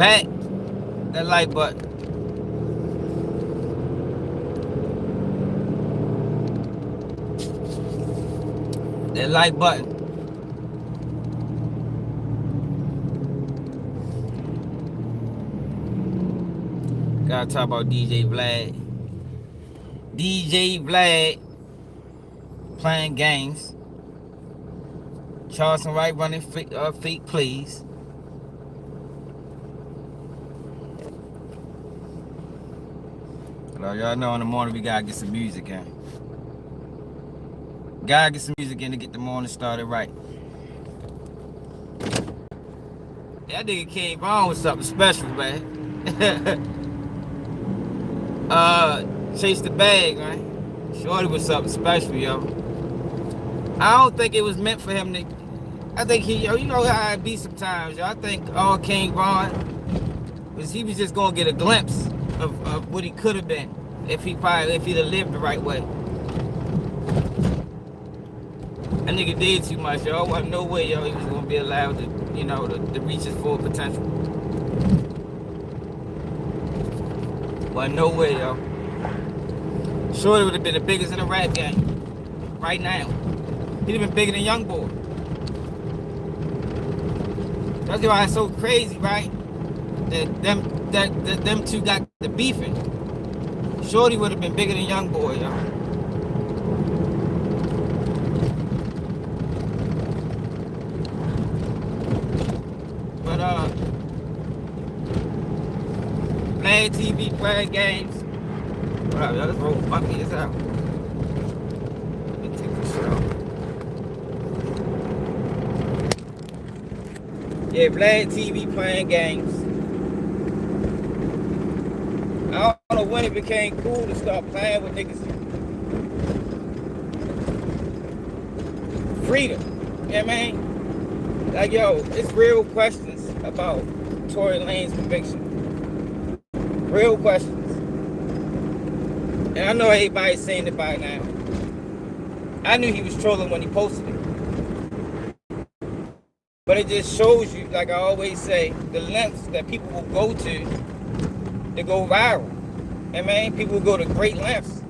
back that like button. That like button. Gotta talk about DJ Vlad. DJ Vlad playing games. Charleston White running fake plays. Y'all know in the morning we gotta get some music in. Gotta get some music in to get the morning started right. That nigga came on with something special, man. Chase the bag, man. Shorty was something special, yo. I don't think it was meant for him to. I think he, yo, you know how it be sometimes, yo. I think all King Von was he was just gonna get a glimpse of what he could have been if he'd have lived the right way. That nigga did too much, yo. Wasn't no way, yo, he was gonna be allowed to, you know, to reach his full potential. Wasn't no way, yo. Shorty would have been the biggest in the rap game right now. He'd have been bigger than Young Boy. That's why it's so crazy, right? That them two got the beefing. Shorty would have been bigger than Young Boy, yo. But Vladtv playing games. What up, yo? This road funky as hell. Let me take this shit off. Yeah, Vladtv playing games. I don't know when it became cool to start playing with niggas. Freedom. You know what I mean? Like, yo, it's real questions about Tory Lanez conviction. Real questions. And I know everybody's saying it by now. I knew he was trolling when he posted it. But it just shows you, like I always say, the lengths that people will go to go viral. I mean, people will go to great lengths.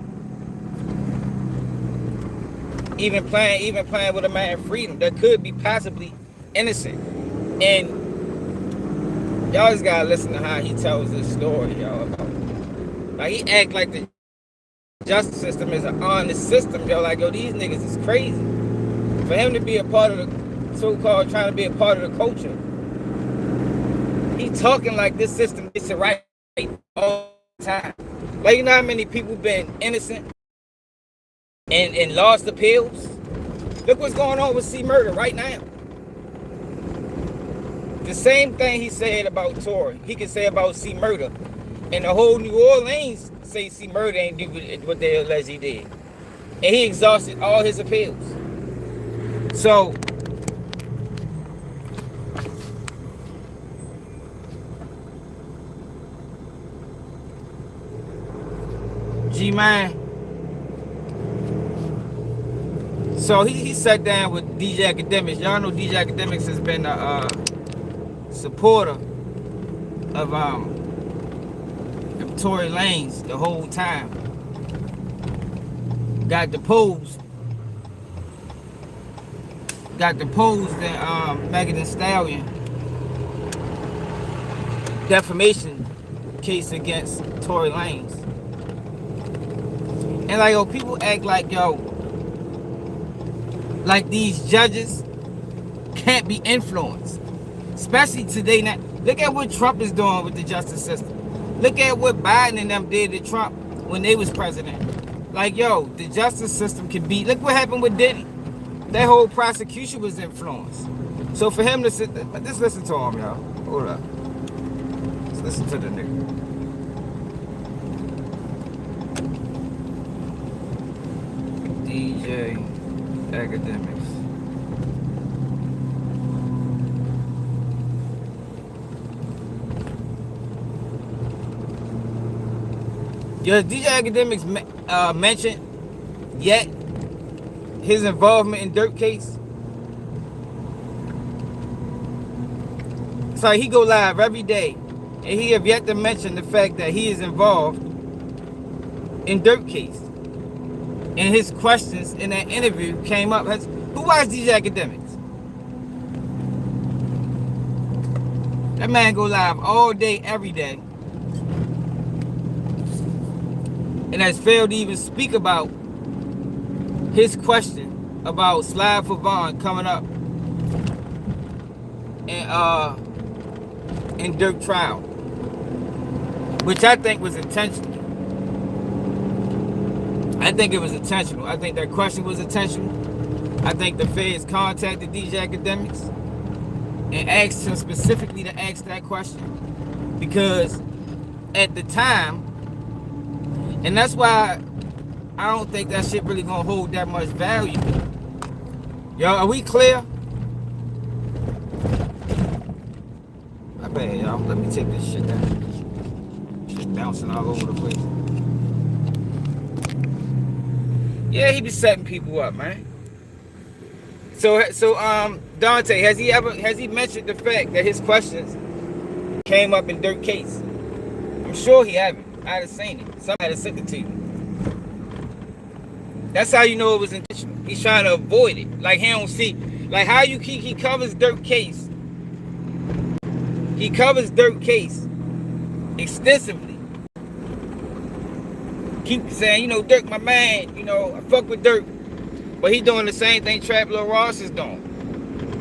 Even playing with a man freedom that could be possibly innocent. And y'all just gotta listen to how he tells this story, y'all. Like, he act like the justice system is an honest system, yo. Like, yo, these niggas is crazy. For him to be a part of the so-called trying to be a part of the culture, he talking like this system gets it right all the time. Like, you know how many people been innocent and lost appeals? Look what's going on with C Murder right now. The same thing he said about Tory, he can say about C Murder. And the whole New Orleans say C Murder ain't do what they allege he did. And he exhausted all his appeals. So, G-Man. So he sat down with DJ Akademiks. Y'all know DJ Akademiks has been a supporter of Tory Lanez the whole time. Got deposed in Megan Thee Stallion defamation case against Tory Lanez. And like, yo, people act like, yo, like these judges can't be influenced. Especially today now. Look at what Trump is doing with the justice system. Look at what Biden and them did to Trump when they was president. Like, yo, the justice system can be, look what happened with Diddy. That whole prosecution was influenced. So for him to sit there, just listen to him, y'all. Hold up. Let's listen to the nigga. DJ Akademiks. Does DJ Akademiks mention yet his involvement in Dirt case? So he go live every day And he have yet to mention the fact that he is involved in Dirt case. And his questions in that interview came up. Who watched these Akademiks? That man go live all day, every day. And has failed to even speak about his question about Slide for Vaughn coming up in Dirt trial. Which I think was intentional. I think it was intentional. I think that question was intentional. I think the feds contacted these Akademiks and asked him specifically to ask that question. Because at the time, and that's why I don't think that shit really gonna hold that much value. Yo, are we clear? My bad, y'all. Let me take this shit down. Shit bouncing all over the place. Yeah, he be setting people up, man. So Dante, has he mentioned the fact that his questions came up in Dirt case? I'm sure he haven't. I'd have seen it. Somebody sent it to you. That's how you know it was intentional. He's trying to avoid it. Like he don't see. Like how you keep, he covers Dirt case. He covers Dirt case extensively. Keep saying, you know, Dirk, my man, you know, I fuck with Dirk. But he doing the same thing Trap Lil Ross is doing.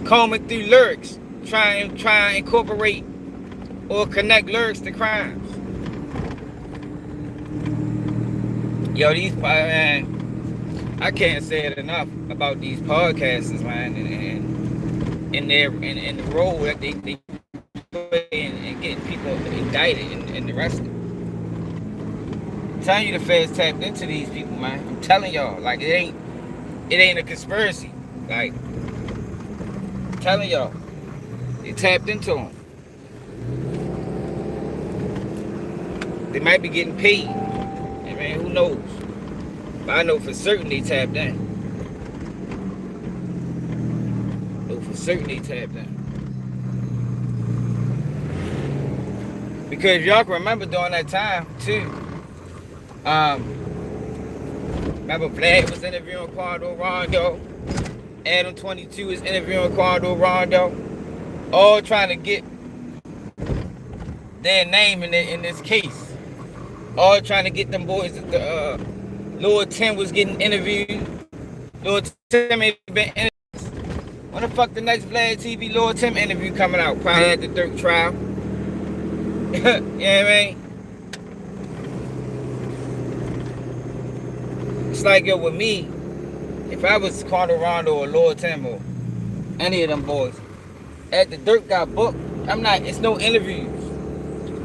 Combing through lyrics, trying to incorporate or connect lyrics to crimes. Yo, these, man, I can't say it enough about these podcasters, man, and the role that they play in getting people indicted and arrested. I'm telling you, the feds tapped into these people, man. I'm telling y'all, like it ain't a conspiracy. Like, I'm telling y'all, they tapped into them. They might be getting paid. I mean, who knows? But I know for certain they tapped in. Because y'all can remember during that time too. Remember Vlad was interviewing Quando Rondo. Adam 22 is interviewing Quando Rondo. All trying to get their name in this case. All trying to get them boys. Lord Tim was getting interviewed. Lord Tim ain't been interviewed. When the fuck the next Vladtv Lord Tim interview coming out? Probably at the Dirt trial. You know what I mean? It's like, yo, with me, if I was Quando Rondo or Lord Tim or any of them boys, at the Dirt got booked, it's no interviews.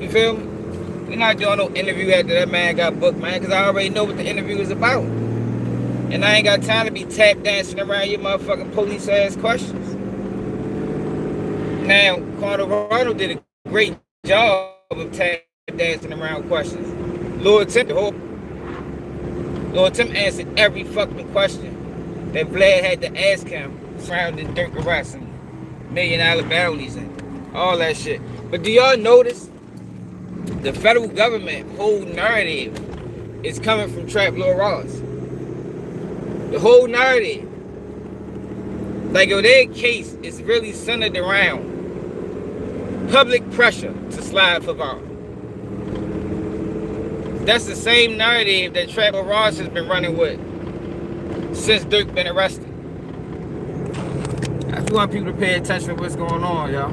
You feel me? We're not doing no interview after that man got booked, man, because I already know what the interview is about. And I ain't got time to be tap dancing around your motherfucking police ass questions. Now, Quando Rondo did a great job of tap dancing around questions. Lord Tim answered every fucking question that Vlad had to ask him surrounding Dirk arrest and $1 million bounties and all that shit. But do y'all notice the federal government whole narrative is coming from Trap Lil Ross? The whole narrative. Like, yo, their case is really centered around public pressure to slide for Vaughn. That's the same narrative that Trap Lil Ross has been running with since Dirk been arrested. I just want people to pay attention to what's going on, y'all.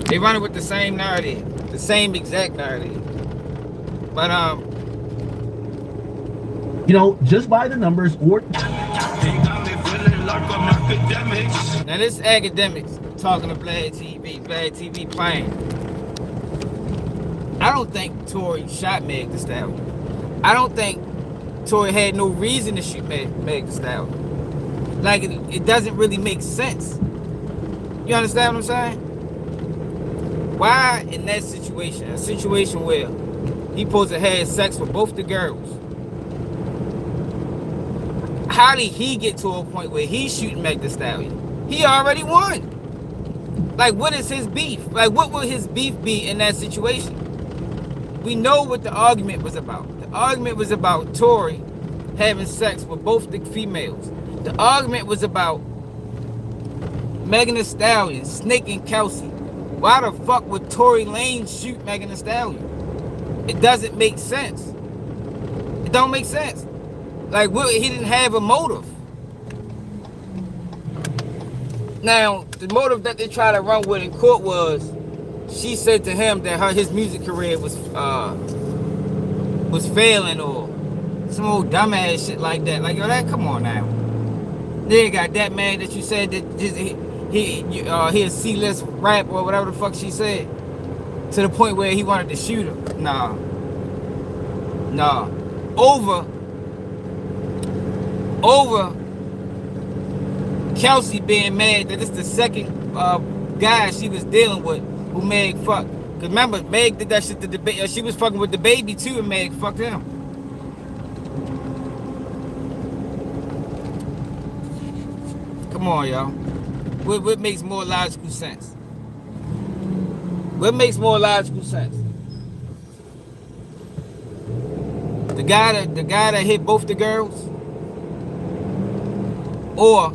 They running with the same narrative, the same exact narrative. But you know, just by the numbers or now this Akademiks talking to Vladtv playing. I don't think Tory shot Meg Thee Stallion. I don't think Tory had no reason to shoot Meg Thee Stallion. Like, it doesn't really make sense. You understand what I'm saying? Why in that situation, a situation where he supposed to have sex with both the girls, how did he get to a point where he's shooting Meg Thee Stallion? He already won. Like, what is his beef? Like, what would his beef be in that situation? We know what the argument was about. The argument was about Tory having sex with both the females. The argument was about Megan Thee Stallion snaking Kelsey. Why the fuck would Tory Lanez shoot Megan Thee Stallion? It doesn't make sense. It don't make sense. Like, he didn't have a motive. Now, the motive that they try to run with in court was, she said to him that his music career was failing, or some old dumbass shit like that. Like, yo, come on now. They got that mad that you said that he a C-list rap or whatever the fuck she said, to the point where he wanted to shoot her. Nah. Over Kelsey being mad that it's the second guy she was dealing with who Meg fucked. Cause remember, Meg did that shit to the baby. She was fucking with the baby too, and Meg fucked him. Come on, y'all. What makes more logical sense? What makes more logical sense? The guy that hit both the girls, or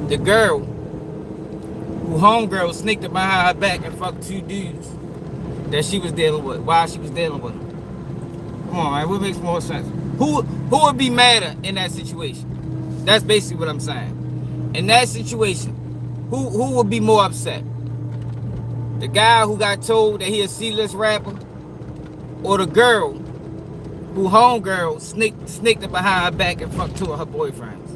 the girl who homegirl sneaked up behind her back and fucked two dudes that she was dealing with while she was dealing with them. Come on, man. What makes more sense? Who would be madder in that situation? That's basically what I'm saying. In that situation, who would be more upset? The guy who got told that he a C-list rapper, or the girl who homegirl sneaked up behind her back and fucked two of her boyfriends?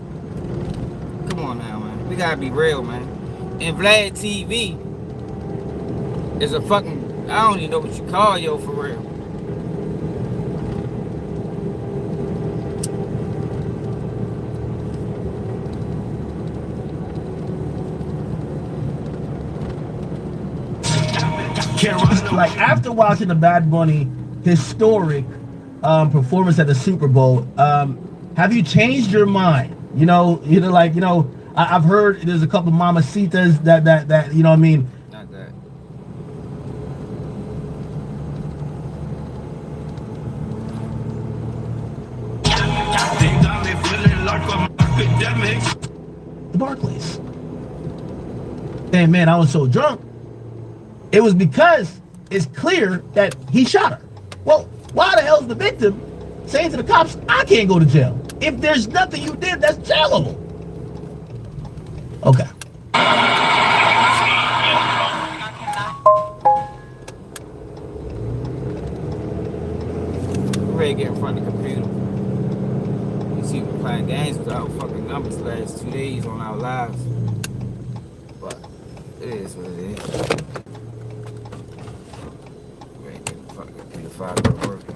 Come on now, man. We gotta be real, man. And Vladtv is a fucking, I don't even know what you call yo for real. Like, after watching the Bad Bunny historic performance at the Super Bowl, have you changed your mind? I've heard there's a couple mamacitas that you know what I mean. Not that. The Barclays. And man, I was so drunk. It was because it's clear that he shot her. Well, why the hell's the victim saying to the cops, I can't go to jail? If there's nothing you did, that's jailable. Okay. We're ready to get in front of the computer. You see, we're playing games with our fucking numbers the last 2 days on our lives. But it is what it is. We're ready to get in front of the computer, 5 minutes working.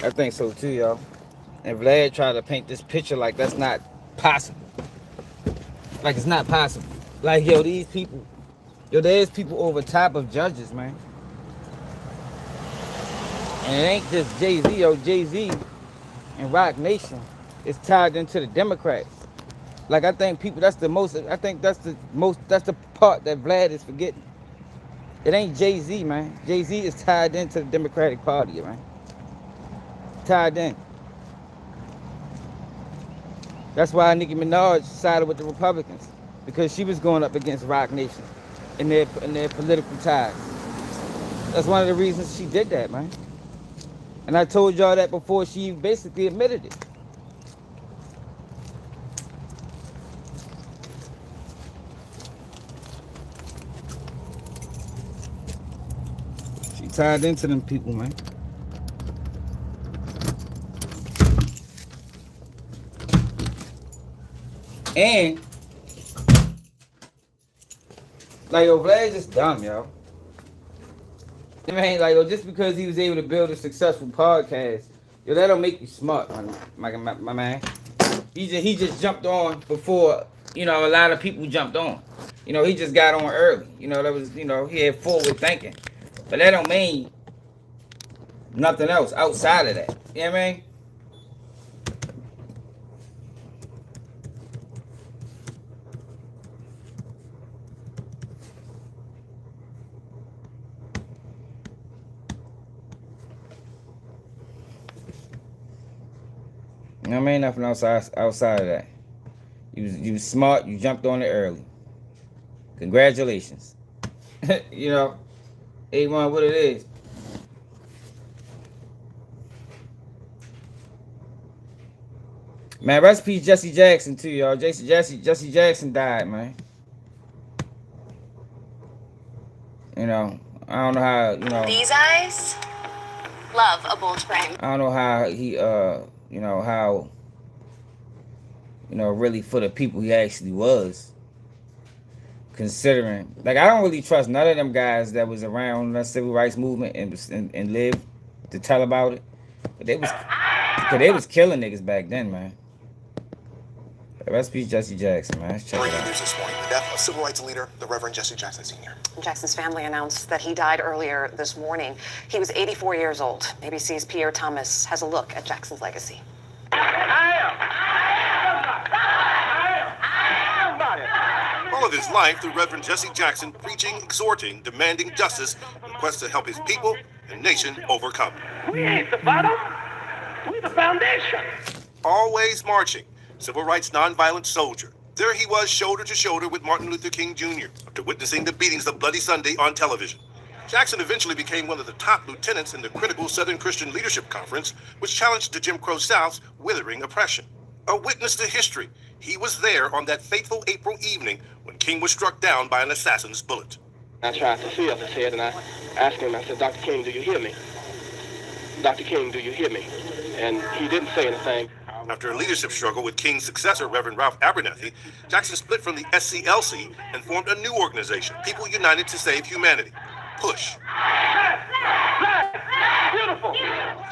I think so too, y'all. And Vlad tried to paint this picture like that's not possible. Like it's not possible. Like, yo, these people, there's people over top of judges, man. And it ain't just Jay-Z, yo. Jay-Z and Roc Nation is tied into the Democrats. Like, I think that's the part that Vlad is forgetting. It ain't Jay-Z, man. Jay-Z is tied into the Democratic Party, man. Tied in. That's why Nicki Minaj sided with the Republicans, because she was going up against Roc Nation in their political ties. That's one of the reasons she did that, man. And I told y'all that before she basically admitted it. She tied into them people, man. And like, yo, Vlad's just dumb, yo. I mean, like, yo, just because he was able to build a successful podcast, that don't make you smart, my man. He just jumped on before you know, a lot of people jumped on. You know, he just got on early. You know, that was, you know, he had forward thinking. But that don't mean nothing else outside of that. You know what I mean? You know what I mean? Nothing outside of that. You was smart, you jumped on it early. Congratulations. You know, A1 what it is. Man, rest in peace Jesse Jackson too, y'all. Jesse Jackson died, man. You know, I don't know how, you know. These eyes love a bold frame. I don't know how he you know, how, you know, really for the people he actually was. Considering, like, I don't really trust none of them guys that was around the civil rights movement and lived to tell about it. But they was killing niggas back then, man. Rest in peace, Jesse Jackson, man. Let's check it out. News this morning: the death of civil rights leader, the Reverend Jesse Jackson Sr. Jackson's family announced that he died earlier this morning. He was 84 years old. ABC's Pierre Thomas has a look at Jackson's legacy. All of his life, the Reverend Jesse Jackson preaching, exhorting, demanding justice, in quest to help his people and nation overcome. We ain't the bottom. We the foundation. Always marching, civil rights nonviolent soldier. There he was, shoulder to shoulder with Martin Luther King Jr. after witnessing the beatings of Bloody Sunday on television. Jackson eventually became one of the top lieutenants in the critical Southern Christian Leadership Conference, which challenged the Jim Crow South's withering oppression. A witness to history, he was there on that fateful April evening when King was struck down by an assassin's bullet. I tried to feel his head, and I asked him, I said, Dr. King, do you hear me? Dr. King, do you hear me? And he didn't say anything. After a leadership struggle with King's successor, Reverend Ralph Abernathy, Jackson split from the SCLC and formed a new organization, People United to Save Humanity, PUSH. Beautiful.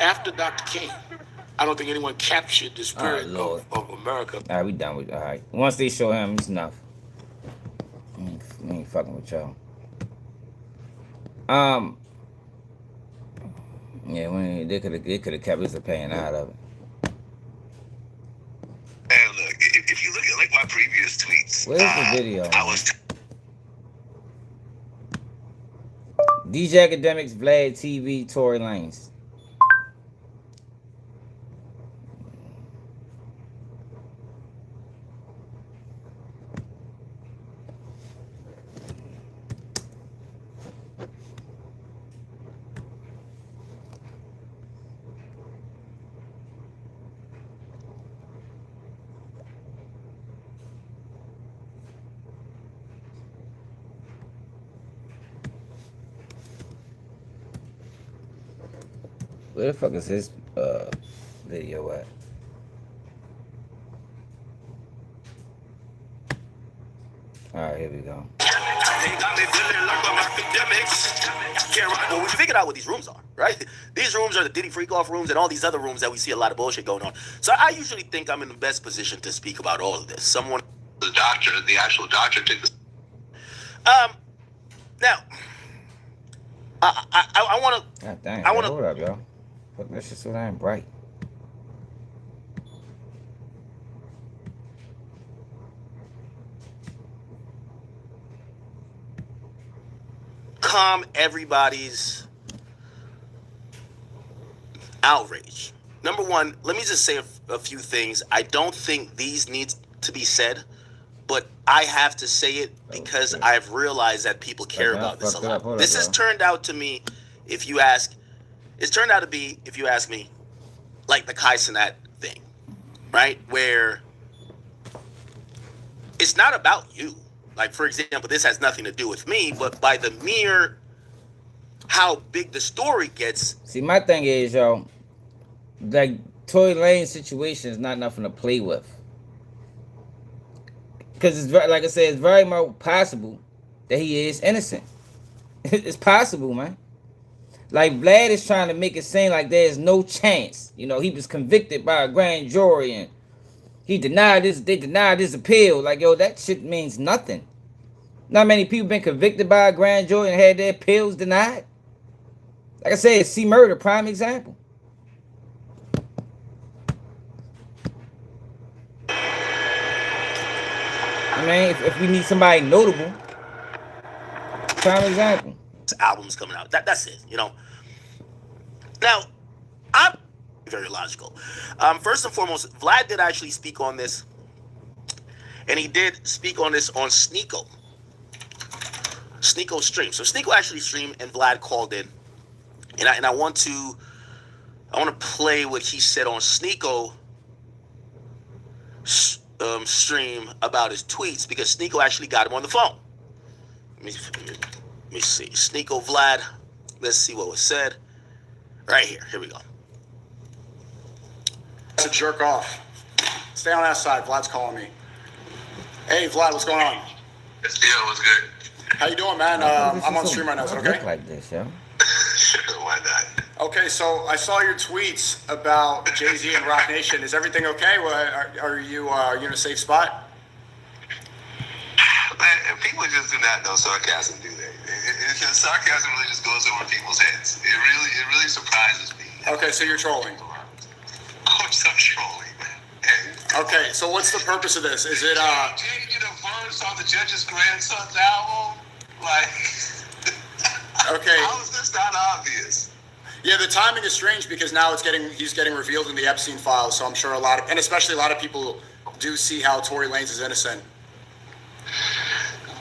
After Dr. King, I don't think anyone captured the spirit of America. All right, we done with. All right. Once they show him, it's enough. We ain't fucking with y'all. Yeah, they could have kept his opinion out of it. And look, if you look at like my previous tweets, where's the video? I was DJ Akademiks, Vladtv, Tory Lanez. Where the fuck is his video at? Alright, here we go. Well, we figured out what these rooms are, right? These rooms are the Diddy Freak-Off rooms and all these other rooms that we see a lot of bullshit going on. So I usually think I'm in the best position to speak about all of this. Someone... the doctor, the actual doctor took this. Now, I want to... God dang, I want to... Hold up, y'all. Fuck, that shit so damn bright. Calm everybody's outrage. Number one, let me just say a few things. I don't think these need to be said, but I have to say it because I've realized that people care about this a lot. This has turned out to me, if you ask me, like the Kai Cenat thing, right? Where it's not about you. Like, for example, this has nothing to do with me, but by the mere how big the story gets. See, my thing is, yo, like, Tory Lanez situation is not nothing to play with. Because, it's very, like I said, it's very much possible that he is innocent. It's possible, man. Like, Vlad is trying to make it seem like there's no chance. You know, he was convicted by a grand jury and he denied this. They denied this appeal. Like, yo, that shit means nothing. Not many people been convicted by a grand jury and had their appeals denied. Like I said, C Murder, prime example. I mean, if we need somebody notable, prime example. Albums coming out. That's it, you know. Now, I'm very logical. First and foremost, Vlad did actually speak on this, and he did speak on this on Sneeko stream. So Sneeko actually streamed, and Vlad called in, and I want to play what he said on Sneeko stream about his tweets, because Sneeko actually got him on the phone. Let me see. Sneeko Vlad. Let's see what was said. Right here. Here we go. That's a jerk off. Stay on that side. Vlad's calling me. Hey, Vlad, what's going on? Yo, what's good? How you doing, man? I'm on stream right now. Is it okay? Look like this, yo. Sure, why not? Okay, so I saw your tweets about Jay-Z and Roc Nation. Is everything okay? Are you in a safe spot? Man, people just do not know sarcasm, do they? Sarcasm really just goes over people's heads. It really surprises me. Okay, so you're trolling. Of course I'm trolling, man. Okay, so what's the purpose of this? Is it changing a verse on the judge's grandson's album? Like, okay? How is this not obvious? Yeah, the timing is strange because now he's getting revealed in the Epstein files. So I'm sure especially a lot of people do see how Tory Lanez is innocent.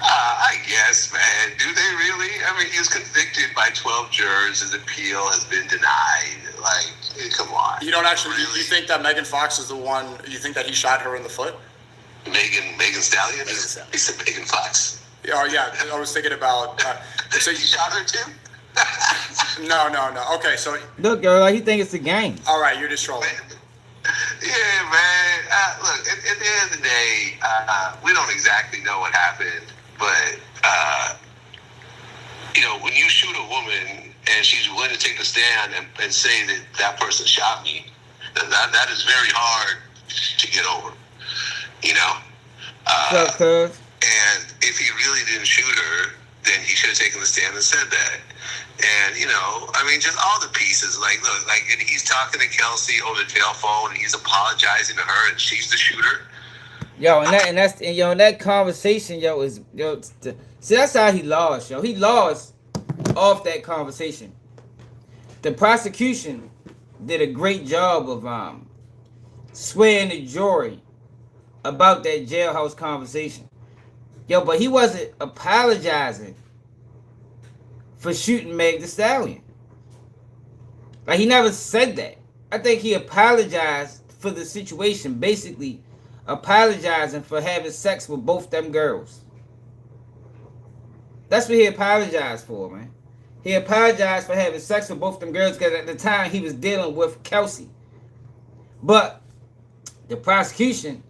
I guess, man. Do they really? I mean, he was convicted by 12 jurors. His appeal has been denied. Like, come on. You don't actually, really? You think that Megan Fox is the one, you think that he shot her in the foot? Megan Stallion? He said Megan Fox. Yeah, I was thinking about... so you shot her too? No. Okay, so... Look, yo, like, he think it's a game. All right, you're just trolling. Yeah, man. Look, at the end of the day, we don't exactly know what happened, but, you know, when you shoot a woman and she's willing to take the stand and say that person shot me, that is very hard to get over, you know? What's up, cuz? And if he really didn't shoot her, then he should have taken the stand and said that. And, you know, I mean, just all the pieces, like, look, like, and he's talking to Kelsey on the jail phone, and he's apologizing to her, and she's the shooter. Yo, and that conversation, yo, is, yo, see, that's how he lost, yo. He lost off that conversation. The prosecution did a great job of swearing the jury about that jailhouse conversation. Yo, but he wasn't apologizing for shooting Meg Thee Stallion. Like, he never said that. I think he apologized for the situation, basically apologizing for having sex with both them girls. That's what he apologized for, man. He apologized for having sex with both them girls because at the time he was dealing with Kelsey. But the prosecution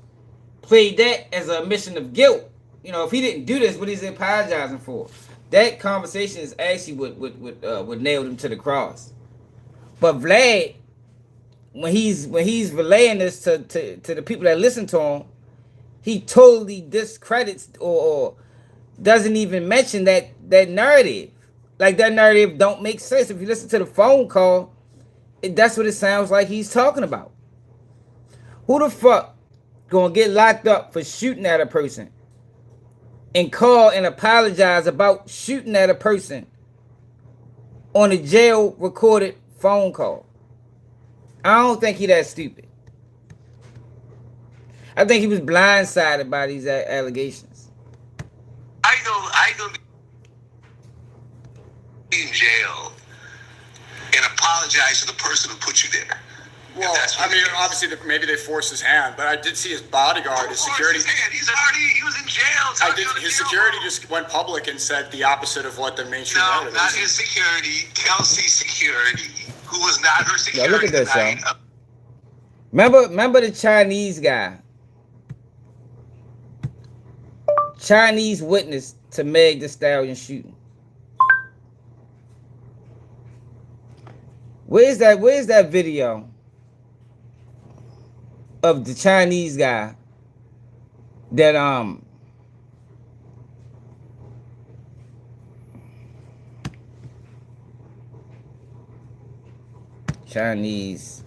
played that as an admission of guilt. You know, if he didn't do this, what is he apologizing for? That conversation is actually what nailed him to the cross. But Vlad, when he's relaying this to the people that listen to him, he totally discredits or doesn't even mention that narrative. Like, that narrative don't make sense. If you listen to the phone call, that's what it sounds like he's talking about. Who the fuck gonna get locked up for shooting at a person and call and apologize about shooting at a person on a jail recorded phone call? I don't think he that stupid. I think he was blindsided by these allegations. I don't be in jail and apologize to the person who put you there. Well, I mean, obviously, maybe they forced his hand, but I did see his bodyguard, his security. He was in jail. His security just went public and said the opposite of what the mainstream narrative is. No, not his security. Kelsey's security, who was not her security. Yo, look at this, y'all. Remember the Chinese guy? Chinese witness to Meg Thee Stallion shooting. Where's that video? of the Chinese guy that Chinese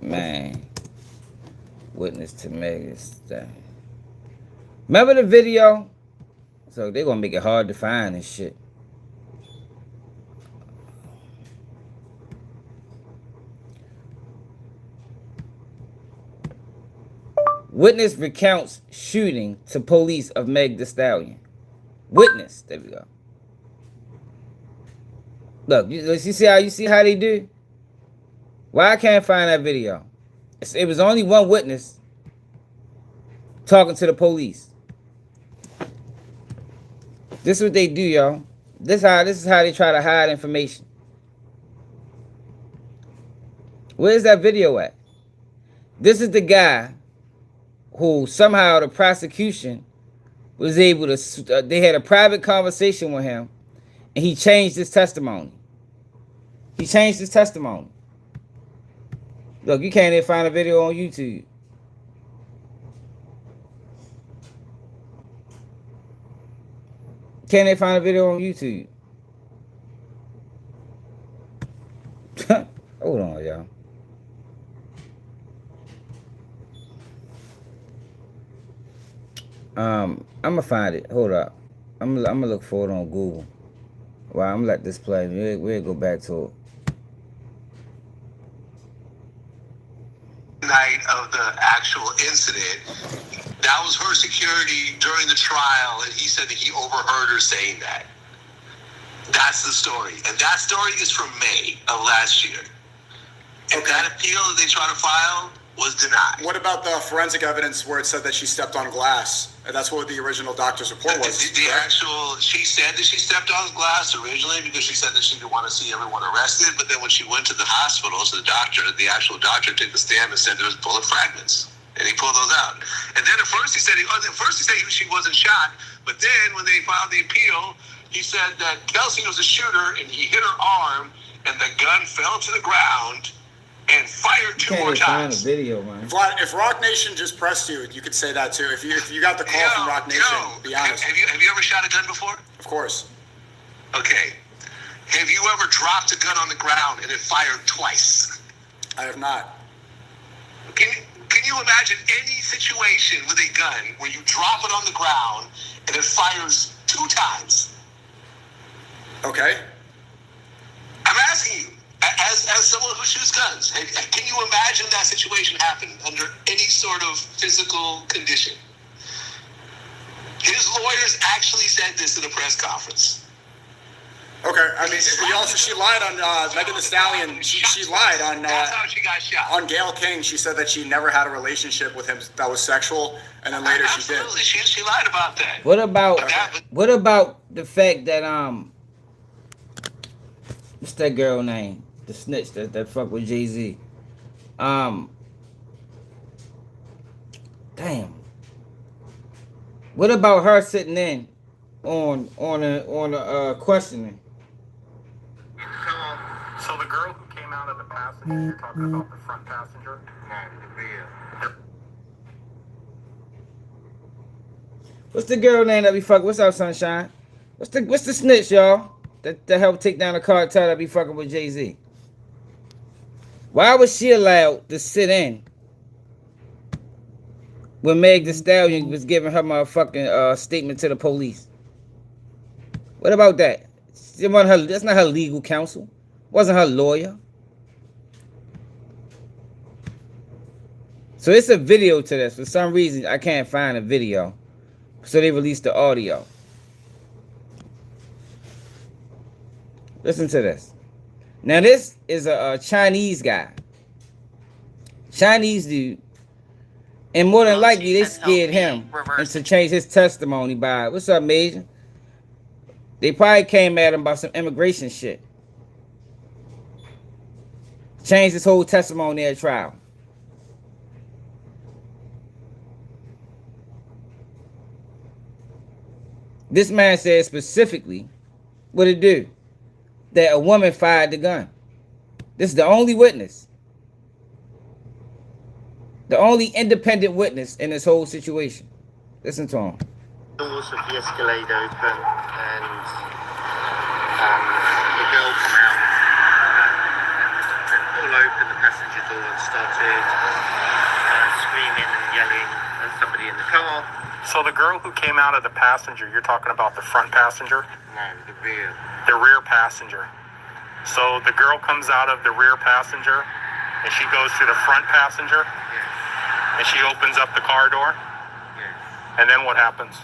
man witness to Megan's death. Remember the video? So they're gonna make it hard to find and shit. Witness recounts shooting to police of Meg Thee Stallion. Witness. There we go. Look, you see how they do? Why I can't find that video? It was only one witness talking to the police. This is what they do, y'all. This is how they try to hide information. Where's that video at? This is the guy who somehow the prosecution was able to, they had a private conversation with him, and he changed his testimony. He changed his testimony. Look, you can't even find a video on YouTube. Can't even find a video on YouTube. Hold on, y'all. I'm gonna find it. Hold up. I'm gonna look for it on Google. Well, I'm gonna let this play. We'll go back to it. Night of the actual incident, that was her security during the trial, and he said that he overheard her saying that. That's the story, and that story is from May of last year. And that appeal that they try to file was denied. What about the forensic evidence where it said that she stepped on glass? And that's what the original doctor's report was. She said that she stepped on glass originally because she said that she didn't want to see everyone arrested. But then when she went to the hospital, so the actual doctor took the stand and said there was bullet fragments, and he pulled those out. And then at first he said she wasn't shot, but then when they filed the appeal, he said that Kelsey was a shooter and he hit her arm, and the gun fell to the ground and fired two more times. Find a video, man. If Roc Nation just pressed you, you could say that too. If you got the call from Roc Nation, be honest. Have you ever shot a gun before? Of course. Okay. Have you ever dropped a gun on the ground and it fired twice? I have not. Can you imagine any situation with a gun where you drop it on the ground and it fires 2 times? Okay. I'm asking you. As someone who shoots guns, can you imagine that situation happen under any sort of physical condition? His lawyers actually said this in a press conference. Okay, I mean, she lied on Megan Thee Stallion. She lied on. That's how she got shot. On Gayle King, she said that she never had a relationship with him that was sexual, and then later she did. Absolutely, she lied about that. What about the fact that what's that girl name? The snitch that fuck with Jay-Z. Damn. What about her sitting in on a questioning? So the girl who came out of the passenger, you're talking about the front passenger? What's the girl name that be fucking? What's up, Sunshine? What's the snitch, y'all? That helped take down the cartel that be fucking with Jay-Z? Why was she allowed to sit in when Meg Thee Stallion was giving her motherfucking statement to the police? What about that? That's not her legal counsel. Wasn't her lawyer. So it's a video to this. For some reason, I can't find a video. So they released the audio. Listen to this. Now this is a Chinese guy. Chinese dude. And more than likely they scared him into change his testimony by, what's up, Major? They probably came at him about some immigration shit. Changed his whole testimony at trial. This man said specifically what it do. That a woman fired the gun. This is the only witness. The only independent witness in this whole situation. Listen to him. Doors of the Escalade open and the girl come out and pull open the passenger door and started screaming and yelling at somebody in the car. So the girl who came out of the passenger, you're talking about the front passenger? No, the rear. The rear passenger. So the girl comes out of the rear passenger and she goes to the front passenger? Yes. And she opens up the car door? Yes. And then what happens?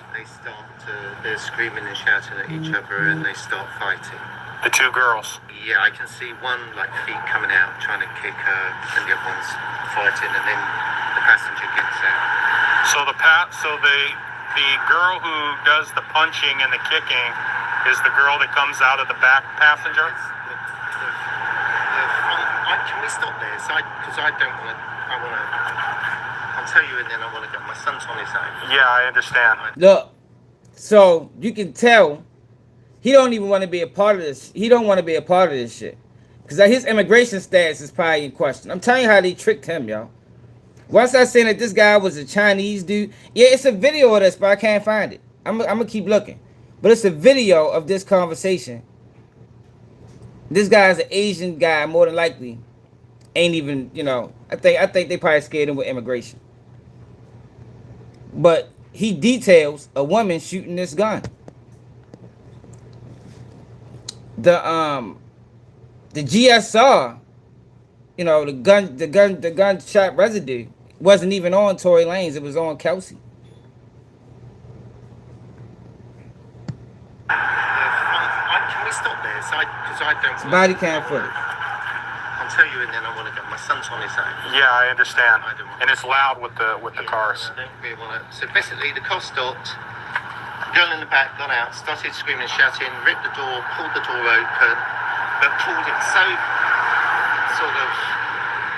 They're screaming and shouting at each other and they start fighting. The two girls? Yeah, I can see one like feet coming out trying to kick her and the other one's fighting and then the passenger gets out. So the girl who does the punching and the kicking is the girl that comes out of the back passenger? Can we stop there? Because I don't want to. I'll tell you, and then I want to go. My son's on his own. Yeah, I understand. Look, so you can tell he don't even want to be a part of this. He don't want to be a part of this shit. Because his immigration status is probably in question. I'm telling you how they tricked him, yo. Once I seen that this guy was a Chinese dude. Yeah, it's a video of this, but I can't find it. I'm going to keep looking. But it's a video of this conversation. This guy's an Asian guy, more than likely. Ain't even, you know, I think they probably scared him with immigration. But he details a woman shooting this gun. The GSR, you know, the gunshot residue wasn't even on Tory Lanez, it was on Kelsey. Can we stop there? Because I don't. Somebody can't footage. I'll tell you, and then I want to go. My son's on his own. Yeah, I understand. I don't want And it's loud with the cars. I don't really want to. So basically, the car stopped. Girl in the back got out, started screaming, shouting, ripped the door, pulled the door open, but pulled it so sort of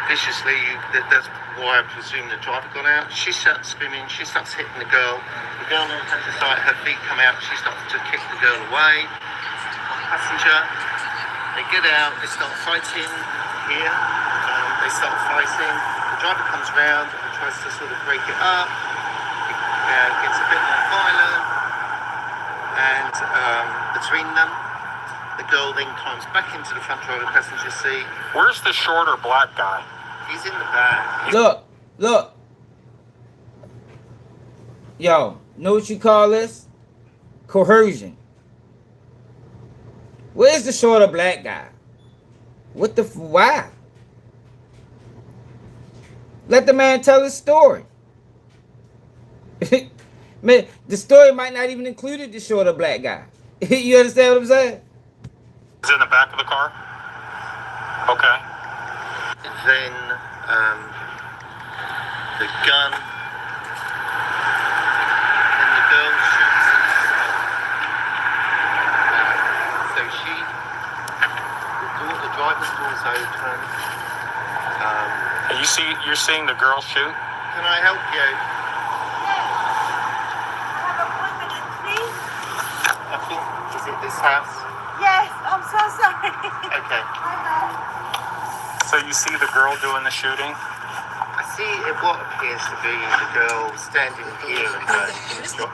viciously that's why I presume the driver got out. She starts screaming, she starts hitting the girl. The girl then has to start, her feet come out, she starts to kick the girl away. Passenger, they get out, they start fighting here. They start fighting. The driver comes round and tries to sort of break it up. It gets a bit more violent. And between them, the girl then climbs back into the front row of the passenger seat. Where's the shorter black guy? He's in the back. Look. Yo, know what you call this? Coercion. Where's the shorter black guy? Why? Let the man tell his story. Man, the story might not even include the shorter black guy. You understand what I'm saying? Is it in the back of the car? Okay. Then the gun, and the girl shoots herself. So the driver's door's open. You're seeing the girl shoot? Can I help you? Is it this house? Yes, I'm so sorry. Okay. So you see the girl doing the shooting? I see what appears to be the girl standing here and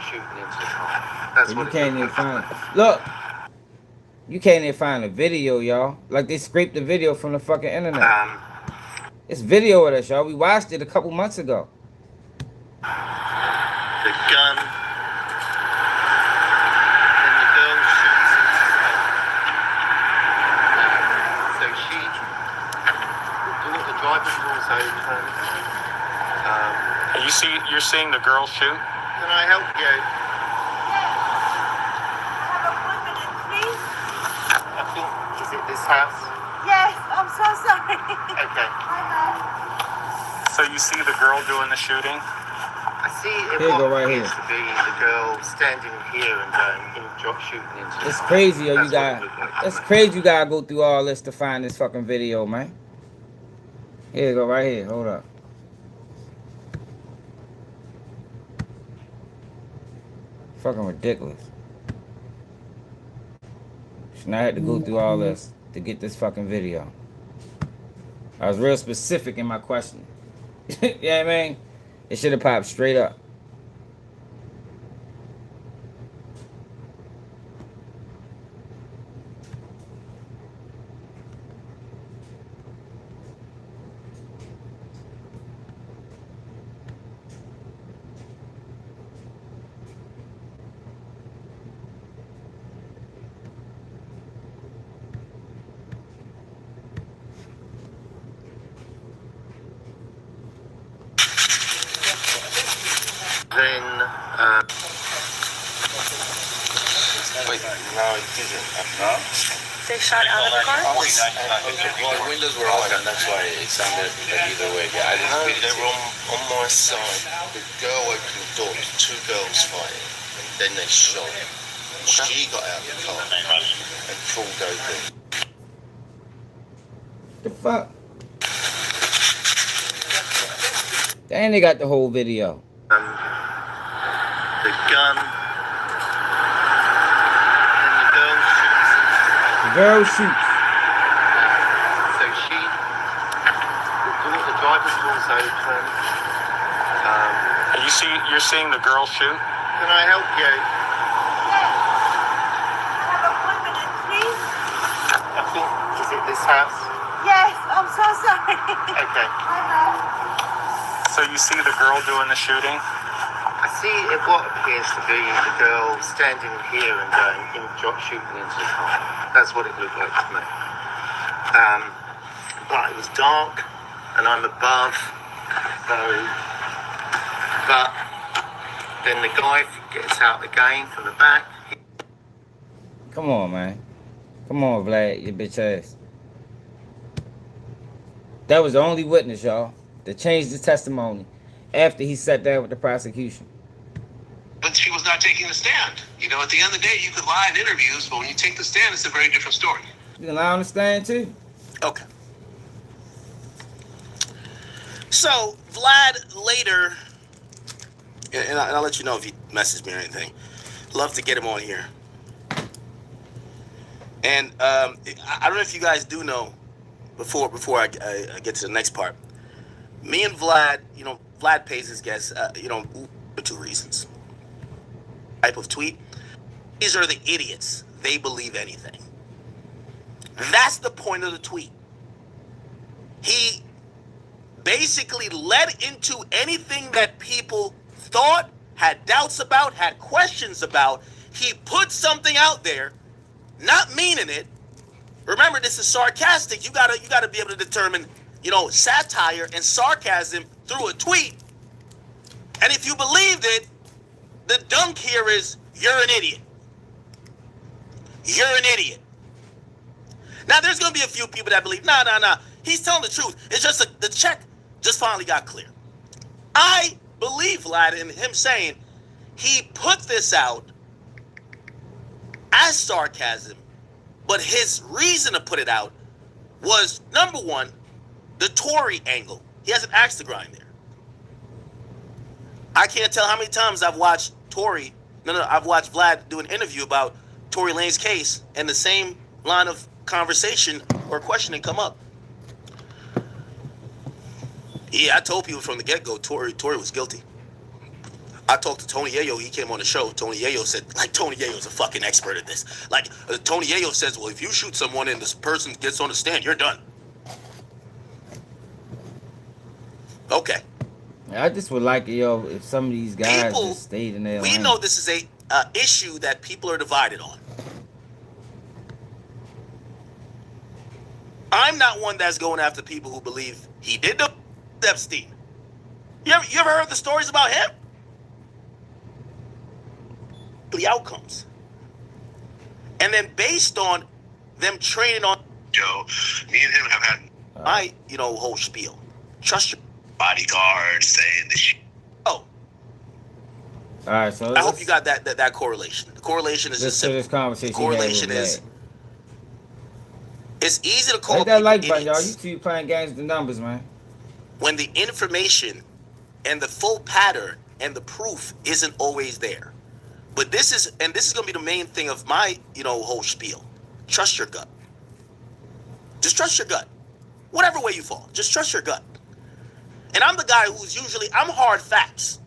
shooting into the car. That's what you can't even find it. Look, you can't even find a video, y'all. Like they scraped the video from the fucking internet. It's video of this, y'all. We watched it a couple months ago. The gun. And the girl shoots herself. So the driver's door's open. You're seeing the girl shoot? Can I help you? I think, is it this house? Yes, I'm so sorry. Okay. So you see the girl doing the shooting? I see Here, go right appears here. to be the girl standing here and shooting into the It's car. crazy, yo. That's what it looked like to It's me. crazy you gotta go through all this to find this fucking video, man. Here you go, right here. Hold up. Fucking ridiculous. Shouldn't I had to go through all this to get this fucking video. I was real specific in my question. You know what I mean? It should have popped straight up. Then, wait, no, it didn't. No? They shot out of the car? Well, the windows were open, that's why it sounded like either way. Yeah, I didn't really. They were on my side. The girl opened the door, two girls fighting, and then they shot. She got out of the car and crawled over. The fuck? Dang, they got the whole video. The gun, and the girl shoots. The girl shoots. So the driver's door's open. You're seeing the girl shoot? Can I help you? Have a 1 minute, please. I think, is it this house? Yes, I'm so sorry. Okay. I know. So you see the girl doing the shooting? I see what appears to be the girl standing here and shooting into the car. That's what it looked like to me. But it was dark, and I'm above, so. But then the guy gets out again from the back. Come on, man. Come on, Vlad, you bitch ass. That was the only witness, y'all, that changed his testimony after he sat down with the prosecution. But she was not taking the stand. You know, at the end of the day, you could lie in interviews, but when you take the stand, it's a very different story. You can lie on the stand, too. Okay. So, Vlad later, and I'll let you know if he messaged me or anything. Love to get him on here. And I don't know if you guys do know, before I get to the next part, me and Vlad, Vlad pays his guests, for two reasons. Type of tweet. These are the idiots. They believe anything. That's the point of the tweet. He basically led into anything that people thought, had doubts about, had questions about. He put something out there, not meaning it. Remember, this is sarcastic. You gotta be able to determine, satire and sarcasm through a tweet. And if you believed it, the dunk here is, you're an idiot. You're an idiot. Now, there's going to be a few people that believe, nah. He's telling the truth. It's just the check just finally got clear. I believe Vlad in him saying he put this out as sarcasm, but his reason to put it out was, number one, the Tory angle. He has an axe to grind there. I can't tell how many times I've watched I've watched Vlad do an interview about Tory Lanez case, and the same line of conversation or questioning come up. Yeah, I told people from the get-go Tory was guilty. I talked to Tony Yayo. He came on the show. Tony Yayo said, Tony Yayo's a fucking expert at this. Tony Yayo says, well, if you shoot someone and this person gets on the stand, you're done. Okay. I just would like, if some of these guys just stayed in their lane. We know this is a issue that people are divided on. I'm not one that's going after people who believe he did the Epstein. You ever heard the stories about him? The outcomes. And then based on them training on Joe, me and him have had my, whole spiel. Trust your bodyguards saying this shit. Oh. All right, so I hope you got that correlation. The correlation is just simple. This conversation. Correlation is it's easy to call hit that like idiots button, y'all. You two playing games with the numbers, man. when the information and the full pattern and the proof isn't always there. But this is going to be the main thing of my, whole spiel. Trust your gut. Just trust your gut. Whatever way you fall, just trust your gut. And I'm the guy who's usually, I'm hard facts.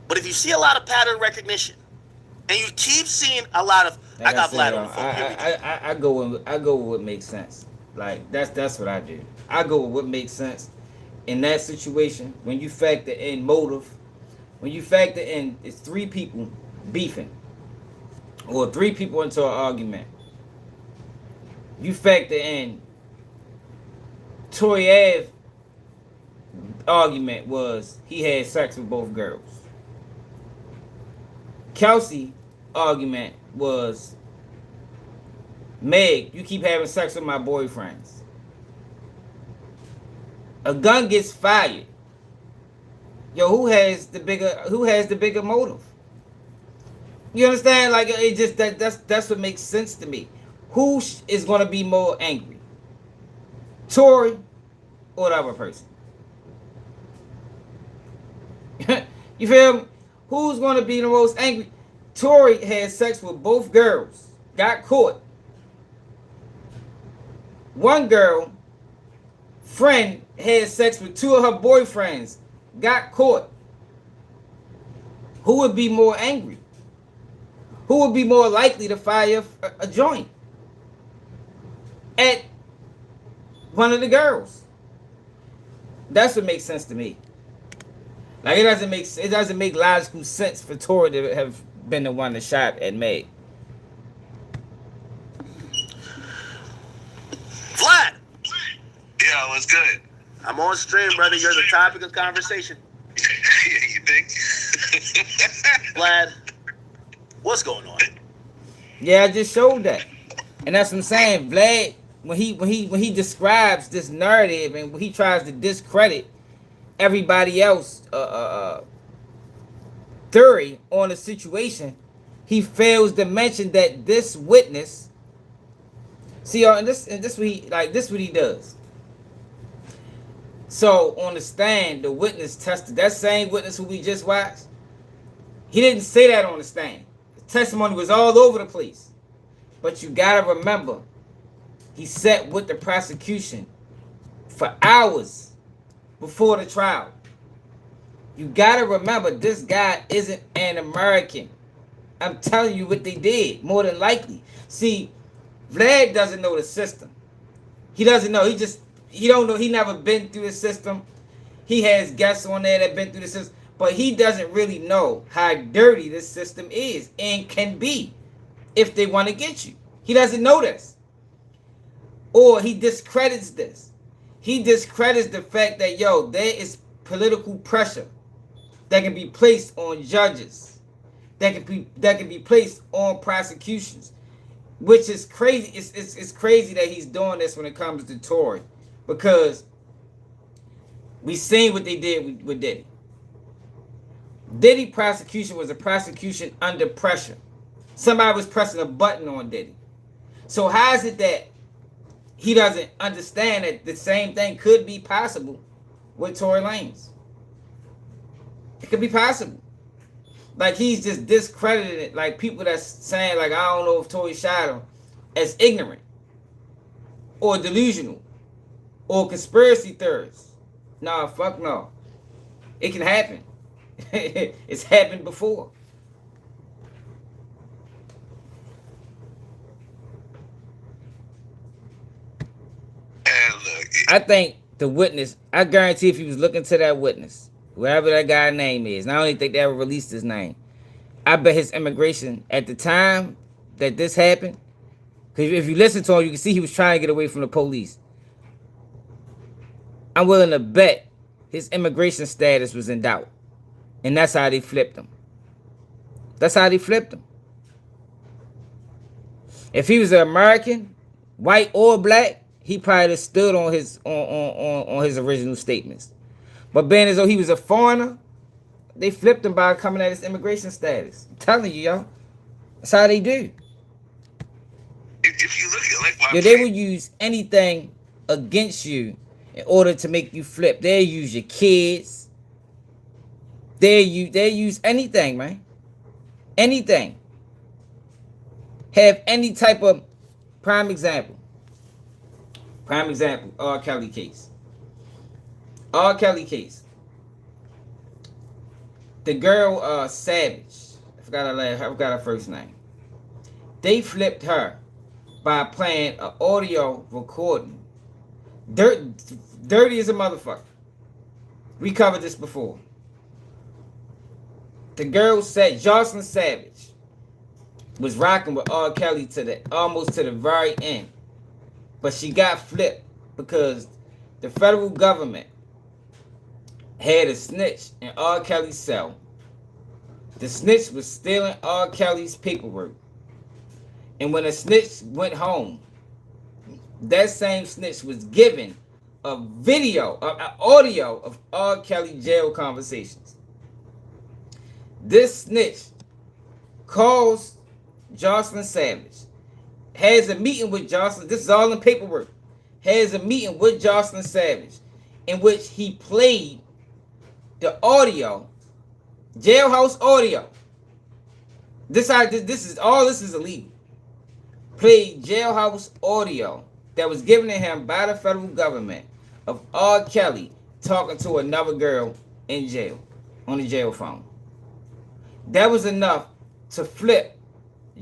But if you see a lot of pattern recognition, and you keep seeing a lot of, Like I got said, Vlad on the phone. I go with what makes sense. Like that's what I do. I go with what makes sense in that situation. When you factor in motive, when you factor in it's 3 people beefing, or 3 people into an argument. You factor in Tory Ave argument was he had sex with both girls. Kelsey argument was, Meg, you keep having sex with my boyfriends. A gun gets fired. Yo, who has the bigger motive? You understand? Like it just that's what makes sense to me. Who is gonna be more angry? Tory or the other person? You feel me? Who's gonna be the most angry? Tory had sex with both girls, got caught. One girl friend had sex with 2 of her boyfriends, got caught. Who would be more angry? Who would be more likely to fire a joint at one of the girls? That's what makes sense to me. Like it doesn't make logical sense for Tory to have been the one that shot at Meg. Vlad! Yeah, what's good? I'm on stream, brother. You're the topic of conversation. You think? Vlad, what's going on? Yeah, I just showed that. And that's what I'm saying. Vlad, when he describes this narrative and when he tries to discredit everybody else theory on the situation, he fails to mention that this witness, see y'all, and this what he does. So on the stand, the witness tested, that same witness who we just watched, he didn't say that on the stand. The testimony was all over the place. But you gotta remember, he sat with the prosecution for hours before the trial. You gotta remember, this guy isn't an American. I'm telling you what they did, more than likely. See, Vlad doesn't know the system. He doesn't know. He don't know. He never been through the system. He has guests on there that been through the system, but he doesn't really know how dirty this system is and can be if they want to get you. He doesn't know this. Or he discredits this. He discredits the fact that, yo, there is political pressure that can be placed on judges, that can be placed on prosecutions, which is crazy. It's crazy that he's doing this when it comes to Tory, because we seen what they did with Diddy. Diddy prosecution was a prosecution under pressure. Somebody was pressing a button on Diddy. So how is it that he doesn't understand that the same thing could be possible with Tory Lanez? It could be possible. Like he's just discrediting it. Like people that's saying like, I don't know if Tory shot him, as ignorant or delusional or conspiracy theorists. Nah, fuck no. It can happen. It's happened before. I think the witness, I guarantee if he was looking to that witness, whoever that guy's name is, and I don't even think they ever released his name, I bet his immigration at the time that this happened, because if you listen to him, you can see he was trying to get away from the police. I'm willing to bet his immigration status was in doubt. And that's how they flipped him. That's how they flipped him. If he was an American, white or black, he probably stood on his on his original statements. But being as though he was a foreigner, they flipped him by coming at his immigration status. I'm telling you, y'all. That's how they do. If you look at like Yeah, they will use anything against you in order to make you flip. They'll use your kids. They'll use anything, man. Anything. Have any type of prime example. R. Kelly case. R. Kelly case. The girl, Savage, I forgot her first name. They flipped her by playing an audio recording. Dirty as a motherfucker. We covered this before. The girl said Jocelyn Savage was rocking with R. Kelly almost to the very end. But she got flipped because the federal government had a snitch in R. Kelly's cell. The snitch was stealing R. Kelly's paperwork. And when a snitch went home, that same snitch was given a video, an audio of R. Kelly jail conversations. This snitch calls Jocelyn Savage, has a meeting with Jocelyn, this is all in paperwork, has a meeting with Jocelyn Savage in which he played the audio, jailhouse audio. This is illegal. Played jailhouse audio that was given to him by the federal government of R. Kelly talking to another girl in jail on the jail phone. That was enough to flip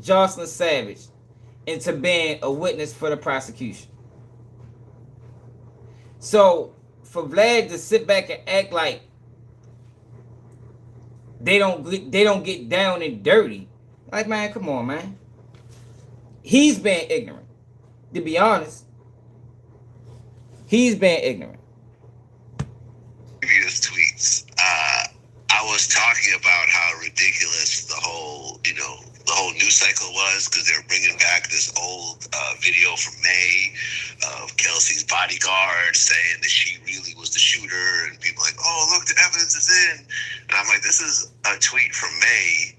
Jocelyn Savage into being a witness for the prosecution. So for Vlad to sit back and act like they don't get down and dirty, like, man, come on, man. He's been ignorant. To be honest, he's been ignorant. Previous tweets, I was talking about how ridiculous the whole news cycle was, because they were bringing back this old video from May of Kelsey's bodyguard saying that she really was the shooter, and people like, oh, look, the evidence is in. And I'm like, this is a tweet from May.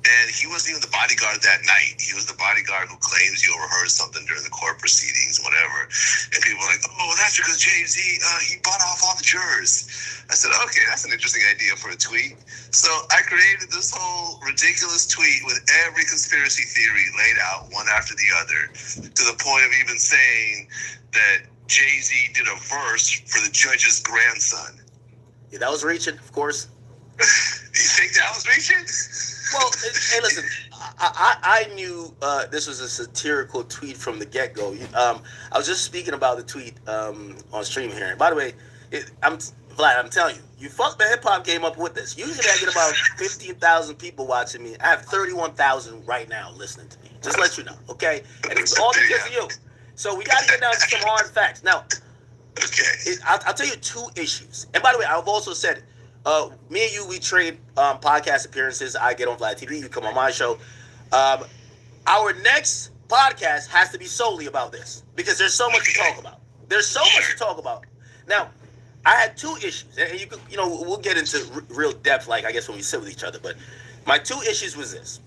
And he wasn't even the bodyguard that night. He was the bodyguard who claims he overheard something during the court proceedings, whatever. And people were like, oh, that's because Jay-Z, he bought off all the jurors. I said, okay, that's an interesting idea for a tweet. So I created this whole ridiculous tweet with every conspiracy theory laid out one after the other, to the point of even saying that Jay-Z did a verse for the judge's grandson. Yeah, that was reaching, of course. You think that was reaching? Well, hey, listen, I knew this was a satirical tweet from the get-go. I was just speaking about the tweet on stream here. And by the way, Vlad, I'm telling you, you fucked the hip-hop game up with this. Usually I get about 15,000 people watching me. I have 31,000 right now listening to me. Just let you know, okay? And it's all because of you. So we got to get down to some hard facts. Now, I'll tell you two issues. And by the way, I've also said, me and you, we trade podcast appearances. I get on Vladtv, you come on my show. Our next podcast has to be solely about this, because there's so much to talk about. There's so much to talk about. Now, I had two issues, and we'll get into real depth, like I guess when we sit with each other. But my two issues was this: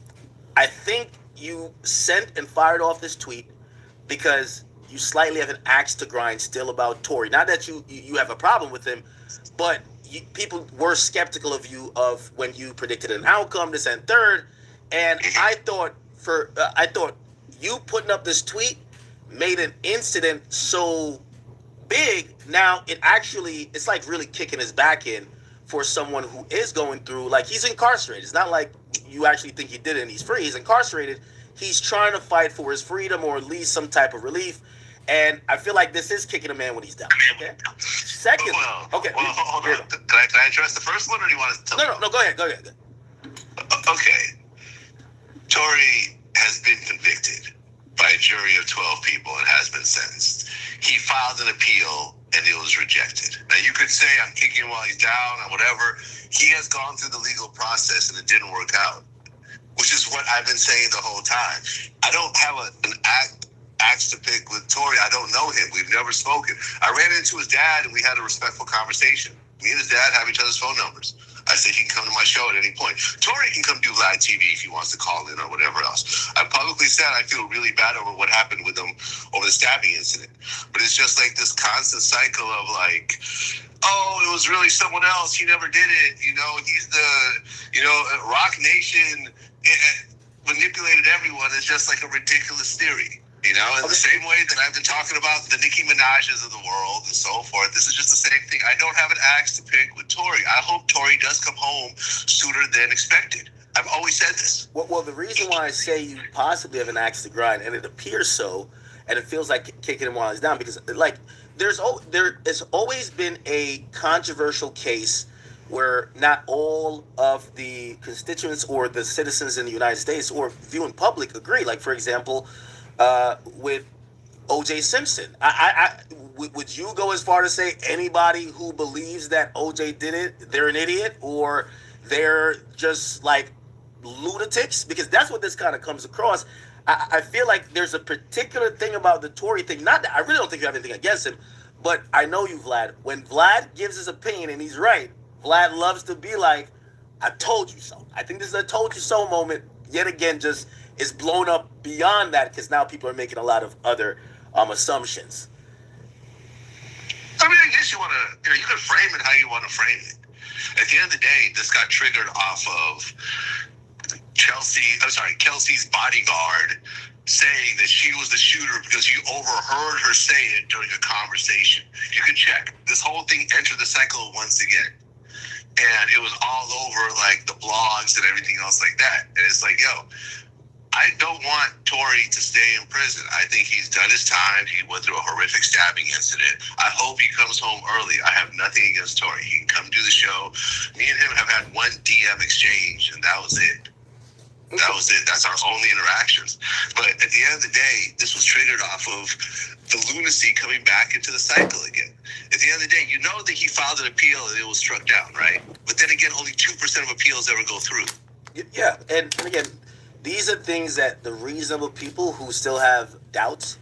I think you sent and fired off this tweet because you slightly have an axe to grind still about Tory. Not that you have a problem with him, but people were skeptical of you when you predicted an outcome, this and third. And I thought you putting up this tweet made an incident so big. Now it's like really kicking his back in for someone who is going through, like, he's incarcerated. It's not like you actually think he did it and he's free. He's incarcerated. He's trying to fight for his freedom, or at least some type of relief. And I feel like this is kicking a man when he's down. Okay. Second, hold on. Can I address the first one, or do you want to tell me? No. Go ahead. Okay. Tory has been convicted by a jury of 12 people and has been sentenced. He filed an appeal and it was rejected. Now, you could say I'm kicking him while he's down or whatever. He has gone through the legal process and it didn't work out, which is what I've been saying the whole time. I don't have an axe to pick with Tory. I don't know him. We've never spoken. I ran into his dad and we had a respectful conversation. Me and his dad have each other's phone numbers. I said he can come to my show at any point. Tory can come do Vladtv if he wants to call in or whatever else. I publicly said I feel really bad over what happened with him over the stabbing incident. But it's just like this constant cycle of like, oh, it was really someone else. He never did it. He's the, Roc Nation manipulated everyone. It's just like a ridiculous theory. You know, in the same way that I've been talking about the Nicki Minaj's of the world and so forth, this is just the same thing. I don't have an axe to pick with Tory. I hope Tory does come home sooner than expected. I've always said this. Well, the reason why I say you possibly have an axe to grind, and it appears so, and it feels like kicking him while he's down, because like there has always been a controversial case where not all of the constituents or the citizens in the United States or viewing public agree. Like, for example, with O.J. Simpson, would you go as far to say anybody who believes that O.J. did it, they're an idiot, or they're just like lunatics? Because that's what this kind of comes across. I feel like there's a particular thing about the Tory thing. Not that I really don't think you have anything against him, but I know you, Vlad. When Vlad gives his opinion and he's right, Vlad loves to be like, I told you so. I think this is a told you so moment. Yet again, just is blown up beyond that because now people are making a lot of other assumptions. I mean, I guess you can frame it how you want to frame it. At the end of the day, this got triggered off of Kelsey's bodyguard saying that she was the shooter because you overheard her say it during a conversation. You can check. This whole thing entered the cycle once again. And it was all over like the blogs and everything else like that. And it's like, yo, I don't want Tory to stay in prison. I think he's done his time. He went through a horrific stabbing incident. I hope he comes home early. I have nothing against Tory. He can come do the show. Me and him have had one DM exchange, and that was it. That was it. That's our only interactions. But at the end of the day, this was triggered off of the lunacy coming back into the cycle again. At the end of the day, you know that he filed an appeal and it was struck down, right? But then again, only 2% of appeals ever go through. Yeah, and again, these are things that the reasonable people who still have doubts,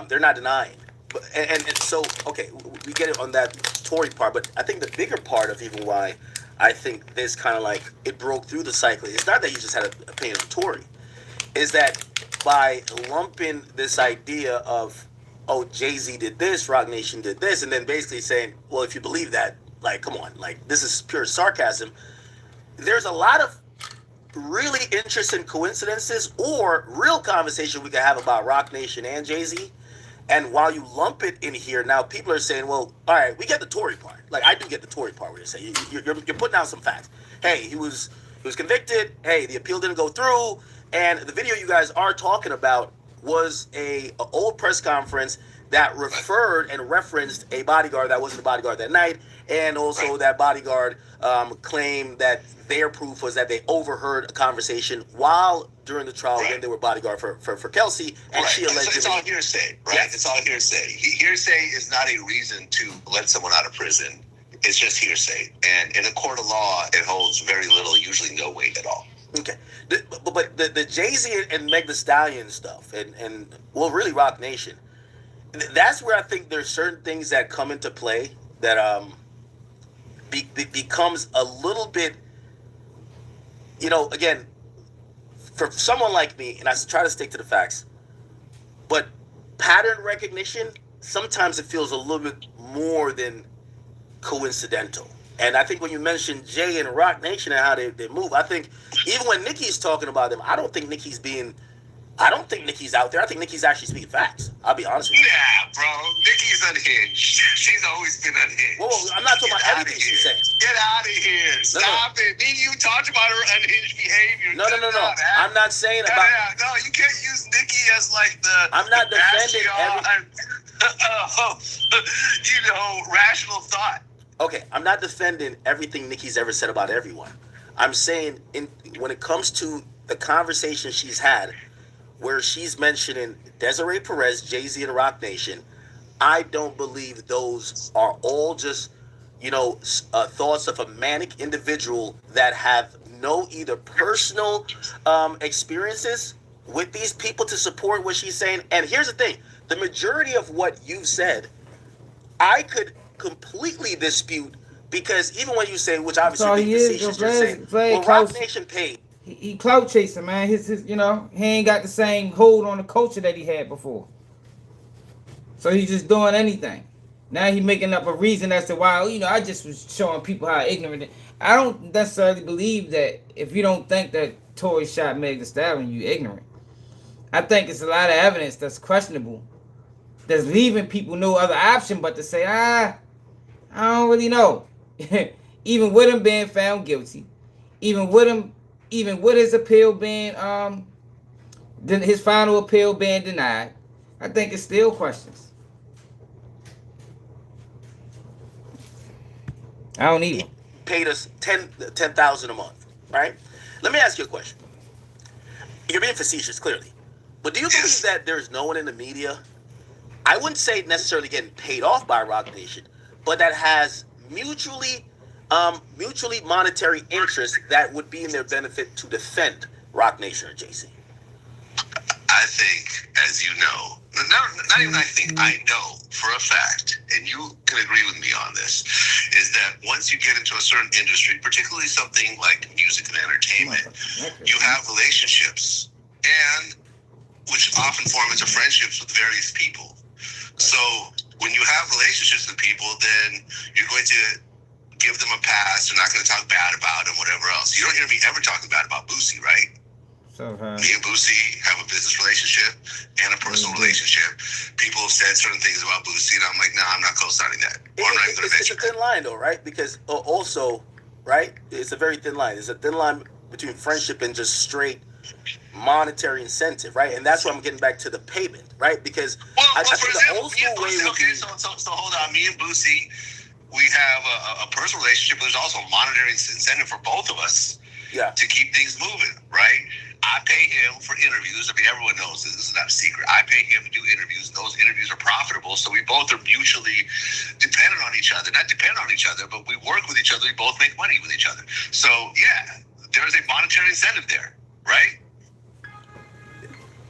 they're not denying. But, and so, okay, we get it on that Tory part, but I think the bigger part of even why I think this kind of like, it broke through the cycle, it's not that you just had an opinion on Tory, is that by lumping this idea of, oh, Jay-Z did this, Roc Nation did this, and then basically saying, well, if you believe that, like, come on, like, this is pure sarcasm. There's a lot of really interesting coincidences or real conversation we could have about Roc Nation and Jay-Z. And while you lump it in here, now people are saying, well, all right, we get the Tory part. Like, I do get the Tory part where you say, you're putting out some facts. Hey, he was convicted. Hey, the appeal didn't go through. And the video you guys are talking about was a old press conference that referred and referenced a bodyguard that wasn't the bodyguard that night. And also that bodyguard claimed that their proof was that they overheard a conversation while during the trial when they were bodyguard for Kelsey, and she allegedly... It's all hearsay, right? Yes. It's all hearsay. Hearsay is not a reason to let someone out of prison. It's just hearsay. And in a court of law, it holds very little, usually no weight at all. Okay. But the Jay-Z and Meg Thee Stallion stuff, and well, really Roc Nation, that's where I think there's certain things that come into play that becomes a little bit, you know, again, for someone like me, and I try to stick to the facts, but pattern recognition, sometimes it feels a little bit more than coincidental. And I think when you mention Jay and Roc Nation and how they move, I think even when Nicki's talking about them, I don't think Nicki's out there. I think Nicki's actually speaking facts. I'll be honest with you. Yeah, bro. Nicki's unhinged. She's always been unhinged. Whoa, I'm not talking about everything she's saying. Get out of here. Stop it. Me and you talked about her unhinged behavior. No. I'm not saying about... No, you can't use Nicki as like the... I'm not defending rational thought. Okay, I'm not defending everything Nicki's ever said about everyone. I'm saying when it comes to the conversation she's had, where she's mentioning Desiree Perez, Jay-Z, and Roc Nation, I don't believe those are all just, thoughts of a manic individual that have no either personal experiences with these people to support what she's saying. And here's the thing, the majority of what you've said, I could completely dispute, because even when you say, which obviously you're saying, well, Roc Nation paid. He clout chasing, man. His he ain't got the same hold on the culture that he had before. So he's just doing anything. Now he's making up a reason as to why, I just was showing people how ignorant. I don't necessarily believe that if you don't think that Tory shot Meg Thee Stallion, you ignorant. I think it's a lot of evidence that's questionable, that's leaving people no other option but to say, I don't really know. Even with him being found guilty, even with his appeal being his final appeal being denied, I think it's still questions. I don't either. He paid us $10,000 a month, right? Let me ask you a question. You're being facetious, clearly, but do you believe that there's no one in the media, I wouldn't say necessarily getting paid off by Roc Nation, but that has mutually monetary interest that would be in their benefit to defend Roc Nation or JC? I think, as you know, not even I think, I know for a fact, and you can agree with me on this, is that once you get into a certain industry, particularly something like music and entertainment, you have relationships, and which often form into friendships with various people. So when you have relationships with people, then you're going to give them a pass. You're not going to talk bad about them, whatever else. You don't hear me ever talking bad about Boosie, right? Me and Boosie have a business relationship and a personal relationship. People have said certain things about Boosie, and I'm like, nah, I'm not co-signing that. Or I'm not even going to mention It's a thin line, though, right? Because also, right, it's a very thin line. There's a thin line between friendship and just straight monetary incentive, right? And that's why I'm getting back to the payment, right? Because I think the old school way would be... So hold on. Me and Boosie, we have a personal relationship, but there's also a monetary incentive for both of us to keep things moving, right? I pay him for interviews. I mean, everyone knows this is not a secret. I pay him to do interviews, and those interviews are profitable, so we both are mutually dependent on each other. Not dependent on each other, but we work with each other. We both make money with each other. So, yeah, there's a monetary incentive there, right?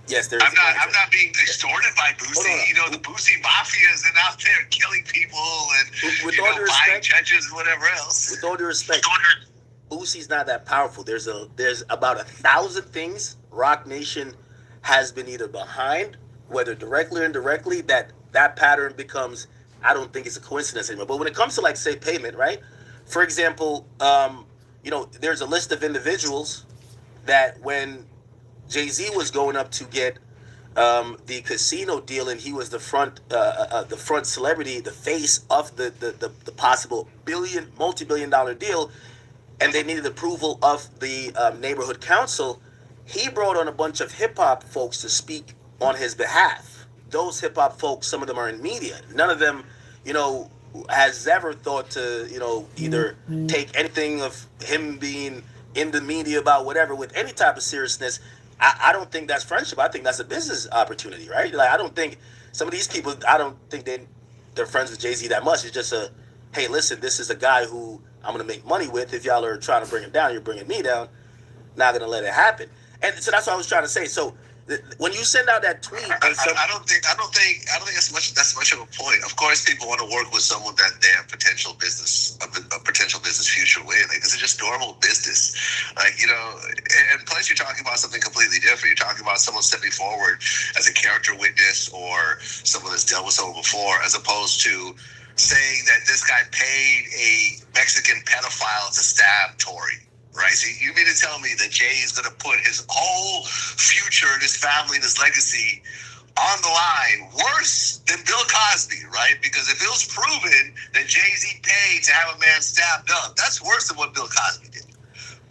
Yes, I'm not being extorted by Boosie. You know, the Boosie mafia is out there killing people and buying judges and whatever else. With all due respect, Boosie's not that powerful. There's about 1,000 things Roc Nation has been either behind, whether directly or indirectly, that pattern becomes, I don't think it's a coincidence anymore. But when it comes to, like, say, payment, right? For example, there's a list of individuals that when Jay-Z was going up to get the casino deal, and he was the front celebrity, the face of the possible multi-billion-dollar deal, and they needed approval of the neighborhood council, he brought on a bunch of hip-hop folks to speak on his behalf. Those hip-hop folks, some of them are in media. None of them, has ever thought to, either take anything of him being in the media about whatever with any type of seriousness. I don't think that's friendship. I think that's a business opportunity, right? Like, I don't think some of these people, I don't think they're friends with Jay-Z that much. It's just hey, listen, this is a guy who I'm going to make money with. If y'all are trying to bring him down, you're bringing me down. Not going to let it happen. And so that's what I was trying to say. So when you send out that tweet, I don't think that's much of a point. Of course, people want to work with someone that they have a potential business future with. Like, this is just normal business. Like, and plus you're talking about something completely different. You're talking about someone stepping forward as a character witness or someone that's dealt with someone before, as opposed to saying that this guy paid a Mexican pedophile to stab Tory. Right? So you mean to tell me that Jay is going to put his whole future and his family and his legacy on the line worse than Bill Cosby, right? Because if it was proven that Jay-Z paid to have a man stabbed up, that's worse than what Bill Cosby did,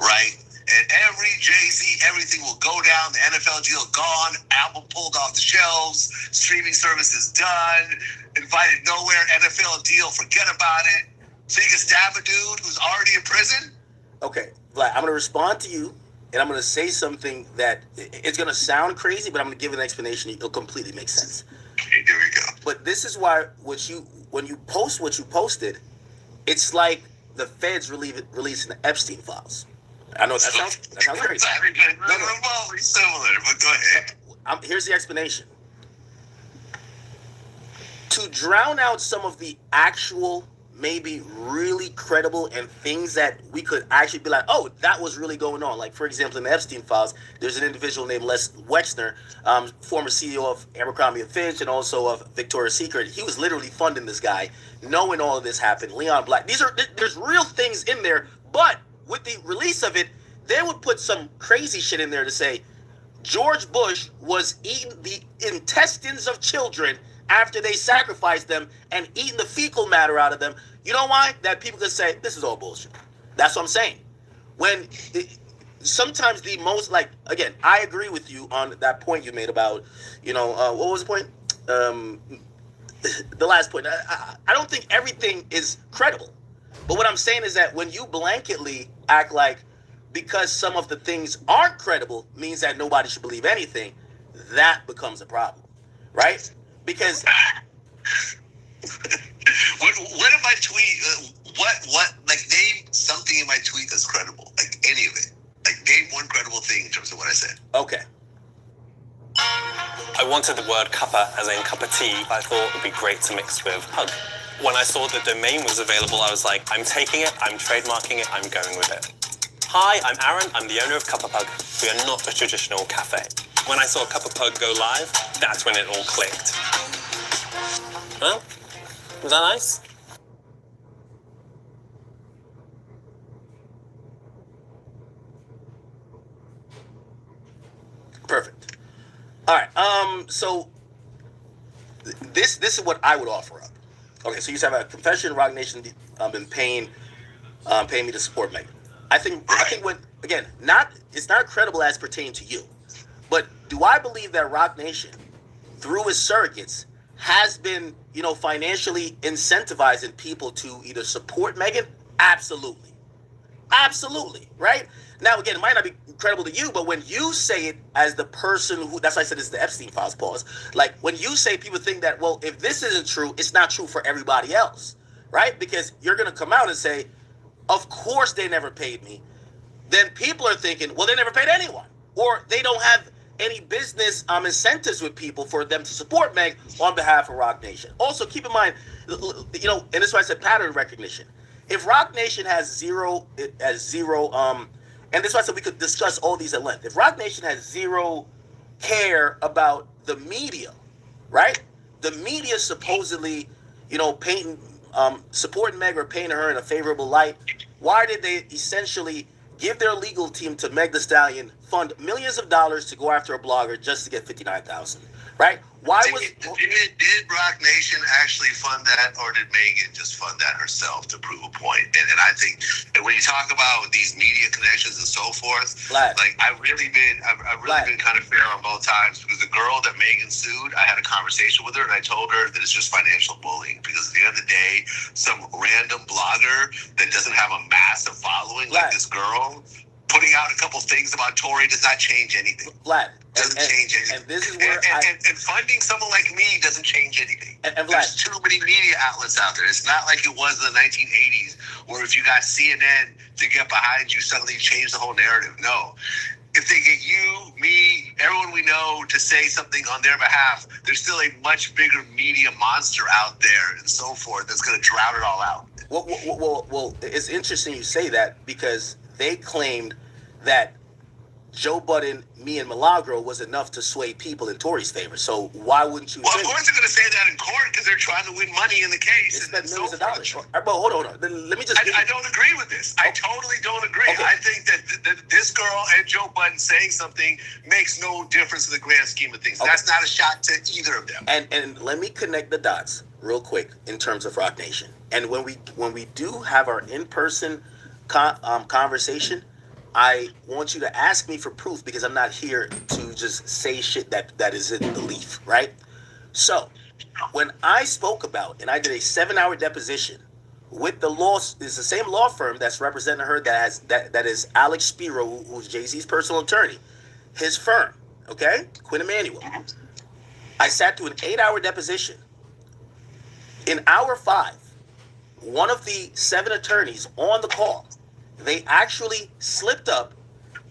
right? And every Jay-Z, everything will go down, the NFL deal gone, album pulled off the shelves, streaming services done, invited nowhere, NFL deal, forget about it. So you can stab a dude who's already in prison? Okay, Vlad, I'm going to respond to you, and I'm going to say something that it's going to sound crazy, but I'm going to give an explanation. It'll completely make sense. Okay, here we go. But this is why when you post what you posted, it's like the feds releasing the Epstein files. I know that sounds crazy. No, remotely similar, but go ahead. Here's the explanation. To drown out some of the actual, maybe really credible and things that we could actually be like, oh, that was really going on. Like, for example, in the Epstein files, there's an individual named Les Wexner, former CEO of Abercrombie & Fitch and also of Victoria's Secret. He was literally funding this guy, knowing all of this happened. Leon Black. There's real things in there, but with the release of it, they would put some crazy shit in there to say, George Bush was eating the intestines of children after they sacrificed them and eating the fecal matter out of them. You know why? That people could say, this is all bullshit. That's what I'm saying. Sometimes the most, like, again, I agree with you on that point you made about, what was the point? The last point. I don't think everything is credible. But what I'm saying is that when you blanketly act like because some of the things aren't credible means that nobody should believe anything, that becomes a problem, right? Because what if my tweet? What? Like, name something in my tweet that's credible. Like any of it. Like, name one credible thing in terms of what I said. Okay. I wanted the word cuppa, as in cup of tea. I thought it would be great to mix with hug. When I saw the domain was available, I was like, I'm taking it, I'm trademarking it, I'm going with it. Hi, I'm Aaron, I'm the owner of Cuppa Pug. We are not a traditional cafe. When I saw Cuppa Pug go live, that's when it all clicked. Well, was that nice? Perfect. All right. So this is what I would offer up. Okay. So you have a confession. Roc Nation been paying me to support Megan. I think when again, it's not credible as pertaining to you, but do I believe that Roc Nation, through his surrogates, has been financially incentivizing people to either support Megan? Absolutely. Right. Now, again, it might not be credible to you, but when you say it as the person who, that's why I said it's the Epstein files, pause. Like, when you say, people think that, well, if this isn't true, it's not true for everybody else, right? Because you're going to come out and say, of course they never paid me. Then people are thinking, well, they never paid anyone, or they don't have any business incentives with people for them to support Meg on behalf of Roc Nation. Also, keep in mind, and this is why I said pattern recognition. If Roc Nation has zero, and this is why I said we could discuss all these at length. If Roc Nation has zero care about the media, right? The media supposedly, painting, supporting Meg or painting her in a favorable light. Why did they essentially give their legal team to Meg Thee Stallion, fund millions of dollars to go after a blogger just to get $59,000, right? Did Roc Nation actually fund that, or did Megan just fund that herself to prove a point? And I think, and when you talk about these media connections and so forth, like I've really been kind of fair on both times, because the girl that Megan sued, I had a conversation with her and I told her that it's just financial bullying, because at the end of the day, some random blogger that doesn't have a massive following like this girl putting out a couple things about Tory does not change anything. Doesn't change anything. And this is where and funding someone like me doesn't change anything. There's too many media outlets out there. It's not like it was in the 1980s, where if you got CNN to get behind you, suddenly you change the whole narrative. No. If they get you, me, everyone we know to say something on their behalf, there's still a much bigger media monster out there and so forth that's going to drown it all out. Well, it's interesting you say that, because they claimed that Joe Budden, me, and Milagro was enough to sway people in Tory's favor. So why wouldn't you? Well, of course they're going to say that in court, because they're trying to win money in the case. They spent millions of dollars. But hold on. Let me just. I don't agree with this. I totally don't agree. Okay. I think that this girl and Joe Budden saying something makes no difference in the grand scheme of things. Okay. That's not a shot to either of them. And let me connect the dots real quick in terms of Roc Nation. And when we do have our in-person conversation, I want you to ask me for proof, because I'm not here to just say shit that is in belief, right? So, when I spoke about, and I did a 7-hour deposition with it's the same law firm that's representing her, that is Alex Spiro, who's Jay-Z's personal attorney, his firm, okay? Quinn Emanuel. I sat through an 8-hour deposition. In hour 5, one of the 7 attorneys on the call, they actually slipped up,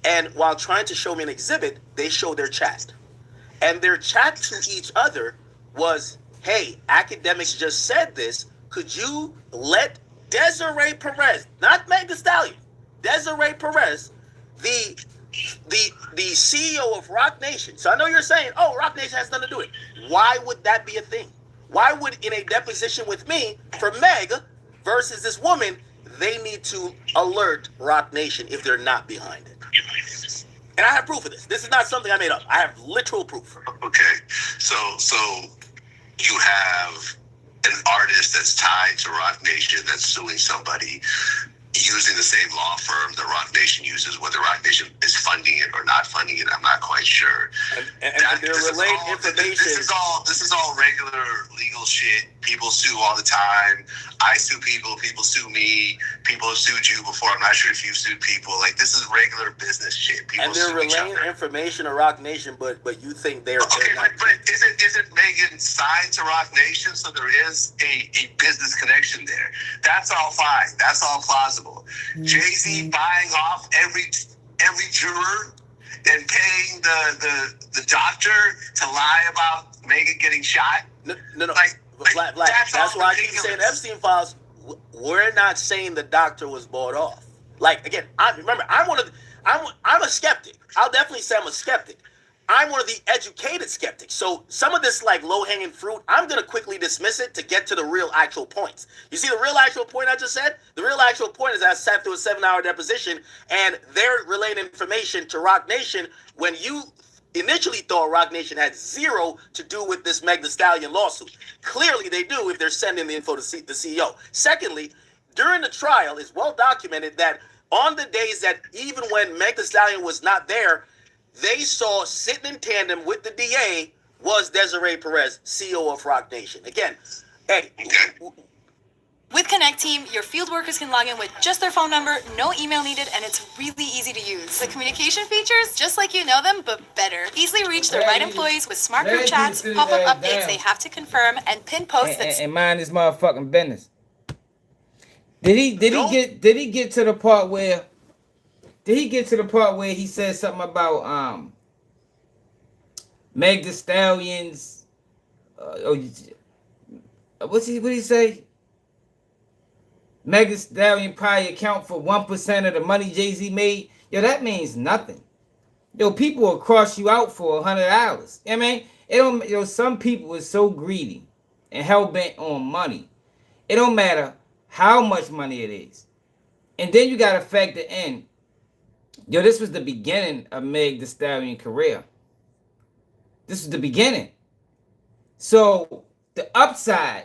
and while trying to show me an exhibit, they showed their chat. And their chat to each other was, hey, Akademiks just said this. Could you let Desiree Perez, not Meg Thee Stallion, Desiree Perez, the CEO of Roc Nation. So I know you're saying, oh, Roc Nation has nothing to do with it. Why would that be a thing? Why would, in a deposition with me, for Meg versus this woman, they need to alert Roc Nation if they're not behind it? And I have proof of this. This is not something I made up. I have literal proof. Okay. So you have an artist that's tied to Roc Nation that's suing somebody using the same law firm that Roc Nation uses. Whether Roc Nation is funding it or not funding it, I'm not quite sure. And they're relaying information. This is all regular legal shit. People sue all the time. I sue people. People sue me. People have sued you before. I'm not sure if you've sued people. Like, this is regular business shit. People And they're sue each relaying other. information to Roc Nation, but you think they're Okay, but isn't Megan signed to Roc Nation? So there is a business connection there. That's all fine. That's all plausible. Jay-Z buying off every juror and paying the doctor to lie about Megan getting shot. No. Vlad, that's why I keep saying Epstein files. We're not saying the doctor was bought off. Like, again, I'm a skeptic. I'll definitely say I'm a skeptic. I'm one of the educated skeptics. So some of this like low-hanging fruit, I'm going to quickly dismiss it to get to the real actual points. You see the real actual point I just said? The real actual point is I sat through a 7-hour deposition and they're relaying information to Roc Nation when you initially thought Roc Nation had zero to do with this Meg Thee Stallion lawsuit. Clearly they do if they're sending the info to the CEO. Secondly, during the trial, it's well documented that on the days that even when Meg Thee Stallion was not there, they saw sitting in tandem with the DA was Desiree Perez, CEO of Roc Nation. Again, hey. With Connect Team, your field workers can log in with just their phone number, no email needed, and it's really easy to use. The communication features, just like you know them, but better. Easily reach the right employees with smart group chats, pop-up updates they have to confirm, and pin posts and mind his motherfucking business. Did he get to the part where he said something about Meg Thee Stallion's what did he say? Meg Thee Stallion probably account for 1% of the money Jay-Z made. Yo, that means nothing. Yo, people will cross you out for $100. I mean, it don't. Yo, some people are so greedy and hell bent on money. It don't matter how much money it is. And then you gotta factor in. Yo, this was the beginning of Meg Thee Stallion career. This was the beginning. So the upside.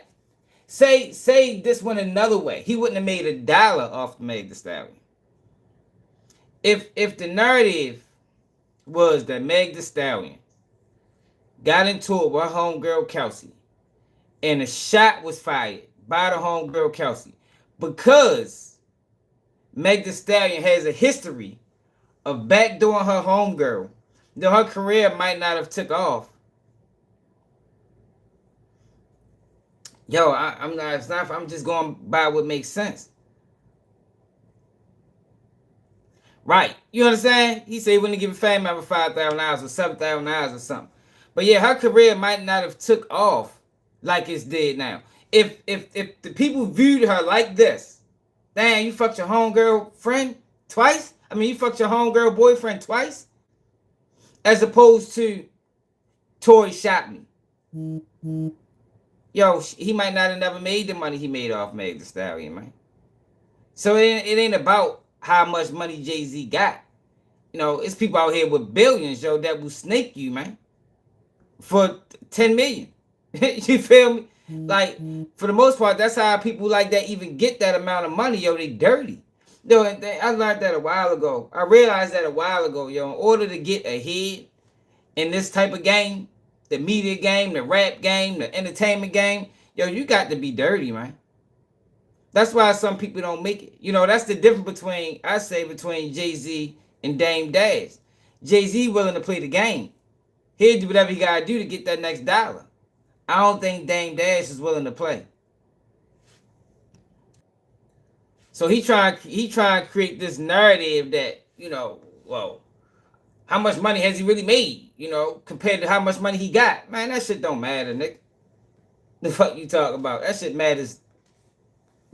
Say this went another way. He wouldn't have made $1 off Meg Thee Stallion. If the narrative was that Meg Thee Stallion got into it with her homegirl Kelsey, and a shot was fired by the homegirl Kelsey because Meg Thee Stallion has a history of backdooring her homegirl, then her career might not have took off. Yo, I'm not. It's not. I'm just going by what makes sense. Right? You understand? He said he wouldn't give a family member $5,000 or $7,000 or something. But yeah, her career might not have took off like it's did now. If the people viewed her like this, damn, you fucked your homegirl friend twice. I mean, you fucked your homegirl boyfriend twice, as opposed to Tory shot me. Yo, he might not have never made the money he made off Meg Thee Stallion, man. So it ain't about how much money Jay-Z got. You know, it's people out here with billions, yo, that will snake you, man, for 10 million. You feel me? Like, for the most part, that's how people like that even get that amount of money, yo. They dirty. Yo, I learned that a while ago. I realized that a while ago, yo. In order to get ahead in this type of game, the media game, the rap game, the entertainment game, yo, you got to be dirty, man. That's why some people don't make it. You know, that's the difference between Jay-Z and Dame Dash. Jay-Z willing to play the game. He'll do whatever he got to do to get that next dollar. I don't think Dame Dash is willing to play. So he trying to create this narrative that, you know, well, how much money has he really made, you know, compared to how much money he got? Man, that shit don't matter, nigga. The fuck you talking about? That shit matters.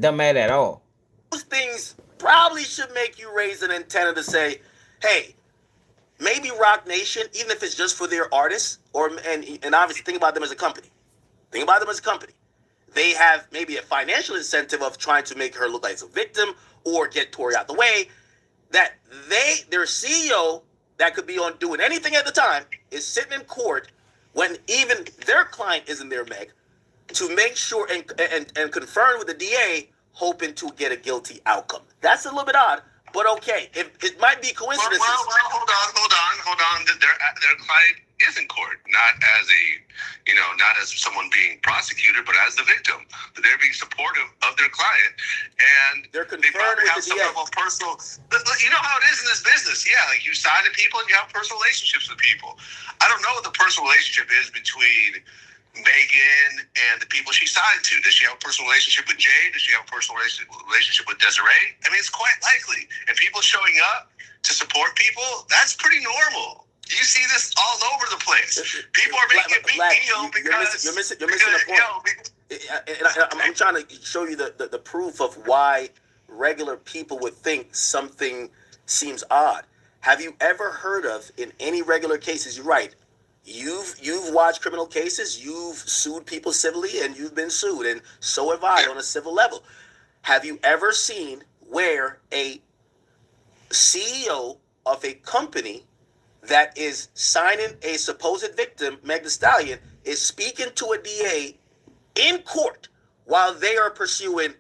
Doesn't matter at all. Those things probably should make you raise an antenna to say, hey, maybe Roc Nation, even if it's just for their artists, and obviously think about them as a company. Think about them as a company. They have maybe a financial incentive of trying to make her look like a victim or get Tory out the way. That their CEO that could be on doing anything at the time is sitting in court when even their client isn't there, Meg, to make sure and confirm with the DA, hoping to get a guilty outcome. That's a little bit odd, but okay. It might be coincidences. Well, hold on. Their client is in court, not as someone being prosecuted, but as the victim. They're being supportive of their client, and they probably have some level of personal. You know how it is in this business, yeah. Like you sign to people and you have personal relationships with people. I don't know what the personal relationship is between Megan and the people she signed to. Does she have a personal relationship with Jay? Does she have a personal relationship with Desiree? I mean, it's quite likely. And people showing up to support people, that's pretty normal. You see this all over the place. People are making a big deal because you're missing the point. I'm trying to show you the proof of why regular people would think something seems odd. Have you ever heard of, in any regular cases, you're right, You've watched criminal cases, you've sued people civilly, and you've been sued, and so have I on a civil level. Have you ever seen where a CEO of a company that is signing a supposed victim, Meg Thee Stallion, is speaking to a DA in court while they are pursuing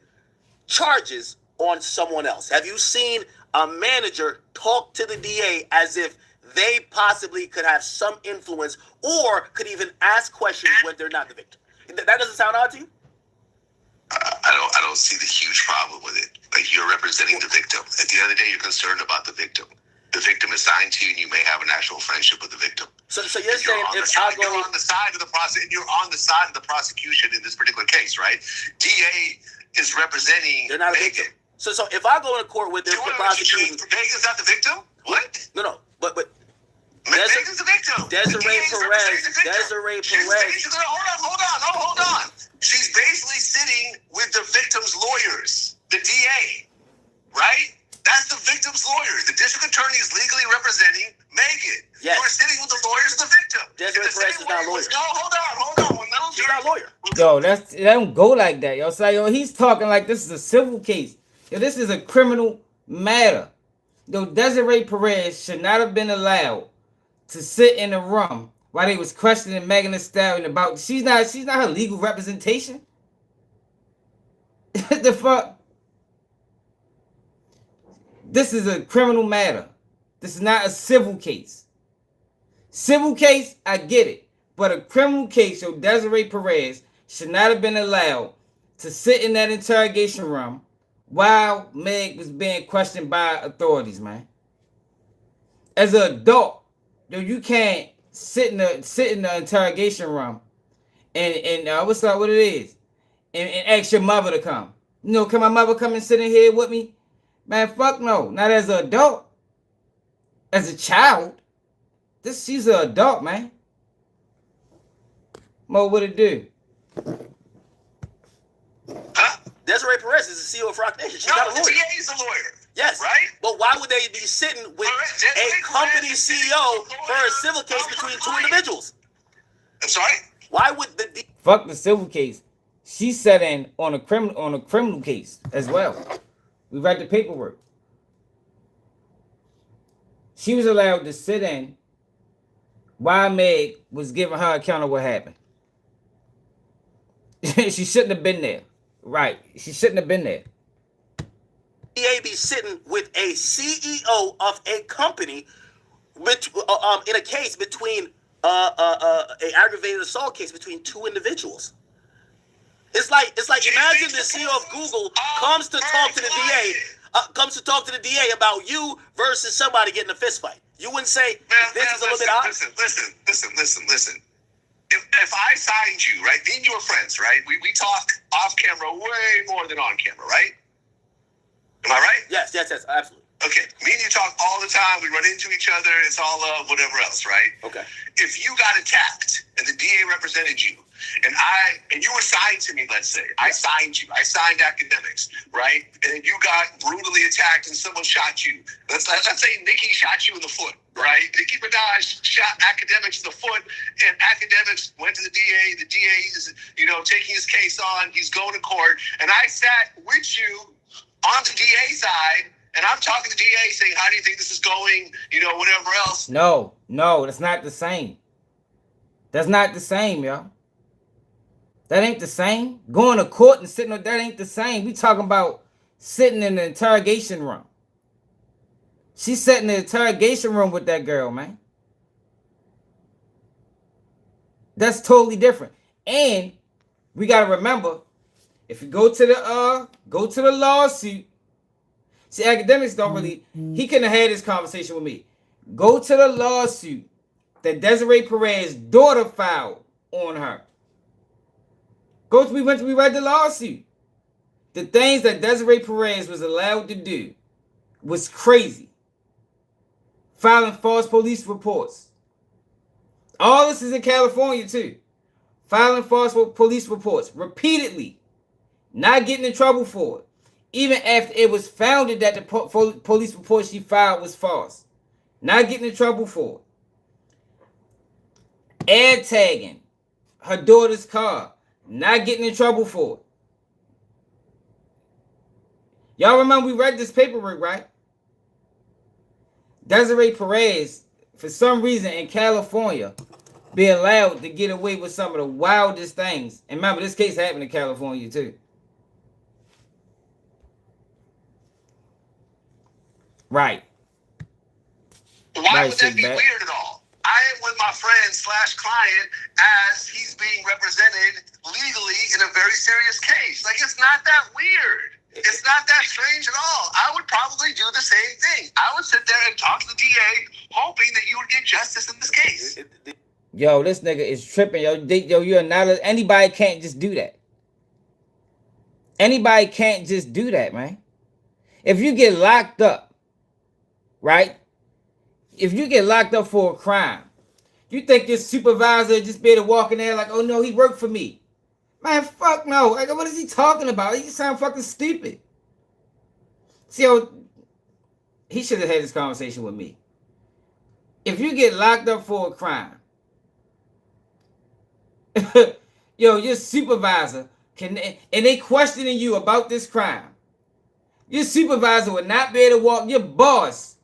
charges on someone else? Have you seen a manager talk to the DA as if they possibly could have some influence or could even ask questions when they're not the victim? That doesn't sound odd to you? I don't see the huge problem with it. Like, you're representing the victim. At the end of the day, you're concerned about the victim. The victim is signed to you, and you may have a natural friendship with the victim. So you're saying you're on the side of the process, and you're on the side of the prosecution in this particular case, right? DA is representing. They're not a victim. So if I go into court with the prosecution, Megan's not the victim. What? No, but Megan's the victim. Desiree Perez. Hold on. She's basically sitting with the victim's lawyers, the DA, right? That's the victim's lawyers. The district attorney is legally representing Megan. Yes. You're sitting with the lawyers of the victim. Desiree Perez is not a lawyer. No, hold on. She's not a lawyer. Yo, that don't go like that. Yo, so he's talking like this is a civil case. Yo, this is a criminal matter. Yo, Desiree Perez should not have been allowed to sit in a room while they was questioning Megan Thee Stallion about she's not her legal representation. What the fuck? This is a criminal matter. This is not a civil case. Civil case, I get it. But a criminal case, so Desiree Perez should not have been allowed to sit in that interrogation room while Meg was being questioned by authorities, man. As an adult, though, you can't sit in the interrogation room and what's up, what it is, and ask your mother to come. You know, can my mother come and sit in here with me? Man, fuck no. Not as an adult. As a child. She's an adult, man. Mo, what it do? Desiree Perez is the CEO of Roc Nation. She's not a lawyer. The DA is a lawyer. Yes. Right? But why would they be sitting with a company CEO for a civil case between two individuals? I'm sorry? Why would the fuck the civil case? She sat in on a criminal case as well. We read the paperwork. She was allowed to sit in while Meg was giving her account of what happened. She shouldn't have been there. Right. She shouldn't have been there. DA be sitting with a CEO of a company in a case between an aggravated assault case between two individuals. It's like imagine the CEO of Google comes to talk to the DA about you versus somebody getting a fist fight. You wouldn't say this is a little bit odd. Listen. If I signed you, right? Me and you are friends, right? We talk off camera way more than on camera, right? Am I right? Yes, absolutely. Okay, me and you talk all the time. We run into each other. It's all love, whatever else, right? Okay. If you got attacked and the DA represented you, and you were signed to me, let's say, I signed you. I signed Akademiks, right? And you got brutally attacked and someone shot you. Let's say Nicki shot you in the foot, right? Nicki Minaj shot Akademiks in the foot, and Akademiks went to the DA. The DA is, taking his case on. He's going to court, and I sat with you on the DA side, And I'm talking to DA saying, how do you think this is going? You know, whatever else. No, that's not the same. That's not the same, y'all. That ain't the same. Going to court and sitting on that ain't the same. We talking about sitting in the interrogation room. She sat in the interrogation room with that girl, man. That's totally different. And we gotta remember, if you go to the lawsuit. See, Akademiks don't really. He couldn't have had this conversation with me. Go to the lawsuit that Desiree Perez's daughter filed on her. We read the lawsuit. The things that Desiree Perez was allowed to do was crazy. Filing false police reports. All this is in California too. Filing false police reports repeatedly. Not getting in trouble for it. Even after it was founded that the police report she filed was false. Not getting in trouble for it. Air tagging her daughter's car. Not getting in trouble for it. Y'all remember we read this paperwork, right? Desiree Perez, for some reason in California, be allowed to get away with some of the wildest things. And remember, this case happened in California too. Right. Why would that be weird at all? I am with my friend / client as he's being represented legally in a very serious case. Like, it's not that weird. It's not that strange at all. I would probably do the same thing. I would sit there and talk to the DA, hoping that you would get justice in this case. Yo, this nigga is tripping. Yo, you're not. Anybody can't just do that. Anybody can't just do that, man. If you get locked up, right? If you get locked up for a crime, you think your supervisor just be able to walk in there like, oh no, he worked for me. Man, fuck no. Like, what is he talking about? He sound fucking stupid. See, he should have had this conversation with me. If you get locked up for a crime, yo, your supervisor and they questioning you about this crime. Your supervisor would not be able to walk. Your boss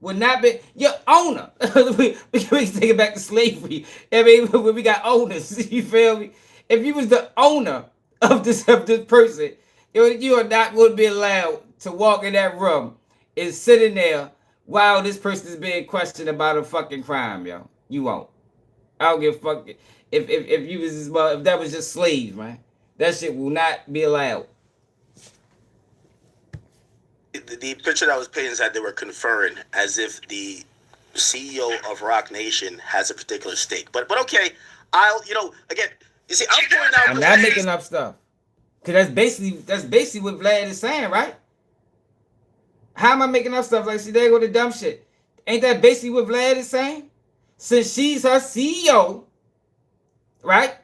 would not be. Your owner. we can take it back to slavery. I mean, when we got owners, you feel me? If you was the owner of this person, you are not going to be allowed to walk in that room and sit in there while this person is being questioned about a fucking crime, yo. You won't. I don't give a fuck if you was if that was just slaves, man. That shit will not be allowed. The picture that was painted is that they were conferring as if the CEO of Roc Nation has a particular stake. But okay, again, you see, I'm pointing out. I'm not making up stuff. Cause that's basically what Vlad is saying, right? How am I making up stuff? Like, see, there go the dumb shit. Ain't that basically what Vlad is saying? Since she's her CEO, right?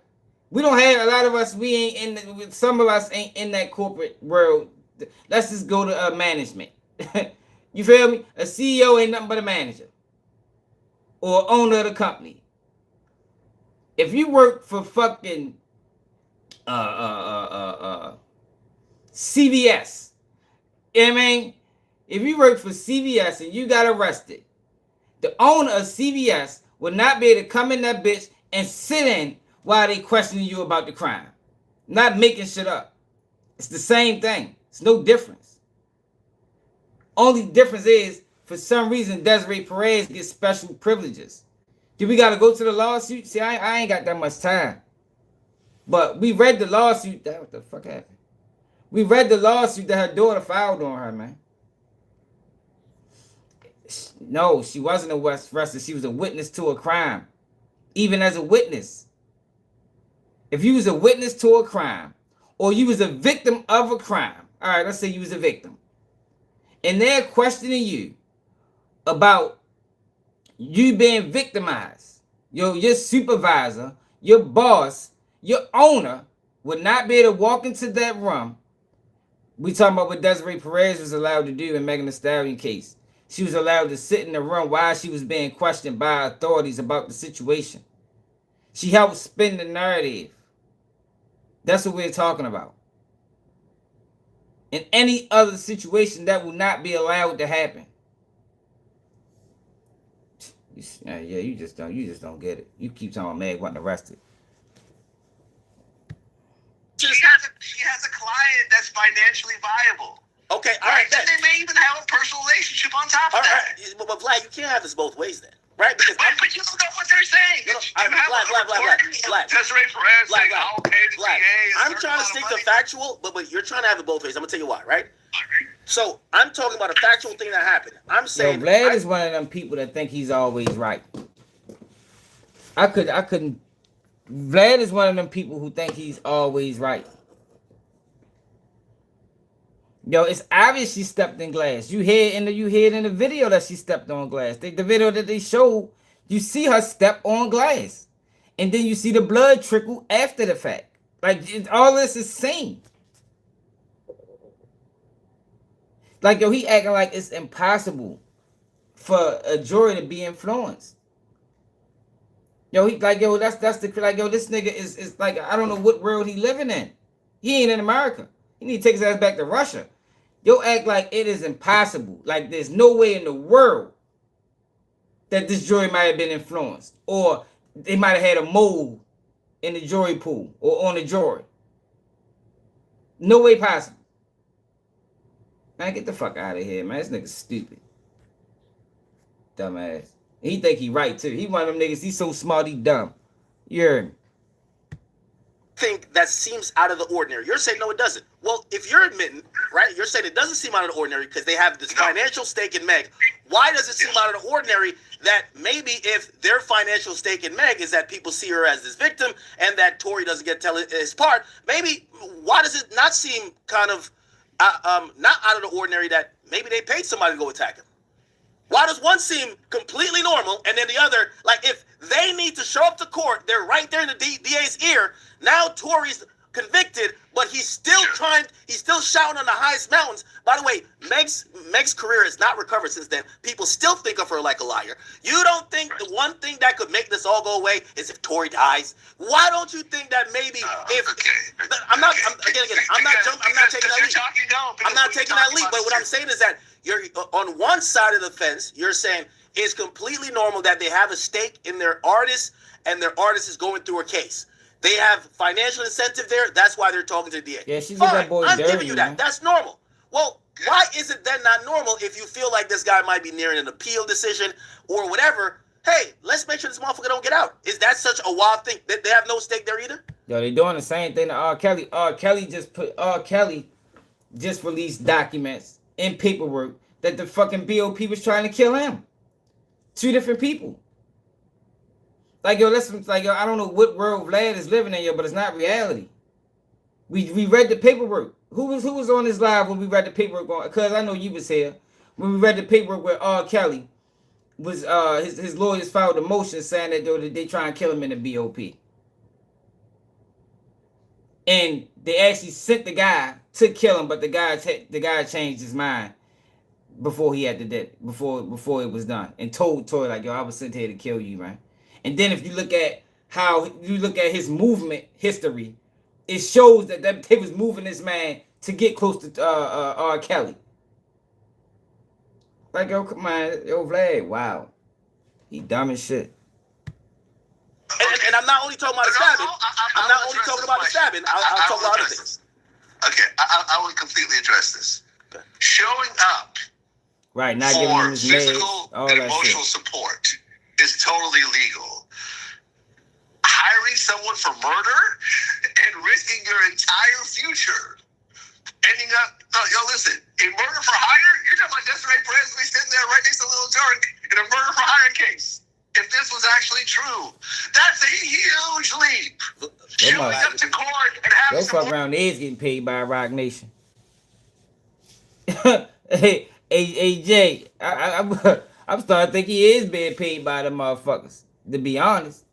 We don't have a lot of us. We ain't some of us ain't in that corporate world. Let's just go to management. You feel me? A CEO ain't nothing but a manager or owner of the company. If you work for fucking CVS, you know what I mean? If you work for CVS and you got arrested, the owner of CVS will not be able to come in that bitch and sit in while they questioning you about the crime. Not making shit up. It's the same thing. It's no difference. Only difference is, for some reason, Desiree Perez gets special privileges. Do we got to go to the lawsuit? See, I ain't got that much time. But we read the lawsuit. What the fuck happened? We read the lawsuit that her daughter filed on her, man. No, she wasn't arrested. She was a witness to a crime. Even as a witness. If you was a witness to a crime, or you was a victim of a crime, all right, let's say you was a victim, and they're questioning you about you being victimized, your supervisor, your boss, your owner would not be able to walk into that room. We talking about what Desiree Perez was allowed to do in Megan Thee Stallion case. She was allowed to sit in the room while she was being questioned by authorities about the situation. She helped spin the narrative. That's what we're talking about. In any other situation, that will not be allowed to happen. Yeah, you just don't get it. You keep talking about Meg wasn't arrested. She has a client that's financially viable. Okay, all Right? right. And they may even have a personal relationship on top of that. Right. But Vlad, you can't have this both ways then, right? Because but you don't know what they're saying. Desiree Perez saying, I'll pay the DA. I'm trying to stick to factual, but you're trying to have it both ways. I'm gonna tell you why, right? So I'm talking about a factual thing that happened. I'm saying Vlad is one of them people that think he's always right. I couldn't. Vlad is one of them people who think he's always right. Yo, it's obvious she stepped in glass. You hear it in the video that she stepped on glass. The video that they showed, you see her step on glass, and then you see the blood trickle after the fact. Like all this is seen. Like, yo, he acting like it's impossible for a jury to be influenced. Yo, he like, yo, that's the like, yo, this nigga is like, I don't know what world he living in. He ain't in America. He need to take his ass back to Russia. Yo, act like it is impossible. Like there's no way in the world that this jury might have been influenced, or they might have had a mole in the jury pool or on the jury. No way possible. Man, get the fuck out of here, man. This nigga's stupid. Dumbass. He think he right, too. He one of them niggas, he's so smart, he dumb. You heard me. Think that seems out of the ordinary. You're saying, no, it doesn't. Well, if you're admitting, right, you're saying it doesn't seem out of the ordinary because they have this financial stake in Meg. Why does it seem out of the ordinary that maybe if their financial stake in Meg is that people see her as this victim and that Tory doesn't get to tell his part, maybe why does it not seem kind of not out of the ordinary that maybe they paid somebody to go attack him? Why does one seem completely normal and then the other, like if they need to show up to court, they're right there in the DA's ear. Now Tory's convicted, but he's still shouting on the highest mountains. By the way, Meg's career has not recovered since then. People still think of her like a liar. You don't think the one thing that could make this all go away is if Tory dies? Why don't you think that maybe I'm not taking that leap. I'm not taking that leap, but what I'm saying is that you're on one side of the fence, you're saying it's completely normal that they have a stake in their artist and their artist is going through a case. They have financial incentive there. That's why they're talking to the DA. Yeah, she's that boy. I'm giving you that. That's normal. Well, why is it then not normal if you feel like this guy might be nearing an appeal decision or whatever? Hey, let's make sure this motherfucker don't get out. Is that such a wild thing? They have no stake there either? Yo, they doing the same thing to R. Kelly. R. Kelly just released documents and paperwork that the fucking BOP was trying to kill him. Two different people. Like, yo, listen, like, yo, I don't know what world Vlad is living in, yo, but it's not reality. We read the paperwork. Who was on this live when we read the paperwork? Because I know you was here. When we read the paperwork where R. Kelly was, his lawyers filed a motion saying that, yo, that they try and kill him in the BOP. And they actually sent the guy to kill him, but the guy changed his mind before he had to do it, before it was done, and told Tory, like, yo, I was sent here to kill you, man. And then if you look at his movement history, it shows that they was moving this man to get close to R. Kelly. Like, yo, come on, yo, Vlad, wow. He dumb as shit. And I'm not only talking about the stabbing. I'm not only talking about the stabbing. I'll talk about other things. Okay, I will completely address this. Okay. Showing up right, not giving him his physical and emotional support is totally legal. Hiring someone for murder and risking your entire future, ending up, listen, in murder for hire, you're talking about Desiree Perez sitting there right next to Lil Durk in a murder for hire case. If this was actually true, that's a huge leap. Showing up to court and having fuck around is getting paid by Roc Nation. Hey, Jay, I'm starting to think he is being paid by the motherfuckers. To be honest,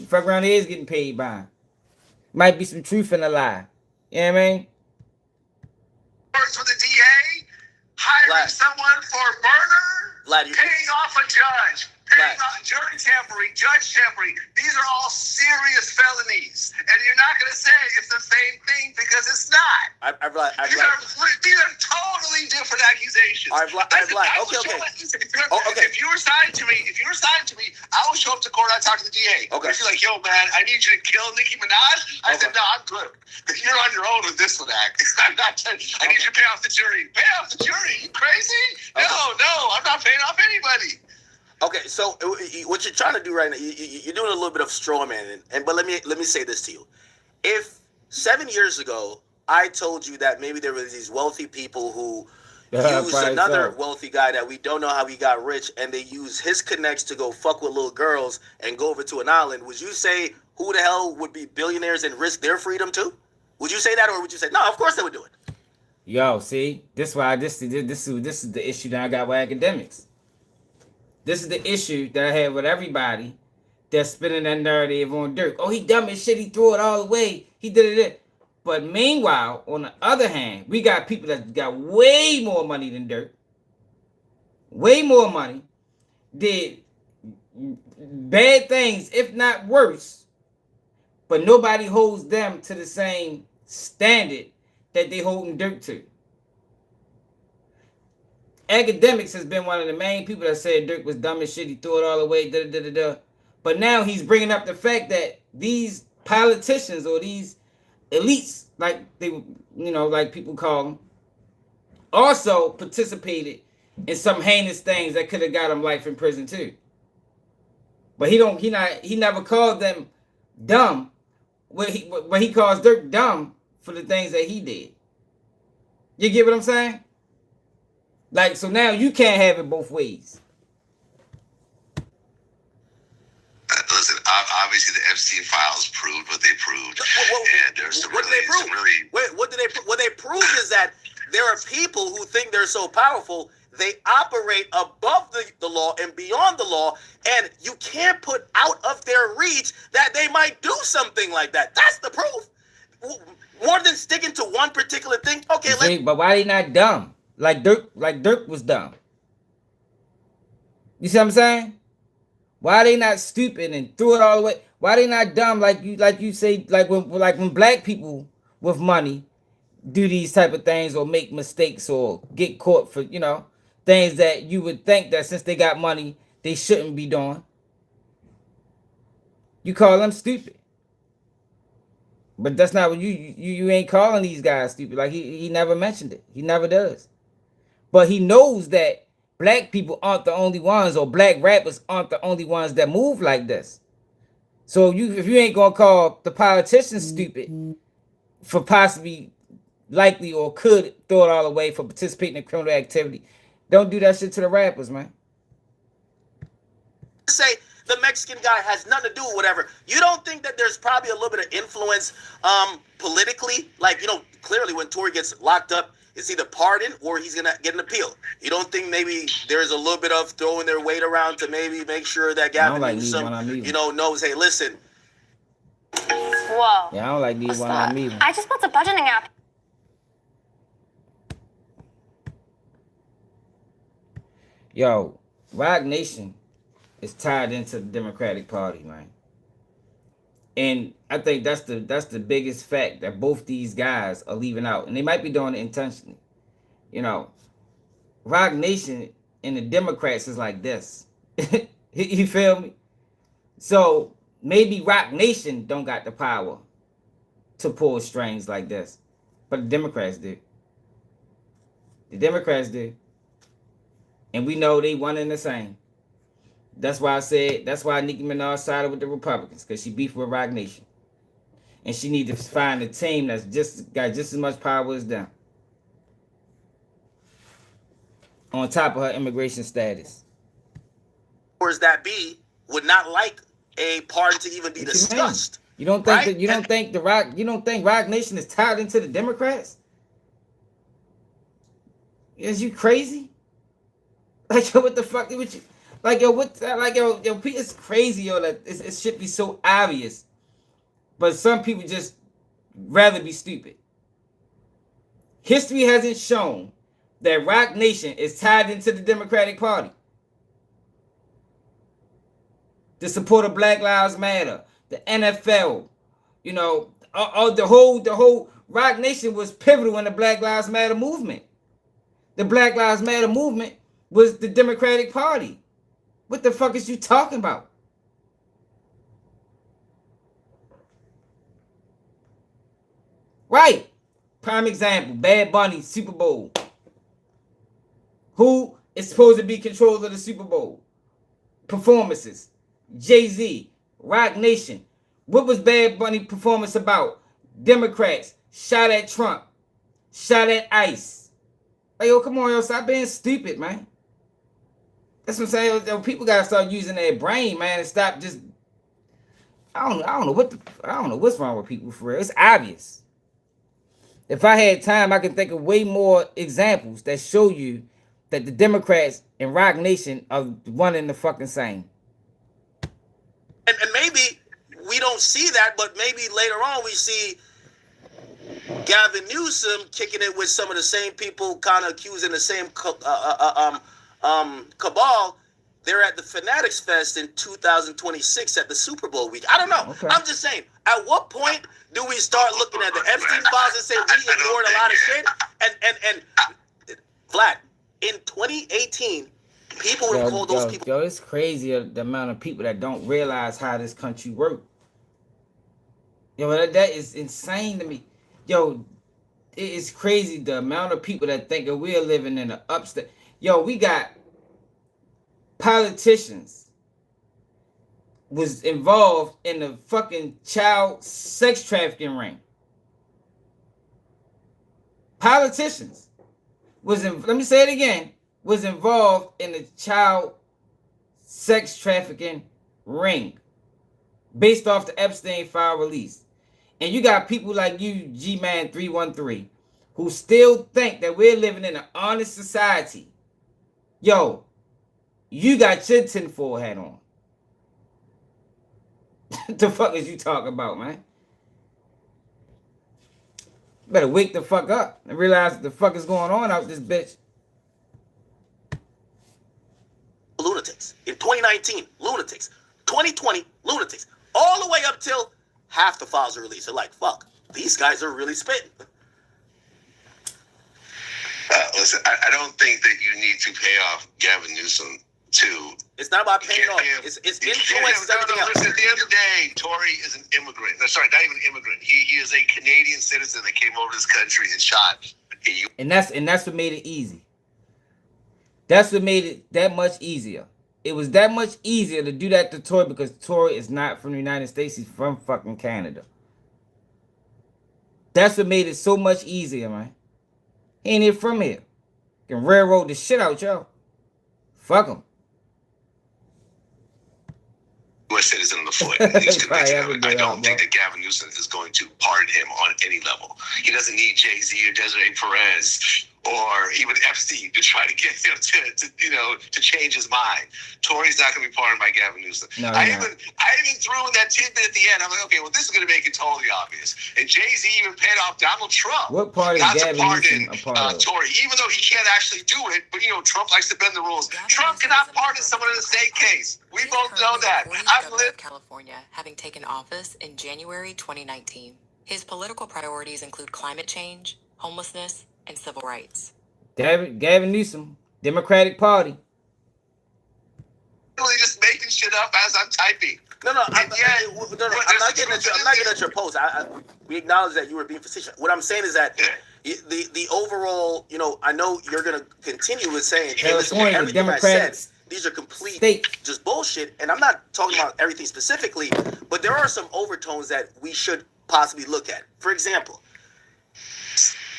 fuck around is getting paid by him. Might be some truth in the lie. You know what I mean? Works for the DA, hiring someone for murder, paying off a judge, jury tampering, judge tampering. These are all serious felonies, and you're not going to say it's the same thing because it's not. These are totally different accusations. If you were signed to me, I would show up to court. I talk to the DA. Okay. If you're like, yo, man, I need you to kill Nicki Minaj. I said, no, I'm good. You're on your own with this one, Act. I'm not. I need you to pay off the jury. Pay off the jury? You crazy? No, I'm not paying off anybody. Okay, so what you're trying to do right now, you're doing a little bit of straw man, but let me say this to you. If 7 years ago I told you that maybe there were these wealthy people who used another wealthy guy that we don't know how he got rich, and they use his connects to go fuck with little girls and go over to an island, would you say who the hell would be billionaires and risk their freedom too? Would you say that, or would you say no? Of course they would do it. Yo, see, this is the issue that I got with Akademiks. This is the issue that I had with everybody that's spinning that narrative on Dirk. Oh, he dumb as shit. He threw it all away. He did it. But meanwhile, on the other hand, we got people that got way more money than Dirk. Way more money. Did bad things, if not worse. But nobody holds them to the same standard that they holding Dirk to. Akademiks has been one of the main people that said Dirk was dumb as shit. He threw it all away. But now he's bringing up the fact that these politicians or these elites, like they, like people call them, also participated in some heinous things that could have got him life in prison too. But he never called them dumb. When he calls Dirk dumb for the things that he did. You get what I'm saying? Like, so now you can't have it both ways. Listen, obviously the Epstein files proved what they proved, and there's some what did they prove? What they proved is that there are people who think they're so powerful, they operate above the law and beyond the law, and you can't put out of their reach that they might do something like that. That's the proof. More than sticking to one particular thing. Okay, but why they not dumb? Like Dirk was dumb. You see what I'm saying? Why they not stupid and threw it all away? Why they not dumb like you say, like when black people with money do these type of things or make mistakes or get caught for, things that you would think that since they got money, they shouldn't be doing. You call them stupid. But that's not what you ain't calling these guys stupid. Like he never mentioned it. He never does. But he knows that black people aren't the only ones, or black rappers aren't the only ones that move like this. So if you ain't gonna call the politicians stupid for possibly likely or could throw it all away for participating in criminal activity, don't do that shit to the rappers, man. Say the Mexican guy has nothing to do with whatever. You don't think that there's probably a little bit of influence politically? Like, clearly when Tory gets locked up, it's either pardon or he's going to get an appeal. You don't think maybe there's a little bit of throwing their weight around to maybe make sure that Gavin Newsom, knows, hey, listen. Whoa. Yeah, I don't like these one on me. I just built a budgeting app. Yo, Roc Nation is tied into the Democratic Party, man. And I think that's the biggest fact that both these guys are leaving out. And they might be doing it intentionally. Roc Nation and the Democrats is like this. You feel me? So maybe Roc Nation don't got the power to pull strings like this. But the Democrats do. The Democrats do. And we know they one and the same. That's why Nicki Minaj sided with the Republicans, because she beefed with Roc Nation. And she needs to find a team that's got just as much power as them. On top of her immigration status. Powers that be would not like a pardon to even be discussed. You don't think that you don't think Roc Nation is tied into the Democrats? Is you crazy? Like, yo, what the fuck would you? Like, yo, it's crazy, yo, that it should be so obvious. But some people just rather be stupid. History hasn't shown that Roc Nation is tied into the Democratic Party. the support of Black Lives Matter, the NFL, you know, the whole Roc Nation was pivotal in the Black Lives Matter movement. The Black Lives Matter movement was the Democratic Party. What the fuck is you talking about? Right. Prime example, Bad Bunny, Super Bowl. Who is supposed to be control of the Super Bowl? Performances. Jay-Z, Roc Nation. What was Bad Bunny performance about? Democrats shot at Trump, shot at ICE. Like, yo, come on, yo, stop being stupid, man. That's what I'm saying. Yo, people gotta start using their brain, man, and stop just. I don't know what's wrong with people for real. It's obvious. If I had time, I can think of way more examples that show you that the Democrats and Roc Nation are one and the fucking same. And maybe we don't see that, but maybe later on we see Gavin Newsom kicking it with some of the same people, kind of accusing the same cabal. They're at the Fanatics Fest in 2026 at the Super Bowl week. I don't know. Okay. I'm just saying, at what point do we start looking at the Epstein files and say we ignored a lot of shit? And Vlad, in 2018, people would call those people. Yo, it's crazy the amount of people that don't realize how this country works. Yo, that is insane to me. Yo, it is crazy the amount of people that think that we're living in the upstate. Yo, we got politicians was involved in the fucking child sex trafficking ring. Politicians let me say it again, was involved in the child sex trafficking ring based off the Epstein file release. And you got people like you, G-Man 313, who still think that we're living in an honest society. Yo, you got your tinfoil hat on. The fuck is you talking about, man? You better wake the fuck up and realize what the fuck is going on out this bitch. Lunatics. In 2019, lunatics. 2020, lunatics. All the way up till half the files are released. They're like, fuck, these guys are really spitting. Listen, I don't think that you need to pay off Gavin Newsom to. It's not about paying off. It's influence everything else. Listen, at the end of the day, Tory is an immigrant. No, sorry, not even immigrant. He is a Canadian citizen that came over to this country and shot. And that's what made it easy. That's what made it that much easier. It was that much easier to do that to Tory because Tory is not from the United States. He's from fucking Canada. That's what made it so much easier, man. He ain't even from here. Can railroad the shit out y'all. Fuck him. U.S. citizen on the foot. And he's convicted of it. I don't think that Gavin Newsom is going to pardon him on any level. He doesn't need Jay-Z or Desiree Perez or even Epstein to try to get him to change his mind. Tory's not going to be pardoned by Gavin Newsom. No, I even threw in that tidbit at the end. I'm like, okay, well, this is going to make it totally obvious. And Jay-Z even paid off Donald Trump. What part not is to Gavin pardon Newsom a part of? Tory, even though he can't actually do it. But Trump likes to bend the rules. Trump cannot pardon someone in the same case. We both know that. I've lived California, having taken office in January 2019. His political priorities include climate change, homelessness, and civil rights. Gavin Newsom, Democratic Party. Really just making shit up as I'm typing. I'm not getting at your post. We acknowledge that you were being facetious. What I'm saying is that the overall, I know you're going to continue with saying, hey, listen, everything I said, these are complete just bullshit. And I'm not talking about everything specifically, but there are some overtones that we should possibly look at. For example,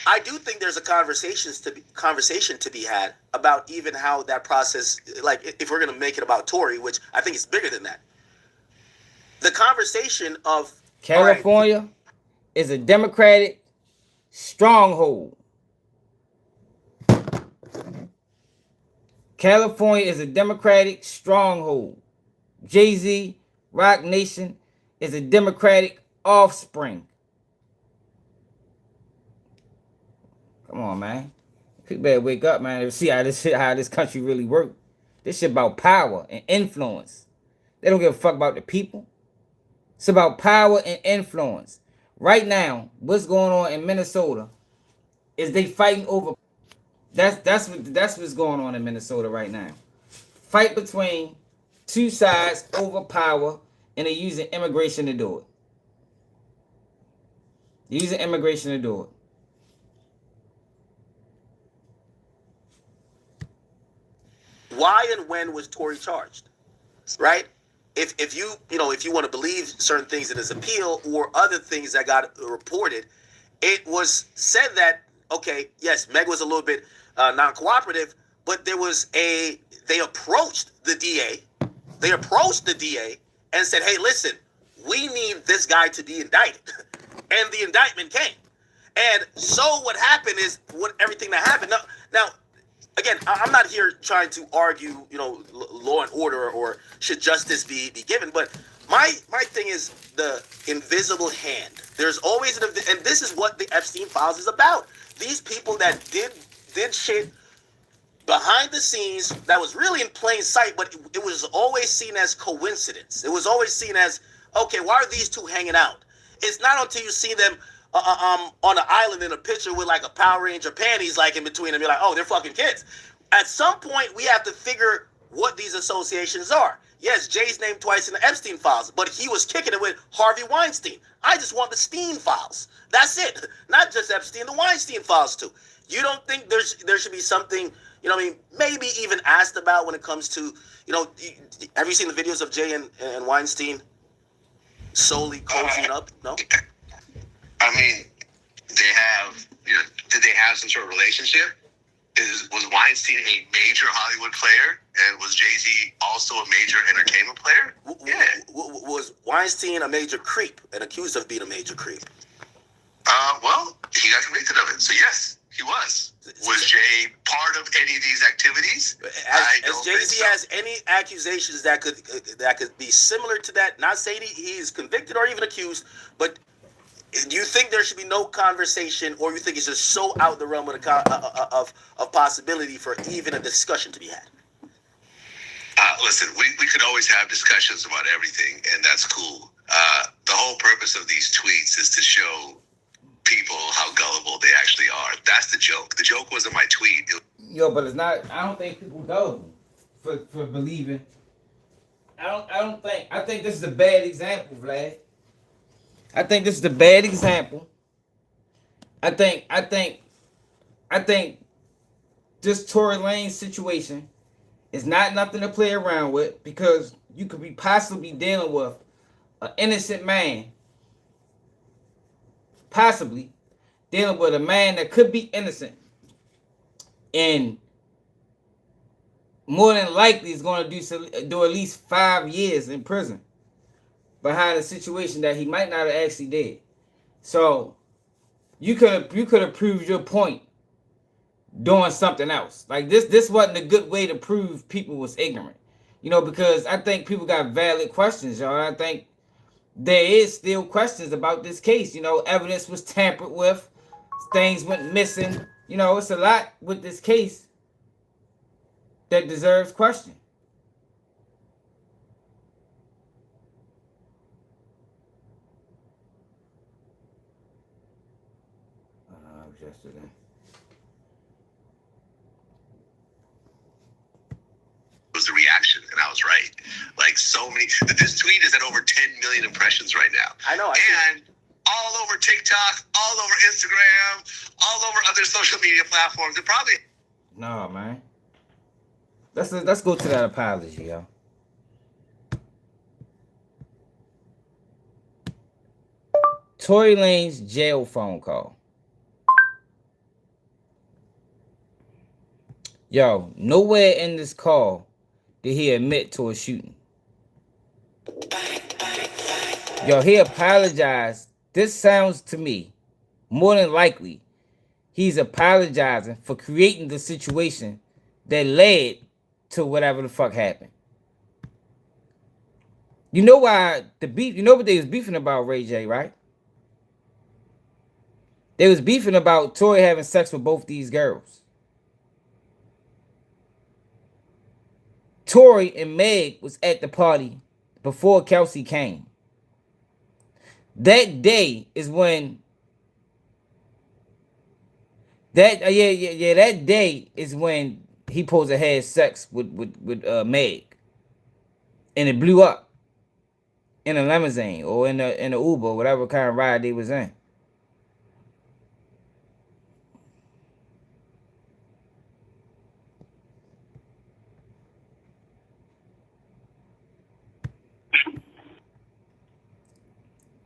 I do think there's a conversation to be had about even how that process, like if we're going to make it about Tory, which I think is bigger than that. The conversation of California is a Democratic stronghold. California is a Democratic stronghold. Jay-Z, Roc Nation is a Democratic offspring. Come on, man. People better wake up, man, and see how this country really works. This shit about power and influence. They don't give a fuck about the people. It's about power and influence. Right now, what's going on in Minnesota is they fighting over. That's what's going on in Minnesota right now. Fight between two sides over power, and they're using immigration to do it. They're using immigration to do it. Why and when was Tory charged? Right? If you want to believe certain things in his appeal or other things that got reported, it was said that, okay, yes, Meg was a little bit non-cooperative, but they approached the DA. They approached the DA and said, hey, listen, we need this guy to be indicted. And the indictment came. And so what happened is everything that happened. Now, again, I'm not here trying to argue, law and order or should justice be given. But my thing is the invisible hand. There's always and this is what the Epstein files is about. These people that did shit behind the scenes that was really in plain sight, but it was always seen as coincidence. It was always seen as, okay, why are these two hanging out? It's not until you see them on an island in a picture with like a Power Ranger panties like in between them, you're like, oh, they're fucking kids. At some point, we have to figure what these associations are. Yes, Jay's named twice in the Epstein files, but he was kicking it with Harvey Weinstein. I just want the Steen files. That's it. Not just Epstein, the Weinstein files too. You don't think there should be something, maybe even asked about when it comes to, have you seen the videos of Jay and Weinstein solely cozying up? No? I mean, did they have some sort of relationship? Was Weinstein a major Hollywood player? And was Jay-Z also a major entertainment player? Yeah. Was Weinstein a major creep and accused of being a major creep? Well, he got convicted of it. So yes, he was. Was Jay part of any of these activities? As Jay-Z has any accusations that could be similar to that, not saying he's convicted or even accused, but do you think there should be no conversation, or you think it's just so out the realm of possibility for even a discussion to be had? Listen, we could always have discussions about everything, and that's cool. The whole purpose of these tweets is to show people how gullible they actually are. That's the joke. The joke wasn't my tweet. Yo, but it's not. I don't think people gullible for believing. I think this is a bad example, Vlad. I think this is a bad example. I think this Tory Lanez situation is not nothing to play around with, because you could be possibly dealing with an innocent man, possibly dealing with a man that could be innocent, and more than likely is going to do at least 5 years in prison behind a situation that he might not have actually did. So you could have proved your point doing something else. Like this wasn't a good way to prove people was ignorant. Because I think people got valid questions, y'all. I think there is still questions about this case. Evidence was tampered with, things went missing. It's a lot with this case that deserves question. Yesterday. Was the reaction, and I was right. Like so many. This tweet is at over 10 million impressions right now. I know. And all over TikTok, all over Instagram, all over other social media platforms. It probably. No, man. Let's go to that apology, yo. Tory Lanez jail phone call. Yo, nowhere in this call did he admit to a shooting. Yo, he apologized. This sounds to me, more than likely, he's apologizing for creating the situation that led to whatever the fuck happened. You know why the beef? You know what they was beefing about, Ray J, right? They was beefing about Tory having sex with both these girls. Tory and Meg was at the party before Kelsey came. That day is when that day is when he supposed to have sex with Meg, and it blew up in a limousine or in a Uber, whatever kind of ride they was in.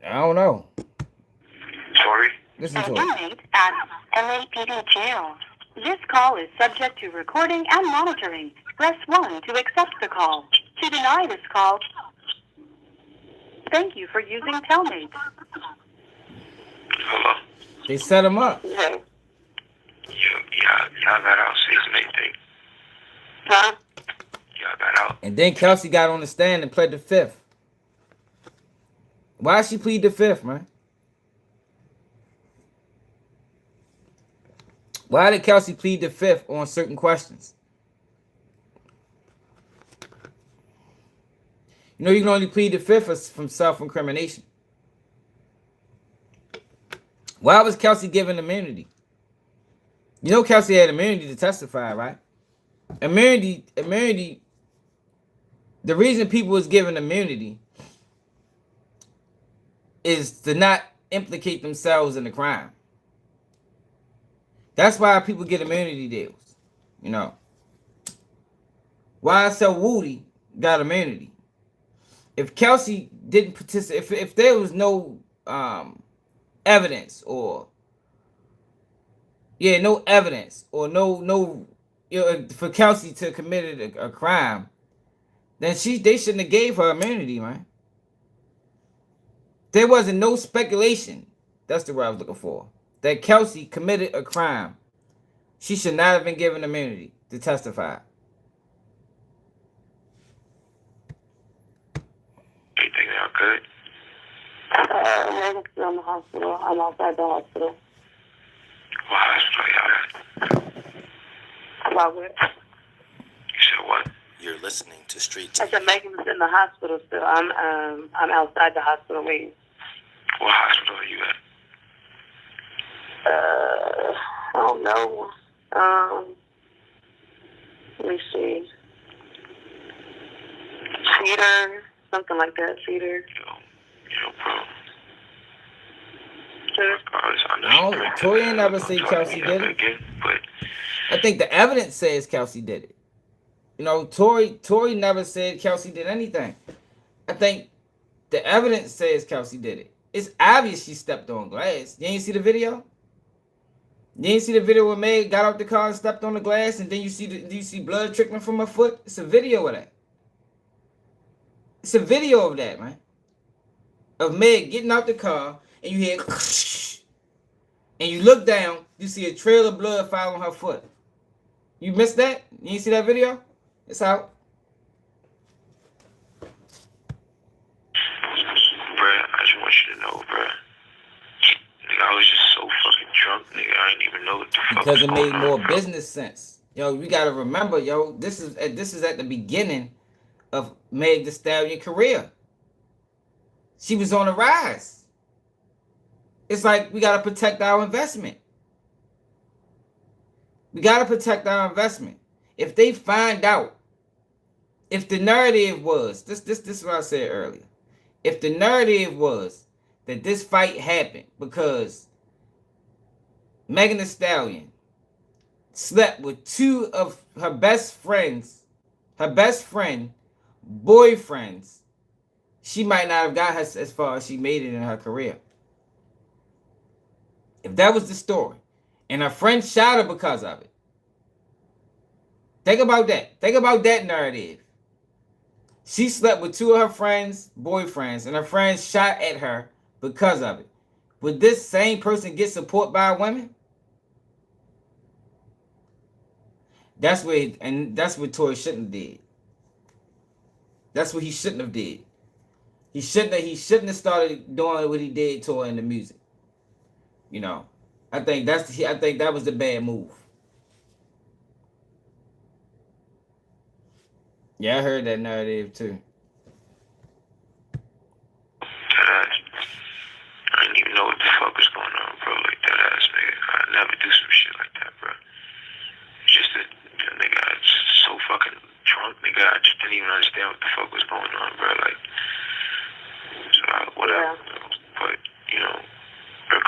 I don't know. Sorry. Listen to it. Inmate at LAPD jail. This call is subject to recording and monitoring. Press 1 to accept the call. To deny this call, thank you for using Telmate. Hello. They set him up. Yeah, y'all got out 6 and 8 thing. Huh? Y'all got out. And then Kelsey got on the stand and pled the fifth. Why she plead the fifth, man? Why did Kelsey plead the fifth on certain questions? You know you can only plead the fifth from self-incrimination. Why was Kelsey given immunity? You know Kelsey had immunity to testify, right? Immunity, the reason people was given immunity is to not implicate themselves in the crime. That's why people get immunity deals, you know. Why so Woody got immunity? If Kelsey didn't participate, if there was no evidence or no evidence or no for Kelsey to commit a crime, then they shouldn't have gave her immunity, man. There wasn't no speculation. That's the word I was looking for. That Kelsey committed a crime. She should not have been given immunity to testify. Anything else good? I'm still in the hospital. I'm outside the hospital. What hospital y'all at? About what? You said what? You're listening to Street I Team. said Megan was in the hospital still. I'm outside the hospital waiting. What hospital are you at? I don't know. Let me see. Feeder, something like that. Feeder. Yo, bro. No, Tory ain't never say Kelsey did it. I think the evidence says Kelsey did it. You know, Tory never said Kelsey did anything. I think the evidence says Kelsey did it. It's obvious she stepped on glass. You ain't see the video? You ain't see the video where Meg got out the car and stepped on the glass, and then you see blood trickling from her foot? It's a video of that. It's a video of that, man. Of Meg getting out the car, and you hear, and you look down, you see a trail of blood following her foot. You missed that? You ain't see that video? It's out. Bruh, I just want you to know, bruh. Nigga, I was just so fucking drunk, nigga. I didn't even know what the fuck Because was it made going more on, bro. business sense. Yo, we gotta remember, yo, this is at the beginning of Meg Thee Stallion career. She was on the rise. It's like we gotta protect our investment. We gotta protect our investment. If they find out, if the narrative was this is what I said earlier. If the narrative was that this fight happened because Megan Thee Stallion slept with two of her best friends, boyfriends, she might not have got her as far as she made it in her career. If that was the story, and her friend shot her because of it, think about that. Think about that narrative. She slept with two of her friends' boyfriends, and her friends shot at her because of it. Would this same person get support by women? That's what Tory shouldn't have did. That's what he shouldn't have did. He shouldn't have started doing what he did to her in the music. You know, I think that was the bad move. Yeah, I heard that narrative too.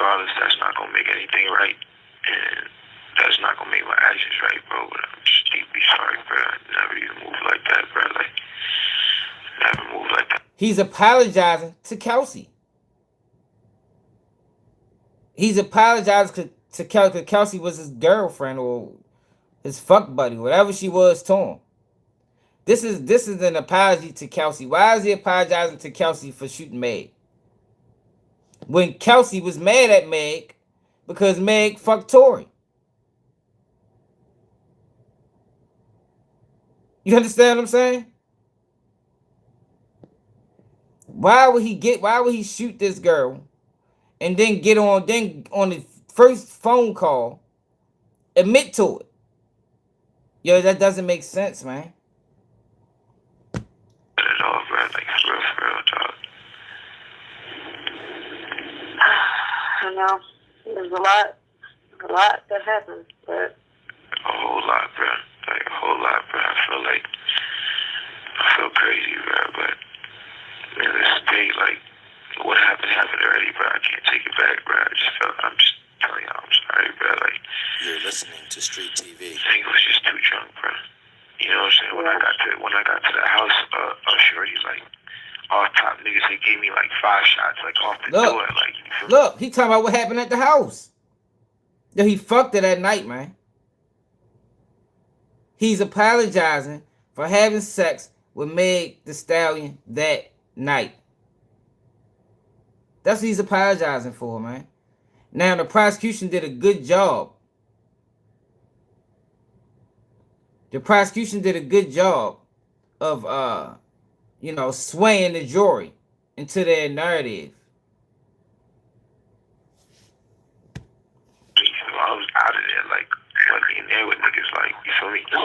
regardless, that's not gonna make anything right, and that's not gonna make my actions right, bro. But I'm just deeply sorry, bro. I never even moved like that, bro. Like, never moved like that. He's apologizing to Kelsey. He's apologizing to Kelsey because Kelsey was his girlfriend or his fuck buddy, whatever she was to him. This is an apology to Kelsey. Why is he apologizing to Kelsey for shooting Meg? When Kelsey was mad at Meg because Meg fucked Tory. You understand what I'm saying? Why would he shoot this girl and then on the first phone call, admit to it? Yo, that doesn't make sense, man. At all, bro. Like, for real, dog. I know. There's a lot that happens, but A whole lot, bro. Like, a whole lot, bro. I feel crazy, bro. But, man, this day, like, what happened already, bro. I can't take it back, bro. I'm just telling y'all, I'm sorry, bro. Like, You're listening to Street TV. I think I was just too drunk, bro. You know what I'm saying? When I got to the house, shorty, like, all top niggas, they gave me like 5 shots, like, off the door. Like, you feel me? Look, he talking about what happened at the house. Yo, he fucked her that night, man. He's apologizing for having sex with Meg Thee Stallion that night. That's what he's apologizing for, man. Now, the prosecution did a good job. The prosecution did a good job of, swaying the jury into their narrative. I was out of there, like, wasn't even there with niggas, like, you feel me? We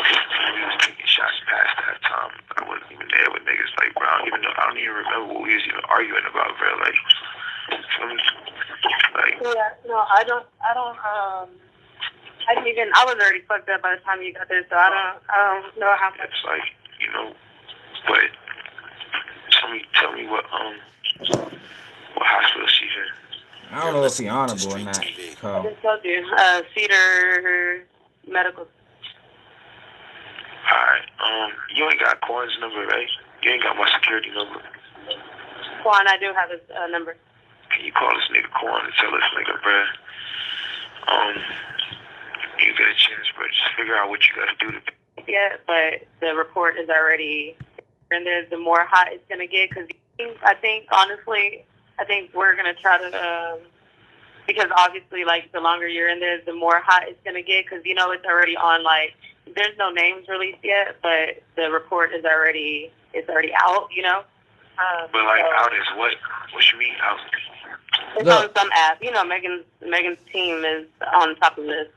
was taking shots past that time. I wasn't even there with niggas, like, bro, I don't even remember what we was even arguing about, bro, like, you feel me? Like, yeah, no, I was already fucked up by the time you got there, so I don't know how much. It's like, but tell me what hospital she's in. I don't know if he's honorable or not. I just told you, Cedar Medical. Alright, you ain't got Corn's number, right? You ain't got my security number. Quan, I do have his number. Can you call this nigga Corn and tell this nigga, bro? You get a chance, bro. Just figure out what you gotta do to. Yeah, but the report is already, and there's the more hot it's gonna get. Because I think we're gonna try to, because obviously, like, the longer you're in there, the more hot it's gonna get. Because it's already on, like, there's no names released yet, but the report is already out. But like, out is what? What you mean out? It's on some app. Megan's team is on top of this.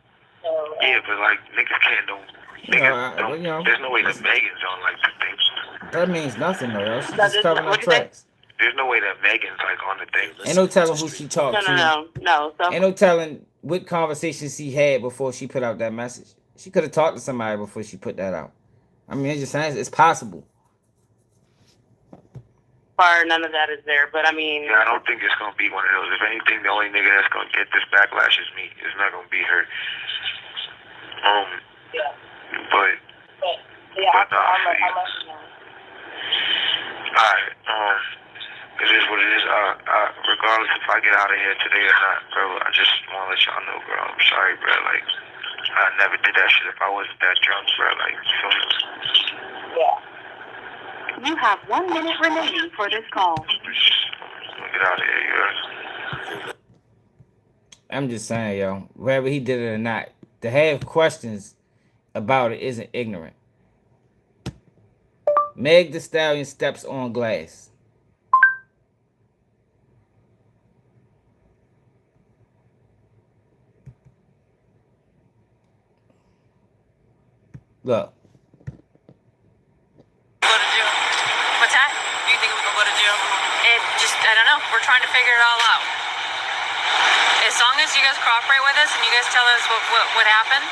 So, yeah, but like, niggas can't don't. There's no way that Megan's on, like, the thing. That means nothing, though. She's just covering her tracks. There's no way that Megan's, like, on the thing. Ain't no telling who she talked to. No. Ain't no telling what conversations she had before she put out that message. She could have talked to somebody before she put that out. I mean, it's possible. None of that is there, but I mean... Yeah, I don't think it's going to be one of those. If anything, the only nigga that's going to get this backlash is me. It's not going to be her. Yeah. But yeah, I'll let you know. Alright, it is what it is. Regardless if I get out of here today or not, bro, I just want to let y'all know, bro. I'm sorry, bro. Like, I never did that shit if I wasn't that drunk, bro. Like, you feel me? Yeah. You have 1 minute remaining for this call. Get out of here, you. I'm just saying, yo, whether he did it or not, to have questions about it isn't ignorant. Meg Thee Stallion steps on glass. Look. What's that? Do you think we can go to jail? I don't know. We're trying to figure it all out. As long as you guys cooperate with us and you guys tell us what happened,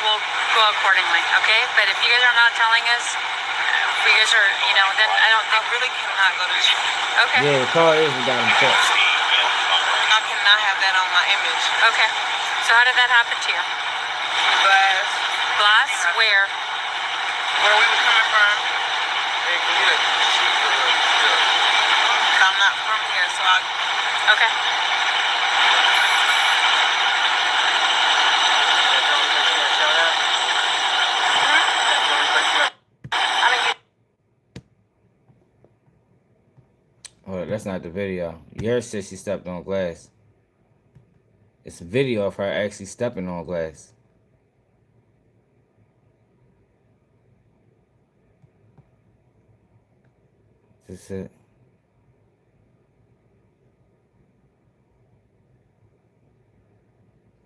we'll go accordingly, okay? But if you guys are not telling us, if you guys are, then I really cannot go to jail. Okay? Yeah, the car is we got him checked. I cannot have that on my image. Okay. So how did that happen to you? Glass. Glass? Where? Where we were coming from. I'm not from here, so I... Okay. Oh, that's not the video. Yours says she stepped on glass. It's a video of her actually stepping on glass. That's it.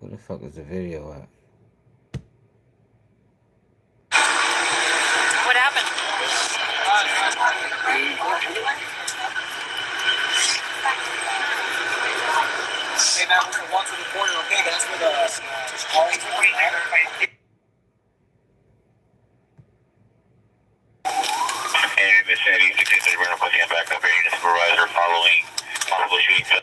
Where the fuck is the video at? What happened? Hey, now we're gonna walk to the corner, okay? That's where the calling for right there. And Miss Sandy, 1630, we're going to put you back up here. Unit supervisor following possible shooting.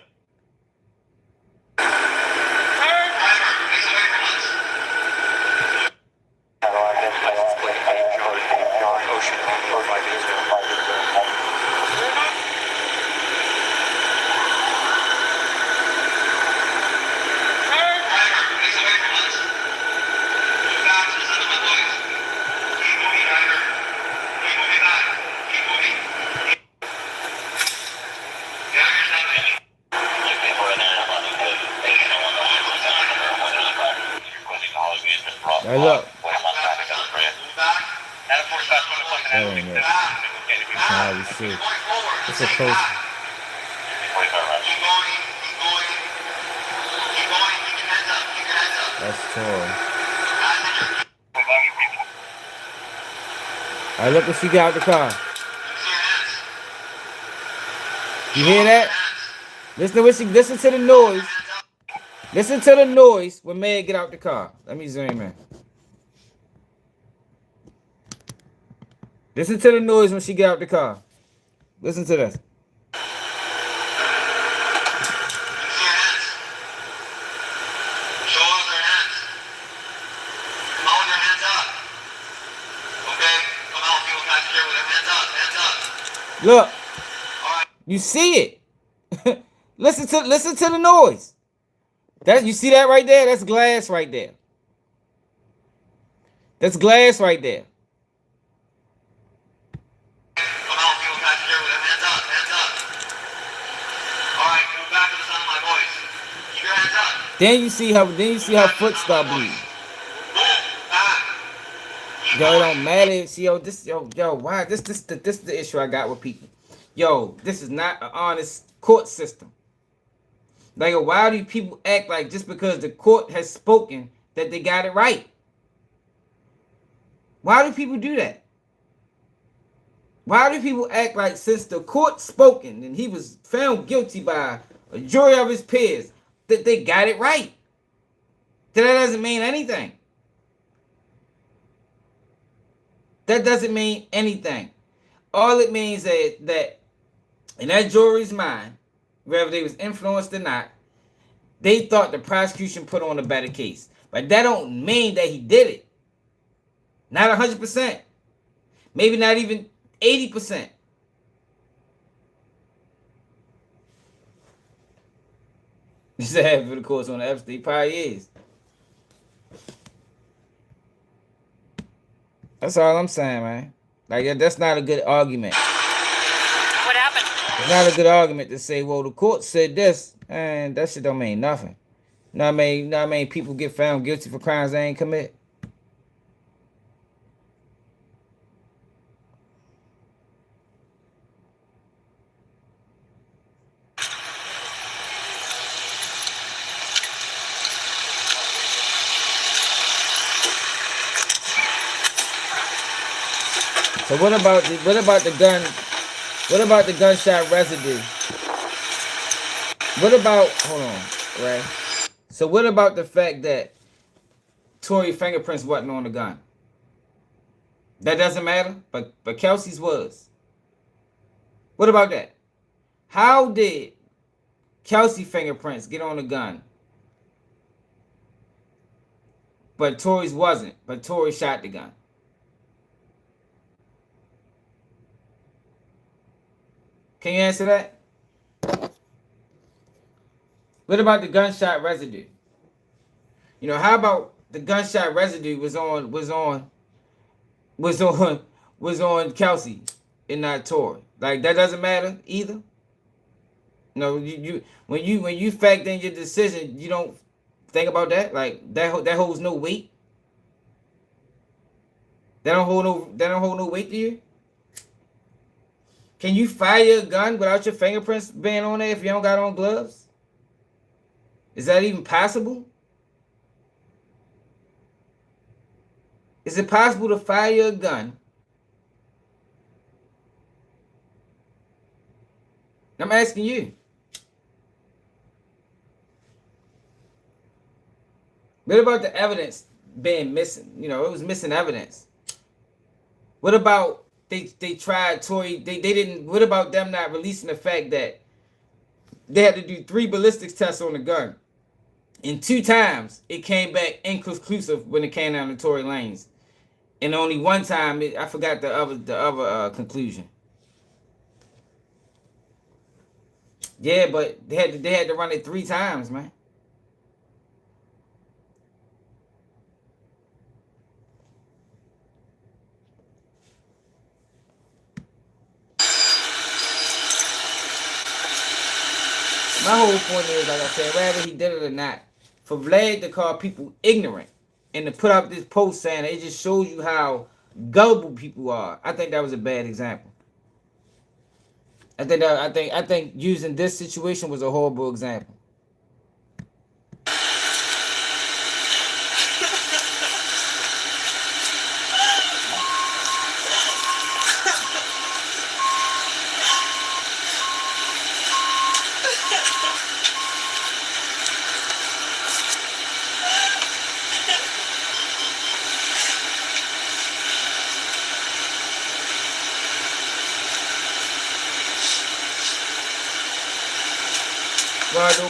Hey, look. That ain't it. Now we see. It's a close. That's Tory. Alright, look what she got out the car. You hear that? Listen to the noise. Listen to the noise when Meg get out the car. Let me zoom in. Listen to the noise when she get out the car. Listen to this. Look, you see it. listen to the noise. You see that right there? That's glass right there. That's glass right there. Then you see her foot start bleeding. Yo, it don't matter. See, why? This the issue I got with people. Yo, this is not an honest court system. Like, why do people act like just because the court has spoken that they got it right? Why do people do that? Why do people act like since the court spoken and he was found guilty by a jury of his peers that they got it right? That doesn't mean anything. That doesn't mean anything. All it means is that in that jury's mind, whether they was influenced or not, they thought the prosecution put on a better case. But that don't mean that he did it. Not 100%. Maybe not even 80%. You said half of the course on the Epstein. Probably is. That's all I'm saying, man. Like, that's not a good argument. What happened? It's not a good argument to say, well, the court said this, and that shit don't mean nothing. You know what I mean? People get found guilty for crimes they ain't commit. So what about the gun? What about the gunshot residue? What about, hold on, right? So what about the fact that Tory fingerprints wasn't on the gun? That doesn't matter, but Kelsey's was. What about that? How did Kelsey fingerprints get on the gun but Tory's wasn't. But Tory shot the gun. Can you answer that? What about the gunshot residue? You know, how about the gunshot residue was on Kelsey and not Tory? Like, that doesn't matter either. No, when you factor in your decision, you don't think about that. Like, that holds no weight. That don't hold no weight to you. Can you fire a gun without your fingerprints being on there if you don't got on gloves? Is that even possible? Is it possible to fire a gun? I'm asking you. What about the evidence being missing? You know, it was missing evidence. What about they tried Tory? They didn't. What about them not releasing the fact that they had to do 3 ballistics tests on the gun, and 2 times it came back inconclusive when it came down to Tory Lanez, and only 1 time I forgot the other conclusion. Yeah, but they had to run it 3 times, man. My whole point is, like I said, whether he did it or not, for Vlad to call people ignorant and to put up this post saying it just shows you how gullible people are. I think that was a bad example. I think using this situation was a horrible example.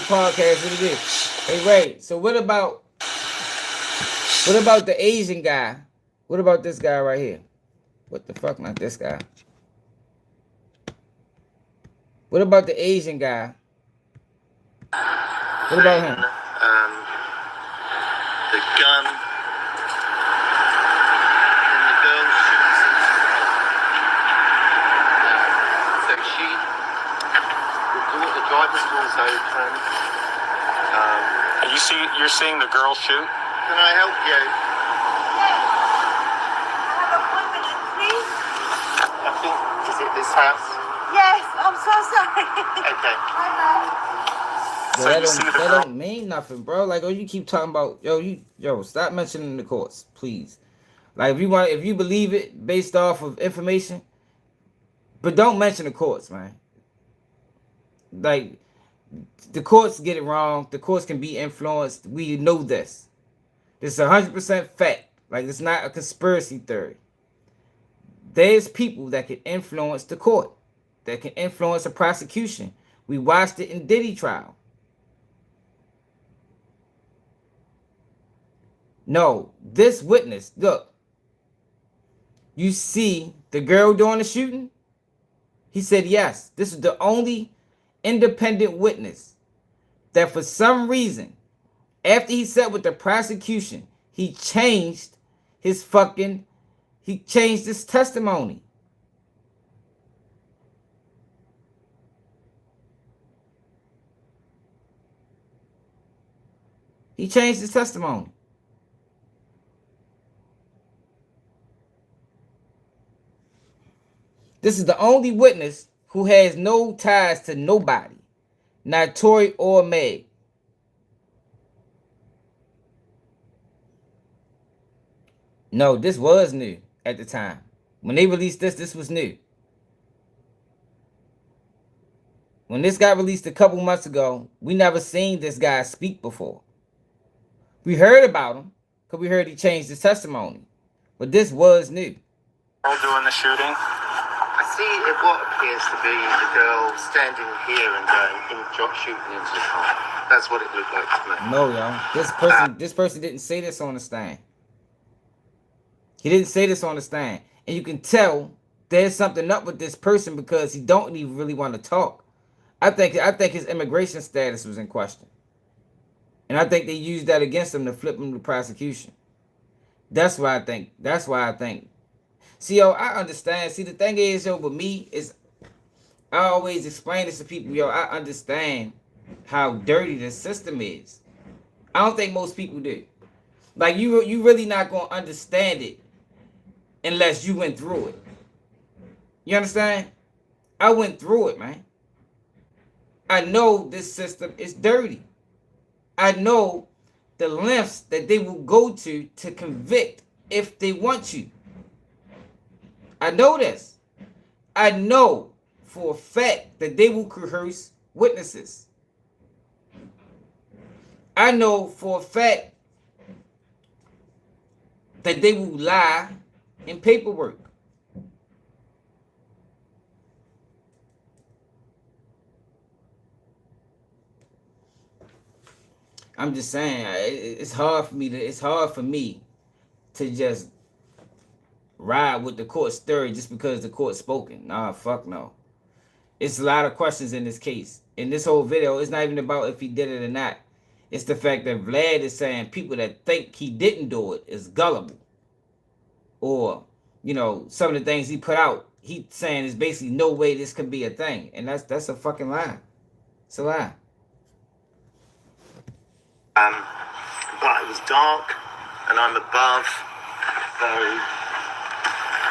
Podcast, what it is. Hey Ray, so what about the Asian guy? What about this guy right here? What the fuck, not this guy. What about the Asian guy? What about him? The gun in the girl's shoes. So the driver's also turned. You're seeing the girl shoot? Can I help you? I think, is it this house? Yes, I'm so sorry. Okay. That don't mean nothing, bro. Like, oh, you keep talking about, stop mentioning the courts, please. Like, if you believe it based off of information, but don't mention the courts, man. Like, the courts get it wrong. The courts can be influenced. We know this. This is 100% fact. Like, it's not a conspiracy theory. There's people that can influence the court, that can influence a prosecution. We watched it in Diddy trial. No, this witness, look. You see the girl doing the shooting? He said yes. This is the only independent witness that for some reason, after he sat with the prosecution, he changed his testimony. He changed his testimony. This is the only witness who has no ties to nobody, not Tory or Meg. No, this was new at the time. When they released this was new. When this got released a couple months ago, we never seen this guy speak before. We heard about him because we heard he changed his testimony. But this was new. Doing the shooting? I see if what appears to be the girl standing here and shooting into the car. That's what it looked like to me. No, y'all. This person didn't say this on the stand. He didn't say this on the stand. And you can tell there's something up with this person because he don't even really want to talk. I think his immigration status was in question. And I think they used that against him to flip him to prosecution. That's why I think. See, yo, I understand. See, the thing is, yo, with me, is I always explain this to people, yo, I understand how dirty the system is. I don't think most people do. Like, you really not going to understand it unless you went through it. You understand? I went through it, man. I know this system is dirty. I know the lengths that they will go to convict if they want you. I know this. I know for a fact that they will coerce witnesses. I know for a fact that they will lie in paperwork. I'm just saying, it's hard for me to just ride with the court's theory just because the court's spoken. Nah, fuck no. It's a lot of questions in this case. In this whole video, it's not even about if he did it or not. It's the fact that Vlad is saying people that think he didn't do it is gullible. Or, you know, some of the things he put out, he's saying there's basically no way this could be a thing. And that's a fucking lie. It's a lie. But it was dark, and I'm above,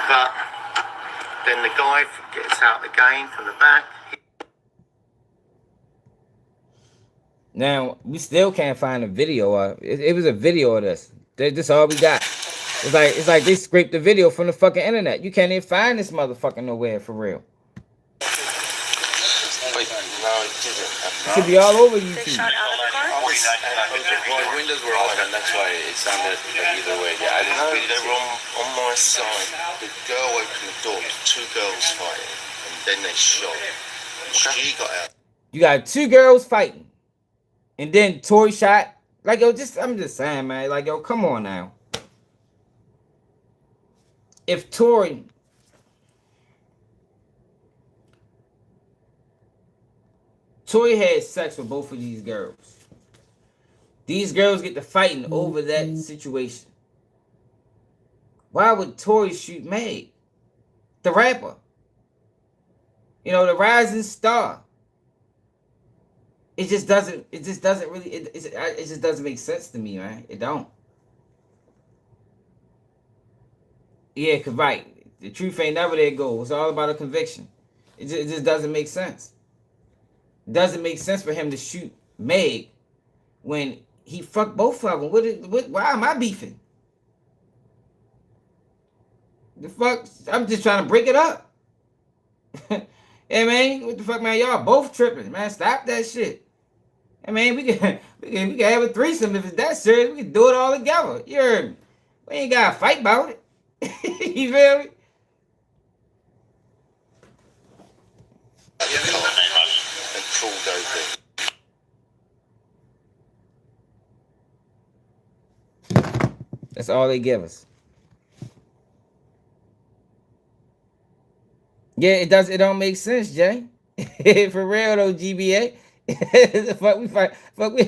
but then the guy gets out again from the back. Now, we still can't find a video of it. It was a video of this. This all we got. It's like they scraped the video from the fucking internet. You can't even find this motherfucker nowhere for real. Wait, no, it didn't. It should be all over YouTube. My windows were open, that's why it sounded like either way. Yeah, I didn't know they were on my side. The girl opened the door, two girls fighting, and then they shot. She got out. You got two girls fighting, and then Tory shot. Like, yo, I'm just saying, man. Like, yo, come on now. If Tory had sex with both of these girls. These girls get to fighting over that situation. Why would Tory shoot Meg? The rapper. You know, the rising star. It just doesn't make sense to me, man. It don't. Yeah, cause right. The truth ain't never there go. It's all about a conviction. It just doesn't make sense. It doesn't make sense for him to shoot Meg when he fucked both of them. Why am I beefing? The fuck? I'm just trying to break it up. Hey man, what the fuck, man? Y'all both tripping, man. Stop that shit. Hey man, we can have a threesome if it's that serious. We can do it all together. You heard me? We ain't gotta fight about it. You feel me? That's all they give us. Yeah, it don't make sense, Jay. For real though, GBA. Fuck, we fight. Fuck, we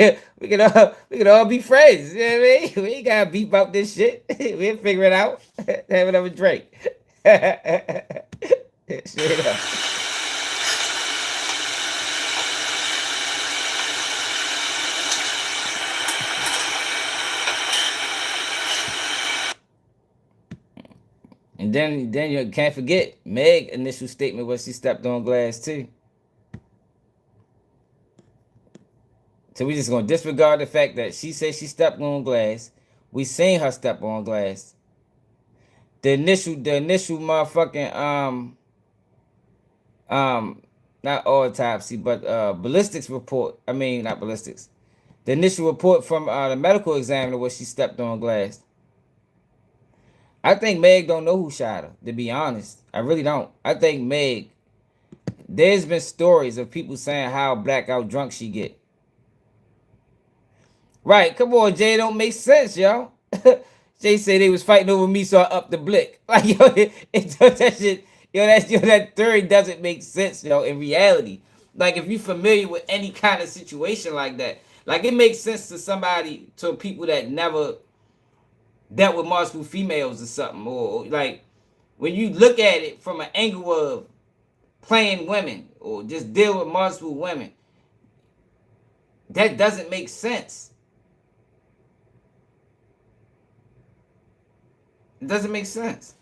can all be friends. You know what I mean? We ain't gotta beef about this shit. We'll figure it out. Have another drink. Straight up. And then you can't forget Meg's initial statement was she stepped on glass too. So we just gonna disregard the fact that she said she stepped on glass. We seen her step on glass. The initial motherfucking not autopsy, but ballistics report. I mean, not ballistics. The initial report from the medical examiner was she stepped on glass. I think Meg don't know who shot her, to be honest. I really don't. I think Meg, there's been stories of people saying how blackout drunk she get. Right, come on, Jay, don't make sense, yo. Jay said they was fighting over me, so I upped the blick. Like, yo, that shit, that theory doesn't make sense, yo, in reality. Like, if you're familiar with any kind of situation like that, like, it makes sense to people that never dealt with multiple females or something, or like, when you look at it from an angle of playing women, or just deal with multiple women, that doesn't make sense. It doesn't make sense.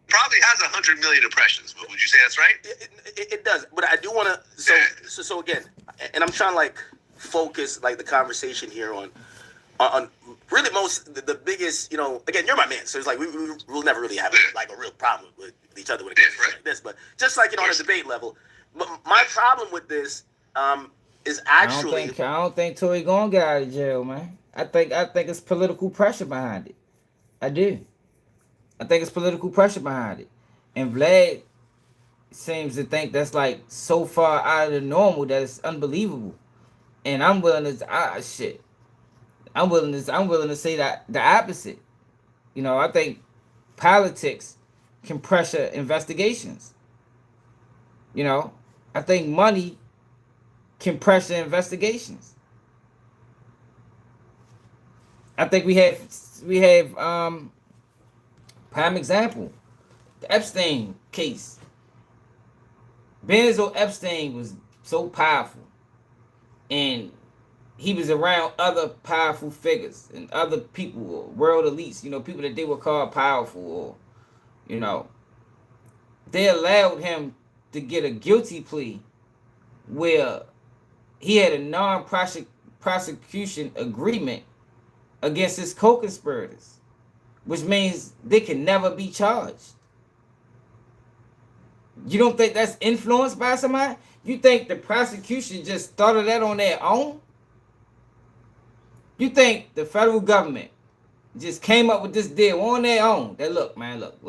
Probably has 100 million impressions, but would you say that's right? It does, but I do want to. So again, and I'm trying to like focus like the conversation here on really the biggest. You know, again, you're my man, so it's like we'll never really have like a real problem with each other when it comes to like this. But just like on a debate level, my problem with this is actually. I don't think Tory gonna get out of jail, man. I think it's political pressure behind it. I do. I think it's political pressure behind it. And Vlad seems to think that's like so far out of the normal that it's unbelievable. And I'm willing to I'm willing to say that the opposite. You know, I think politics can pressure investigations. You know, I think money can pressure investigations. I think we have prime example, the Epstein case. Benzo Epstein was so powerful, and he was around other powerful figures and other people, world elites, you know, people that they would call powerful, or, you know, they allowed him to get a guilty plea where he had a non-prosecution agreement against his co-conspirators, which means they can never be charged. You don't think that's influenced by somebody? You think the prosecution just started that on their own? You think the federal government just came up with this deal on their own? That look, man, look.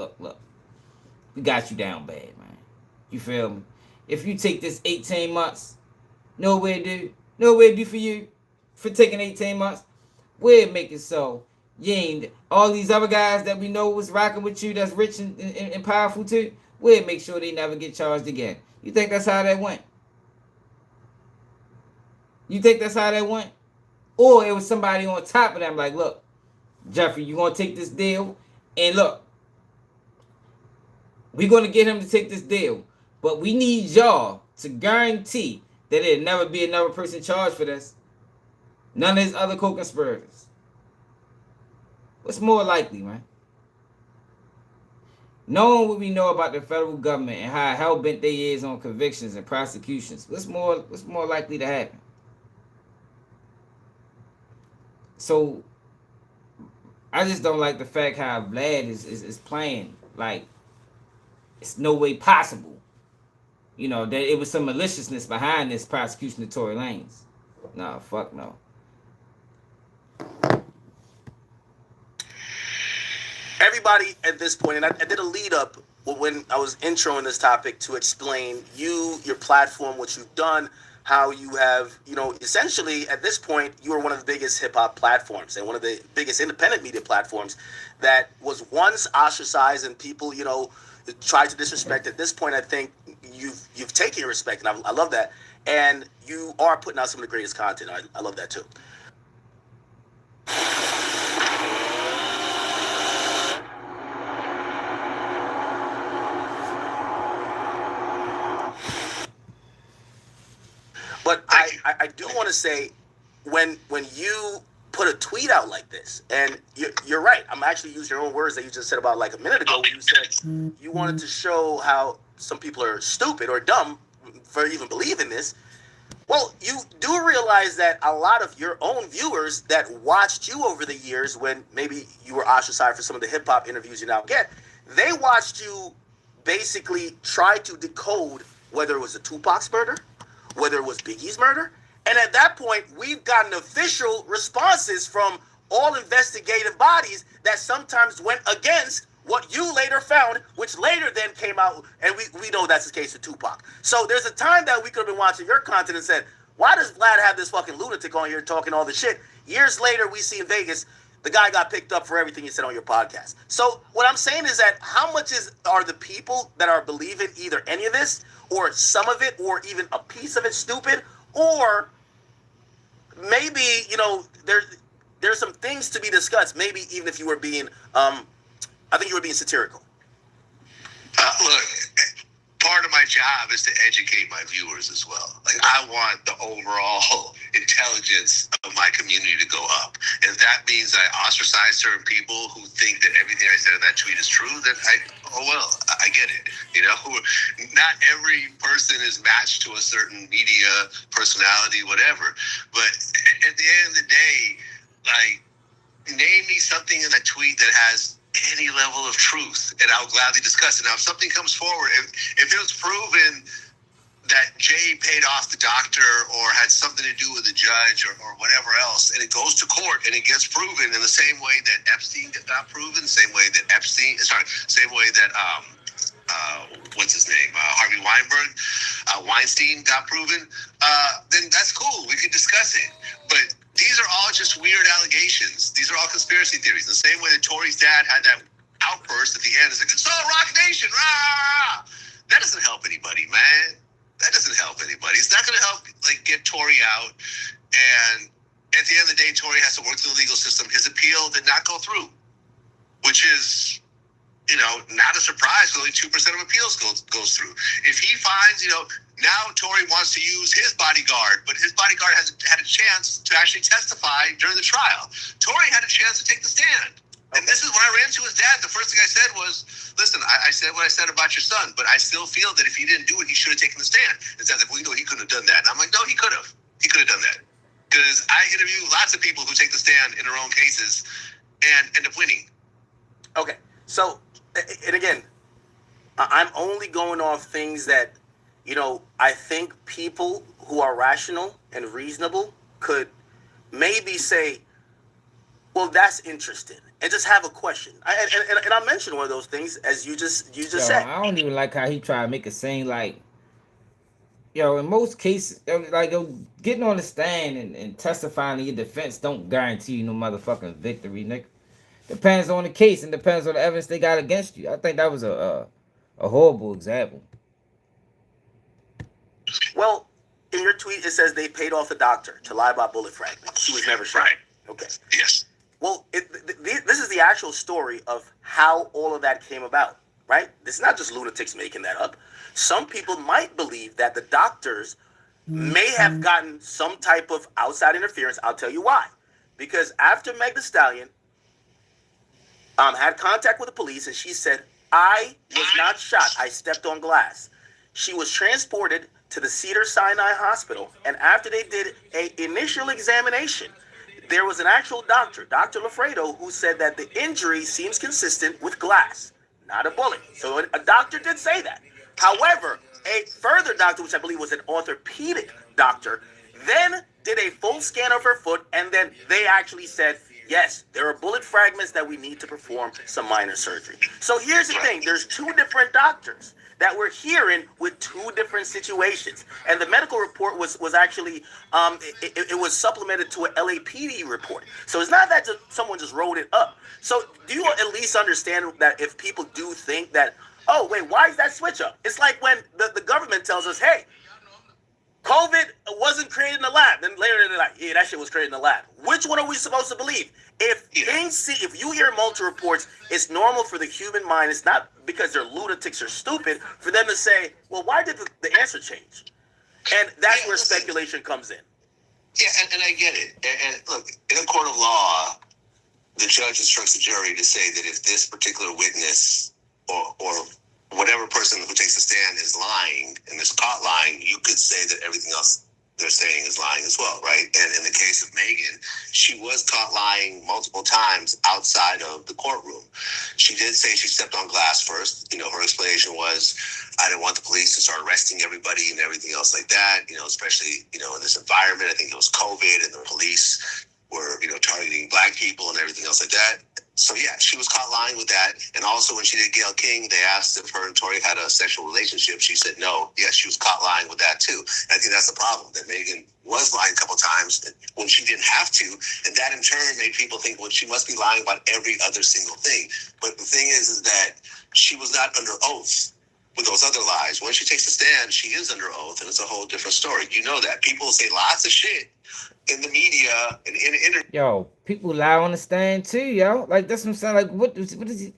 We got you down bad, man. You feel me? If you take this 18 months, know what it do for you for taking 18 months? We'll make it so. You ain't all these other guys that we know was rocking with you that's rich and powerful too. We'll make sure they never get charged again. You think that's how that went? You think that's how that went? Or it was somebody on top of them like, look, Jeffrey, you gonna take this deal? And look, we're gonna get him to take this deal. But we need y'all to guarantee that there'll never be another person charged for this. None of his other co-conspirators. What's more likely, man? Knowing what we know about the federal government and how hell-bent they is on convictions and prosecutions, what's more likely to happen? So, I just don't like the fact how Vlad is playing. Like, it's no way possible. You know, that it was some maliciousness behind this prosecution of Tory Lanez. No, fuck no. Everybody at this point, and I did a lead up when I was introing this topic to explain your platform, what you've done, how you have, you know, essentially at this point, you are one of the biggest hip hop platforms and one of the biggest independent media platforms that was once ostracized and people, you know, tried to disrespect. At this point, I think you've taken your respect, and I love that. And you are putting out some of the greatest content. I love that too. But I do want to say, when you put a tweet out like this, and you're right, I'm actually using your own words that you just said about like a minute ago, when you said you wanted to show how some people are stupid or dumb for even believing this. Well, you do realize that a lot of your own viewers that watched you over the years, when maybe you were ostracized for some of the hip hop interviews you now get, they watched you basically try to decode whether it was a Tupac's murder, whether it was Biggie's murder, And at that point, we've gotten official responses from all investigative bodies that sometimes went against what you later found, which later then came out, and we know that's the case with Tupac. So there's a time that we could have been watching your content and said, why does Vlad have this fucking lunatic on here talking all this shit? Years later, we see in Vegas, the guy got picked up for everything he said on your podcast. So what I'm saying is that how much are the people that are believing either any of this, or some of it, or even a piece of it stupid, or maybe, there's some things to be discussed, maybe even if you were being, I think you were being satirical. Look, part of my job is to educate my viewers as well. Like, I want the overall intelligence of my community to go up. And if that means I ostracize certain people who think that everything I said in that tweet is true, then I get it. Not every person is matched to a certain media personality, whatever. But at the end of the day, like, name me something in that tweet that has any level of truth, and I'll gladly discuss it. Now, if something comes forward, if it was proven that Jay paid off the doctor or had something to do with the judge or whatever else, and it goes to court and it gets proven in the same way that Epstein got proven, same way that what's his name, Harvey Weinstein got proven, then that's cool. We can discuss it. But these are all just weird allegations. These are all conspiracy theories. The same way that Tory's dad had that outburst at the end. It's like, it's all Roc Nation. Rah, rah, rah. That doesn't help anybody, man. That doesn't help anybody. It's not going to help get Tory out. And at the end of the day, Tory has to work through the legal system. His appeal did not go through, which is, not a surprise. Only 2% of appeals goes through. If he finds, now Tory wants to use his bodyguard, but his bodyguard has had a chance to actually testify during the trial. Tory had a chance to take the stand. And this is when I ran to his dad. The first thing I said was, listen, I said what I said about your son, but I still feel that if he didn't do it, he should have taken the stand. His dad's like, well, he couldn't have done that. And I'm like, no, he could have. He could have done that. Because I interview lots of people who take the stand in their own cases and end up winning. Okay, so, and again, I'm only going off things that, I think people who are rational and reasonable could maybe say, well, that's interesting, and just have a question. And I mentioned one of those things, as you just said. I don't even like how he tried to make it seem like, in most cases, getting on the stand and testifying in your defense don't guarantee you no motherfucking victory, nigga. Depends on the case and depends on the evidence they got against you. I think that was a horrible example. Well, in your tweet, it says they paid off the doctor to lie about bullet fragments. She was never shot. Right. Okay. Yes. Well, this is the actual story of how all of that came about, right? It's not just lunatics making that up. Some people might believe that the doctors may have gotten some type of outside interference. I'll tell you why. Because after Meg Thee Stallion had contact with the police, and she said, I was not shot. I stepped on glass. She was transported to the Cedars-Sinai Hospital, and after they did an initial examination, there was an actual doctor, Dr. Lafredo, who said that the injury seems consistent with glass, not a bullet. So a doctor did say that. However, a further doctor, which I believe was an orthopedic doctor, then did a full scan of her foot, and then they actually said, yes, there are bullet fragments that we need to perform some minor surgery. So here's the thing. There's two different doctors that we're hearing with two different situations. And the medical report was actually, it was supplemented to an LAPD report. So it's not that someone just wrote it up. So do you at least understand that if people do think that, oh, wait, why is that switch up? It's like when the government tells us, hey, COVID wasn't created in the lab. Then later they're like, yeah, that shit was created in the lab. Which one are we supposed to believe? If you hear multiple reports, it's normal for the human mind. It's not because they're lunatics or stupid for them to say, well, why did the answer change? And that's where speculation comes in. Yeah, and I get it. And look, in a court of law, the judge instructs the jury to say that if this particular witness or whatever person who takes a stand is lying and is caught lying, you could say that everything else they're saying is lying as well, right? And in the case of Megan, she was caught lying multiple times outside of the courtroom. She did say she stepped on glass first. You know, her explanation was, I didn't want the police to start arresting everybody and everything else like that, you know, especially, you know, in this environment. I think it was COVID and the police were, you know, targeting black people and everything else like that. So yeah, she was caught lying with that. And also when she did Gayle King, they asked if her and Tory had a sexual relationship. She said no. Yes, she was caught lying with that too. And I think that's the problem, that Megan was lying a couple times when she didn't have to. And that in turn made people think, well, she must be lying about every other single thing. But the thing is that she was not under oath with those other lies. When she takes a stand, she is under oath, and it's a whole different story. You know that. People say lots of shit in the media and in the internet. Yo, people lie on the stand too, yo. Like that's what I'm saying. Like what is he?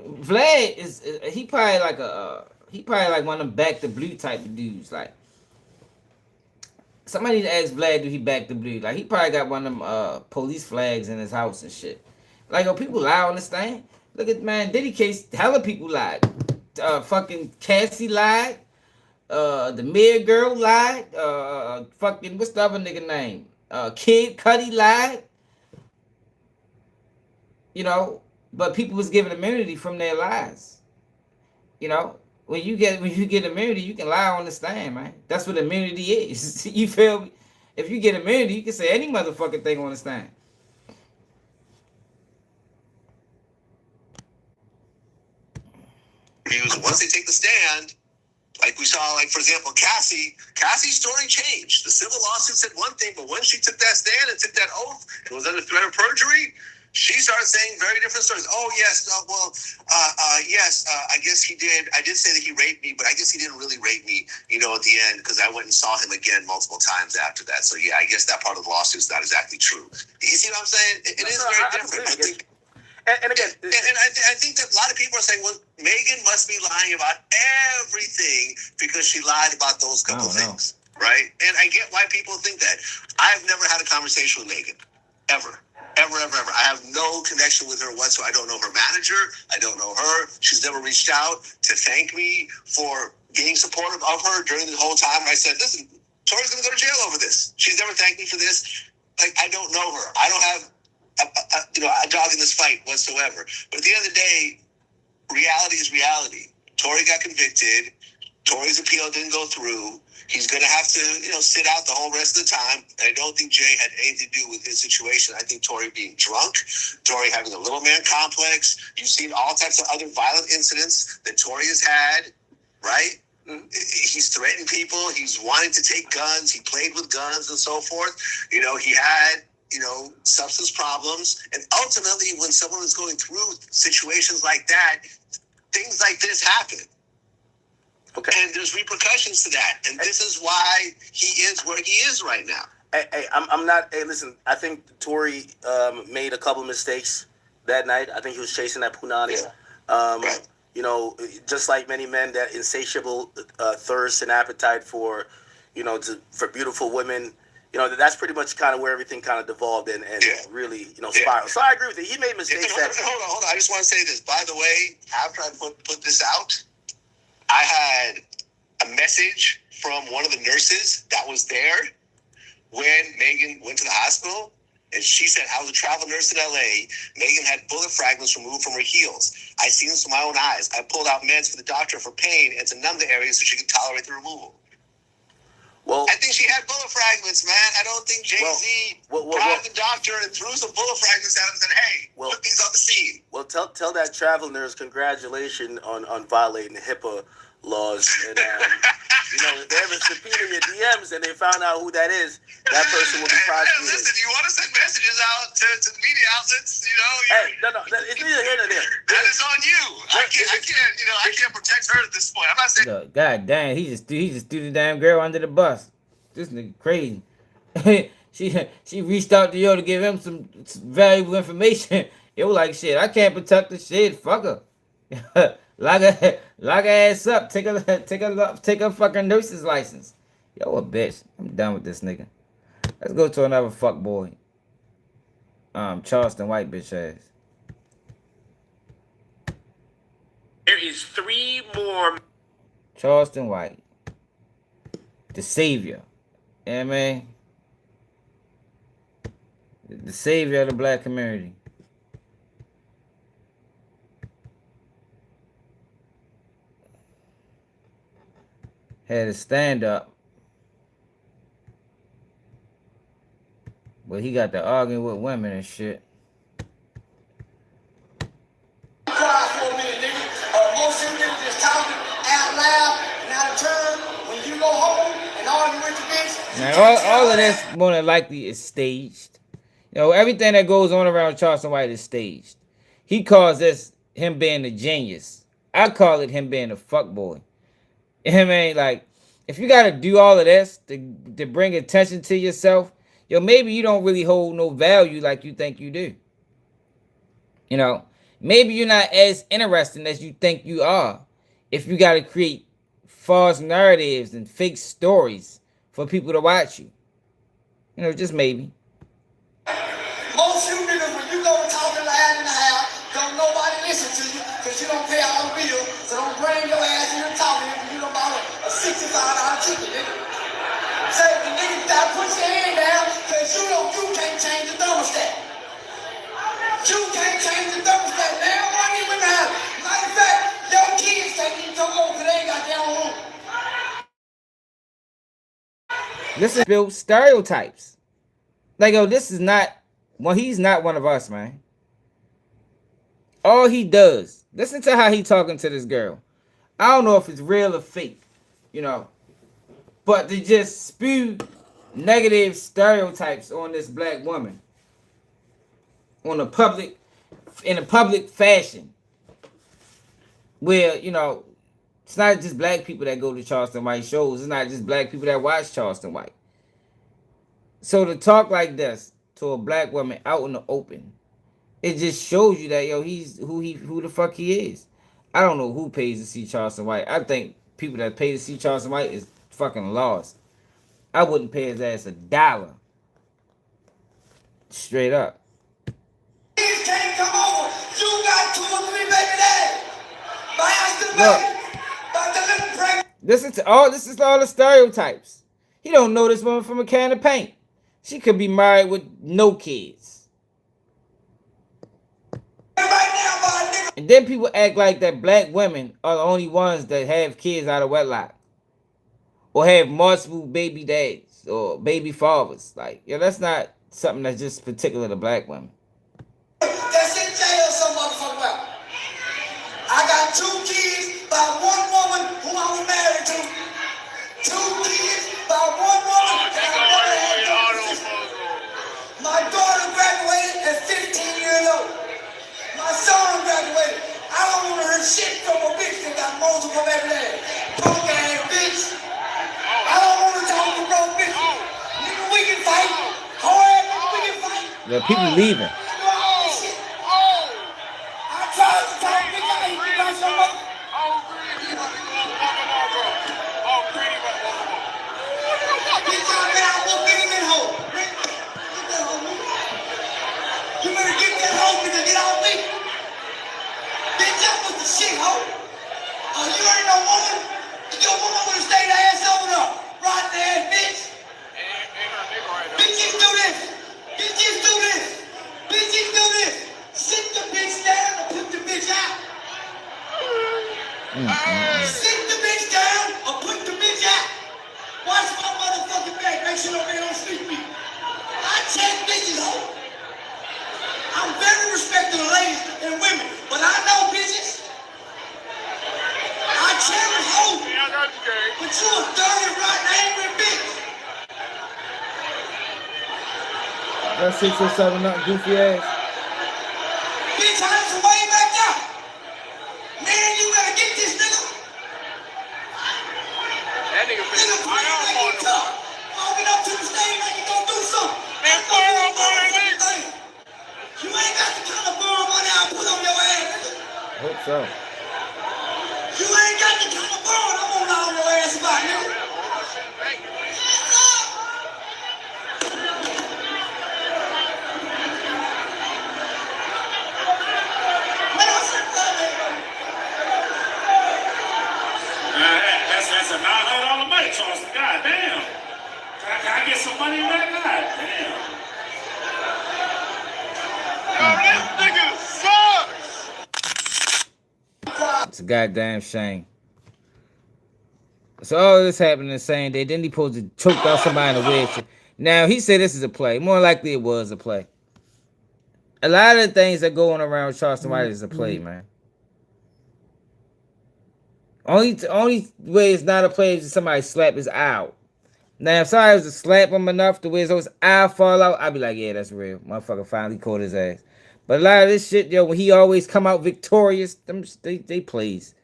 Vlad is he probably like one of them back the blue type of dudes. Like somebody need to ask Vlad, do he back the blue? Like he probably got one of them police flags in his house and shit. Like yo, people lie on the stand. Look at man Diddy case. Hella people lied. Fucking Cassie lied. The mayor girl lied. Fucking what's the other nigga name? Kid Cudi lied. You know, but people was given immunity from their lies. You know, when you get immunity, you can lie on the stand, man. That's what immunity is. You feel me? If you get immunity, you can say any motherfucking thing on the stand. Once they take the stand, like we saw, like for example, Cassie's story changed. The civil lawsuit said one thing, but when she took that stand and took that oath and was under threat of perjury, she started saying very different stories. Oh yes, yes, I guess he did. I did say that he raped me, but I guess he didn't really rape me, you know, at the end, because I went and saw him again multiple times after that. So yeah, I guess that part of the lawsuit is not exactly true. You see what I'm saying? It is very different. I think. And again, and I think that a lot of people are saying, well, Megan must be lying about everything because she lied about those couple things, right? And I get why people think that. I've never had a conversation with Megan, ever. I have no connection with her whatsoever. I don't know her manager. I don't know her. She's never reached out to thank me for being supportive of her during the whole time. I said, listen, Tory's going to go to jail over this. She's never thanked me for this. Like, I don't know her. I don't have a dog in this fight whatsoever. But at the end of the day, reality is reality. Tory got convicted. Tory's appeal didn't go through. He's going to have to, sit out the whole rest of the time. And I don't think Jay had anything to do with his situation. I think Tory being drunk, Tory having a little man complex. You've seen all types of other violent incidents that Tory has had, right? He's threatening people. He's wanting to take guns. He played with guns and so forth. He had substance problems. And ultimately, when someone is going through situations like that, things like this happen. Okay. And there's repercussions to that. And this is why he is where he is right now. Listen, I think Tory made a couple mistakes that night. I think he was chasing that punani. Yeah. Just like many men, that insatiable thirst and appetite for, for beautiful women. That's pretty much kind of where everything kind of devolved and really, spiraled. So I agree with you. He made mistakes. Hold on. I just want to say this. By the way, after I put this out, I had a message from one of the nurses that was there when Megan went to the hospital. And she said, I was a travel nurse in LA. Megan had bullet fragments removed from her heels. I seen this with my own eyes. I pulled out meds for the doctor for pain and to numb the area so she could tolerate the removal. Well, I think she had bullet fragments, man. I don't think Jay-Z bribed the doctor and threw some bullet fragments at him and said, hey, put these on the scene. Well, tell that travel nurse congratulations on violating the HIPAA laws. And, if they ever subpoena your DMs and they found out who that is, that person will be prosecuted. Listen, you want to send messages out to the media outlets, Hey, no, it's neither here nor there. That is on you. I can't protect her at this point. I'm not saying. Look, God damn, he just threw the damn girl under the bus. This nigga crazy. she reached out to yo to give him some valuable information. Yo, like shit, I can't protect the shit. Fuck her. Lock her ass up. Take a fucking nurse's license. Yo, a bitch. I'm done with this nigga. Let's go to another fuck boy. Charleston White bitch ass. There is 3 more. Charleston White, the savior Yeah, man. The savior of the black community. Had a stand up. But he got to arguing with women and shit. Cry for a minute, nigga. Most of you niggas just talking out loud and out of turn when you go home and argue with the bitch. Now, all of this more than likely is staged. You know, everything that goes on around Charleston White is staged. He calls this him being a genius. I call it him being a fuckboy. You know what I mean? Like, if you got to do all of this to bring attention to yourself, yo, maybe you don't really hold no value like you think you do. You know, maybe you're not as interesting as you think you are if you got to create false narratives and fake stories for people to watch you. You know, just maybe. Most you niggas, when you go talking loud in the house, don't nobody listen to you because you don't pay all the bills. So don't bring your ass in here talking if you don't buy a $65 ticket, nigga. Say the niggas gotta put your hand down because you can't change the thermostat. You can't change the thermostat. Now, why even now? Matter of fact, your kids can't even come home because they ain't got their own room. This is built stereotypes. Like, yo, this is not, well, he's not one of us, man. All he does, listen to how he talking to this girl. I don't know if it's real or fake, you know, but to just spew negative stereotypes on this black woman in a public fashion, where, you know, it's not just black people that go to Charleston White shows. It's not just black people that watch Charleston White. So to talk like this to a black woman out in the open, it just shows you that, yo, he's who the fuck he is. I don't know who pays to see Charleston White. I think people that pay to see Charleston White is fucking lost. I wouldn't pay his ass $1. Straight up. Kids can't come over. You got 2 or 3 baby daddies. Look, this is all the stereotypes. He don't know this woman from a can of paint. She could be married with no kids. And then people act like that black women are the only ones that have kids out of wedlock, or have multiple baby dads or baby fathers. Like, yo, that's not something that's just particular to black women. That's in jail some motherfucker well. I got 2 kids by 1 woman who I was married to. 2 kids by 1 woman that I never had children. My daughter graduated at 15 years old. My son graduated. I don't want to hear shit from a bitch that got multiple baby daddies. Punk ass bitch. I don't want to talk to broke bitch. Nigga, we can fight. Hard, we can fight. The people leaving. You better get that hoe, nigga, get off me. Bitch, that was the shit, hoe. You ain't no woman. Your woman would have stayed her ass over there. Rotten ass bitch. Bitches do this. Bitches do this. Bitches do this. Sit the bitch down and put the bitch out. Sit the bitch down or put the bitch out. Watch my motherfucking back. Make sure nobody don't sleep me. I check bitches, hoe. I'm very respectful of ladies and women, but I know bitches. I cherish hope. But you a dirty, rotten, angry bitch. That's 607 up, goofy ass. Bitch, hands way back out. Man, you better get this nigga. That nigga playing like he tough. Walking up to the stage like he gonna do something. Man, you ain't got the kind of borrow money I put on your ass, nigga. I hope so. You ain't got the kind of borrow I'm gonna lie on your ass about, nigga. That's a $900 money, Charleston. God damn. Can I get some money back? Damn. It's a goddamn shame. So all this happened the same day. Then he supposed to choked out somebody in a wheelchair. Now he said this is a play. More likely it was a play. A lot of the things that go on around Charleston White is a play, man. Only way it's not a play is if somebody slap his eye out. Now if somebody was to slap him enough to where his eye fall out, I'd be like, yeah, that's real. Motherfucker finally caught his ass. But a lot of this shit, yo, when he always come out victorious, they plays.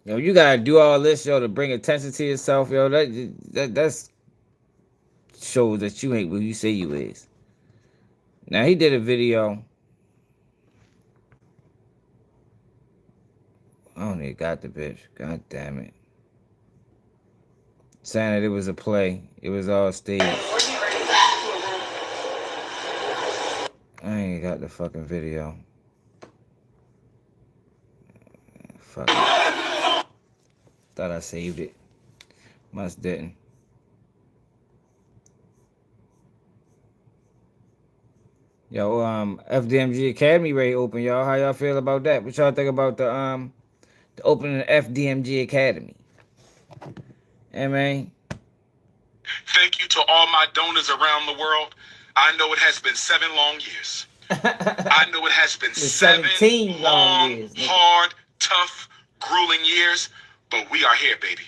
Yo, you gotta do all this, yo, to bring attention to yourself, yo. That's shows that you ain't who you say you is. Now he did a video. I don't even got the bitch. God damn it. Saying that it was a play. It was all staged. I ain't got the fucking video. Fuck it. Thought I saved it. Must didn't. Yo, FDMG Academy ready open, y'all. How y'all feel about that? What y'all think about the opening of FDMG Academy? Hey, man. Thank you to all my donors around the world. I know it has been 7 long years. I know it has been 17 long years. Hard, tough, grueling years. But we are here, baby.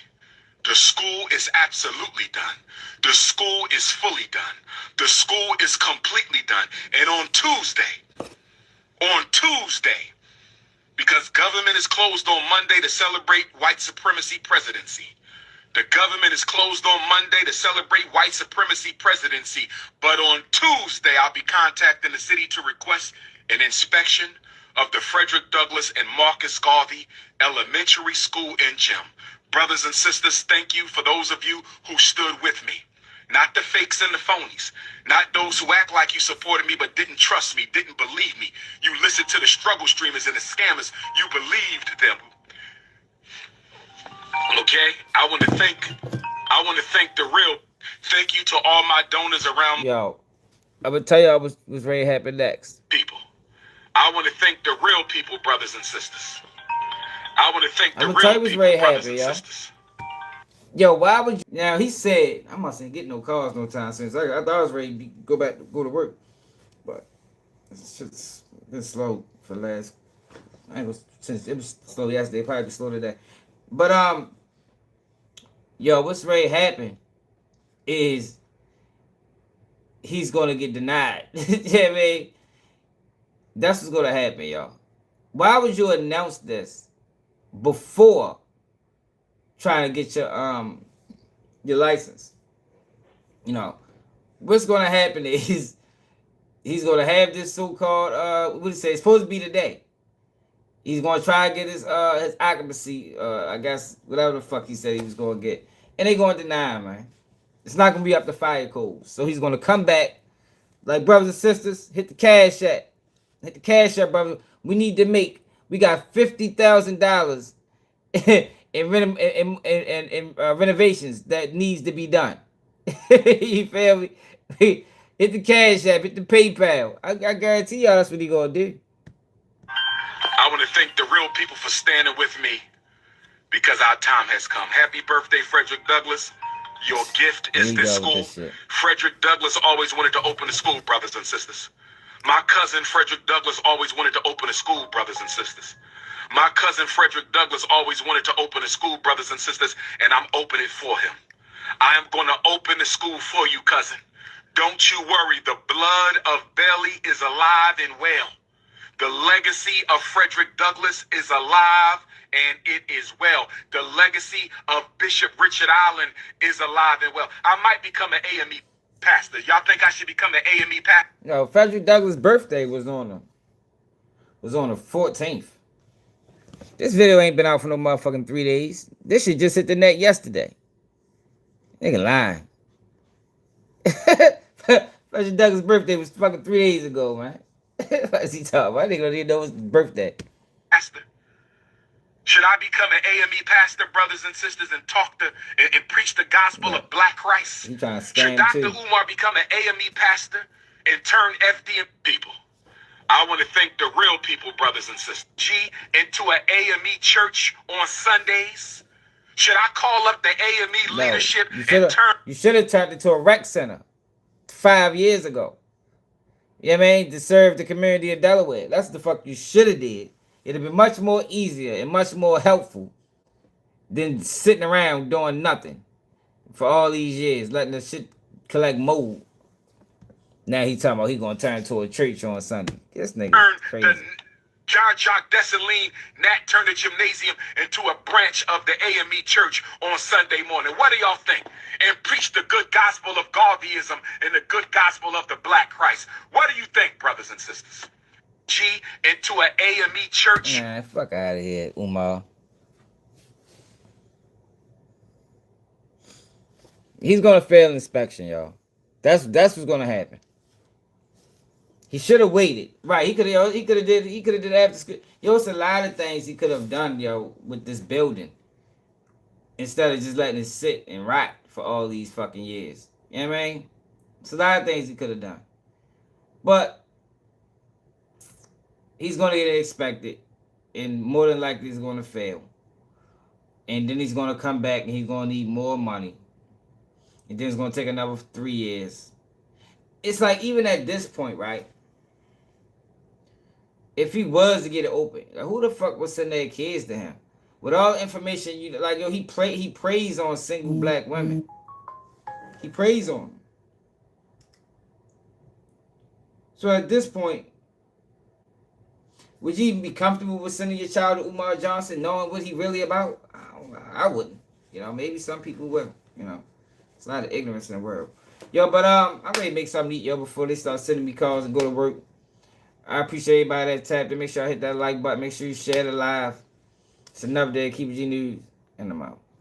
The school is absolutely done. The school is fully done. The school is completely done. And on Tuesday, because government is closed on Monday to celebrate white supremacy presidency. The government is closed on Monday to celebrate white supremacy presidency. But on Tuesday, I'll be contacting the city to request an inspection of the Frederick Douglass and Marcus Garvey Elementary School and Gym. Brothers and sisters, thank you for those of you who stood with me. Not the fakes and the phonies. Not those who act like you supported me but didn't trust me, didn't believe me. You listened to the struggle streamers and the scammers. You believed them. Okay? I want to thank the real. Thank you to all my donors around. Yo, I would tell you I was ready to happen next. People. I want to thank the real people, brothers and sisters. I want to thank the real people, brothers and sisters. Yo, why would you? Now, he said, I mustn't get no calls no time since. I thought I was ready to go to work. But it's been slow for the last, since it was slow yesterday, probably slow today. But, yo, what's ready to happen is he's going to get denied. You know what I mean? That's what's going to happen, y'all. Why would you announce this before trying to get your license? You know, what's going to happen is he's going to have this so-called, what do you say, it's supposed to be today. He's going to try to get his occupancy, I guess, whatever the fuck he said he was going to get. And they're going to deny him, man. It's not going to be up to fire codes. So he's going to come back, like, brothers and sisters, hit the cash app. Hit the cash app, brother. We got $50,000 in renovations that needs to be done. You feel me? Hit the cash app, hit the PayPal. I guarantee y'all that's what he gonna do. I want to thank the real people for standing with me because our time has come. Happy birthday, Frederick Douglass. Your gift is this school. Frederick Douglass always wanted to open a school, brothers and sisters. My cousin Frederick Douglass always wanted to open a school, brothers and sisters. My cousin Frederick Douglass always wanted to open a school, brothers and sisters, and I'm opening it for him. I am going to open the school for you, cousin. Don't you worry. The blood of Belly is alive and well. The legacy of Frederick Douglass is alive, and it is well. The legacy of Bishop Richard Allen is alive and well. I might become an AME pastor. Y'all think I should become an AME pastor? No, Frederick Douglass' birthday was on the 14th. This video ain't been out for no motherfucking 3 days. This shit just hit the net yesterday. Nigga lying. Frederick Douglass' birthday was fucking 3 days ago, man. What's he talking about? I think I didn't know it was his birthday. Pastor. Should I become an AME pastor, brothers and sisters, and talk to and preach the gospel of Black Christ? He trying to Should scam Dr. too. Umar become an AME pastor and turn FDM people? I want to thank the real people, brothers and sisters. G into an AME church on Sundays. Should I call up the AME leadership and turn? You should have turned into a rec center 5 years ago. You know what I mean? To serve the community of Delaware. That's the fuck you should have did. It'd be much more easier and much more helpful than sitting around doing nothing for all these years, letting the shit collect mold. Now he talking about he gonna turn to a church on Sunday. This nigga is crazy. The John Jock Dessalines Nat Turner Gymnasium into a branch of the AME church on Sunday morning. What do y'all think? And preach the good gospel of Garveyism and the good gospel of the Black Christ. What do you think, brothers and sisters? G into an AME church. Man, fuck out of here, Umar. He's gonna fail inspection, y'all. That's what's gonna happen. He should have waited. Right, he could have did after school. Yo, it's a lot of things he could have done, yo, with this building. Instead of just letting it sit and rot for all these fucking years. You know what I mean? It's a lot of things he could have done. But he's going to get expected, and more than likely he's going to fail. And then he's going to come back, and he's going to need more money. And then it's going to take another 3 years. It's like, even at this point, right? If he was to get it open, like, who the fuck was sending their kids to him? With all the information, you like, yo, he preys on single black women. He preys on them. So at this point, would you even be comfortable with sending your child to Umar Johnson, knowing what he really about? I wouldn't. You know, maybe some people will. You know, it's a lot of ignorance in the world. Yo, but I'm ready to make something to eat, yo, before they start sending me calls and go to work. I appreciate everybody that tapped in. Make sure I hit that like button. Make sure you share the live. It's another day of Keep G News, and I'm out.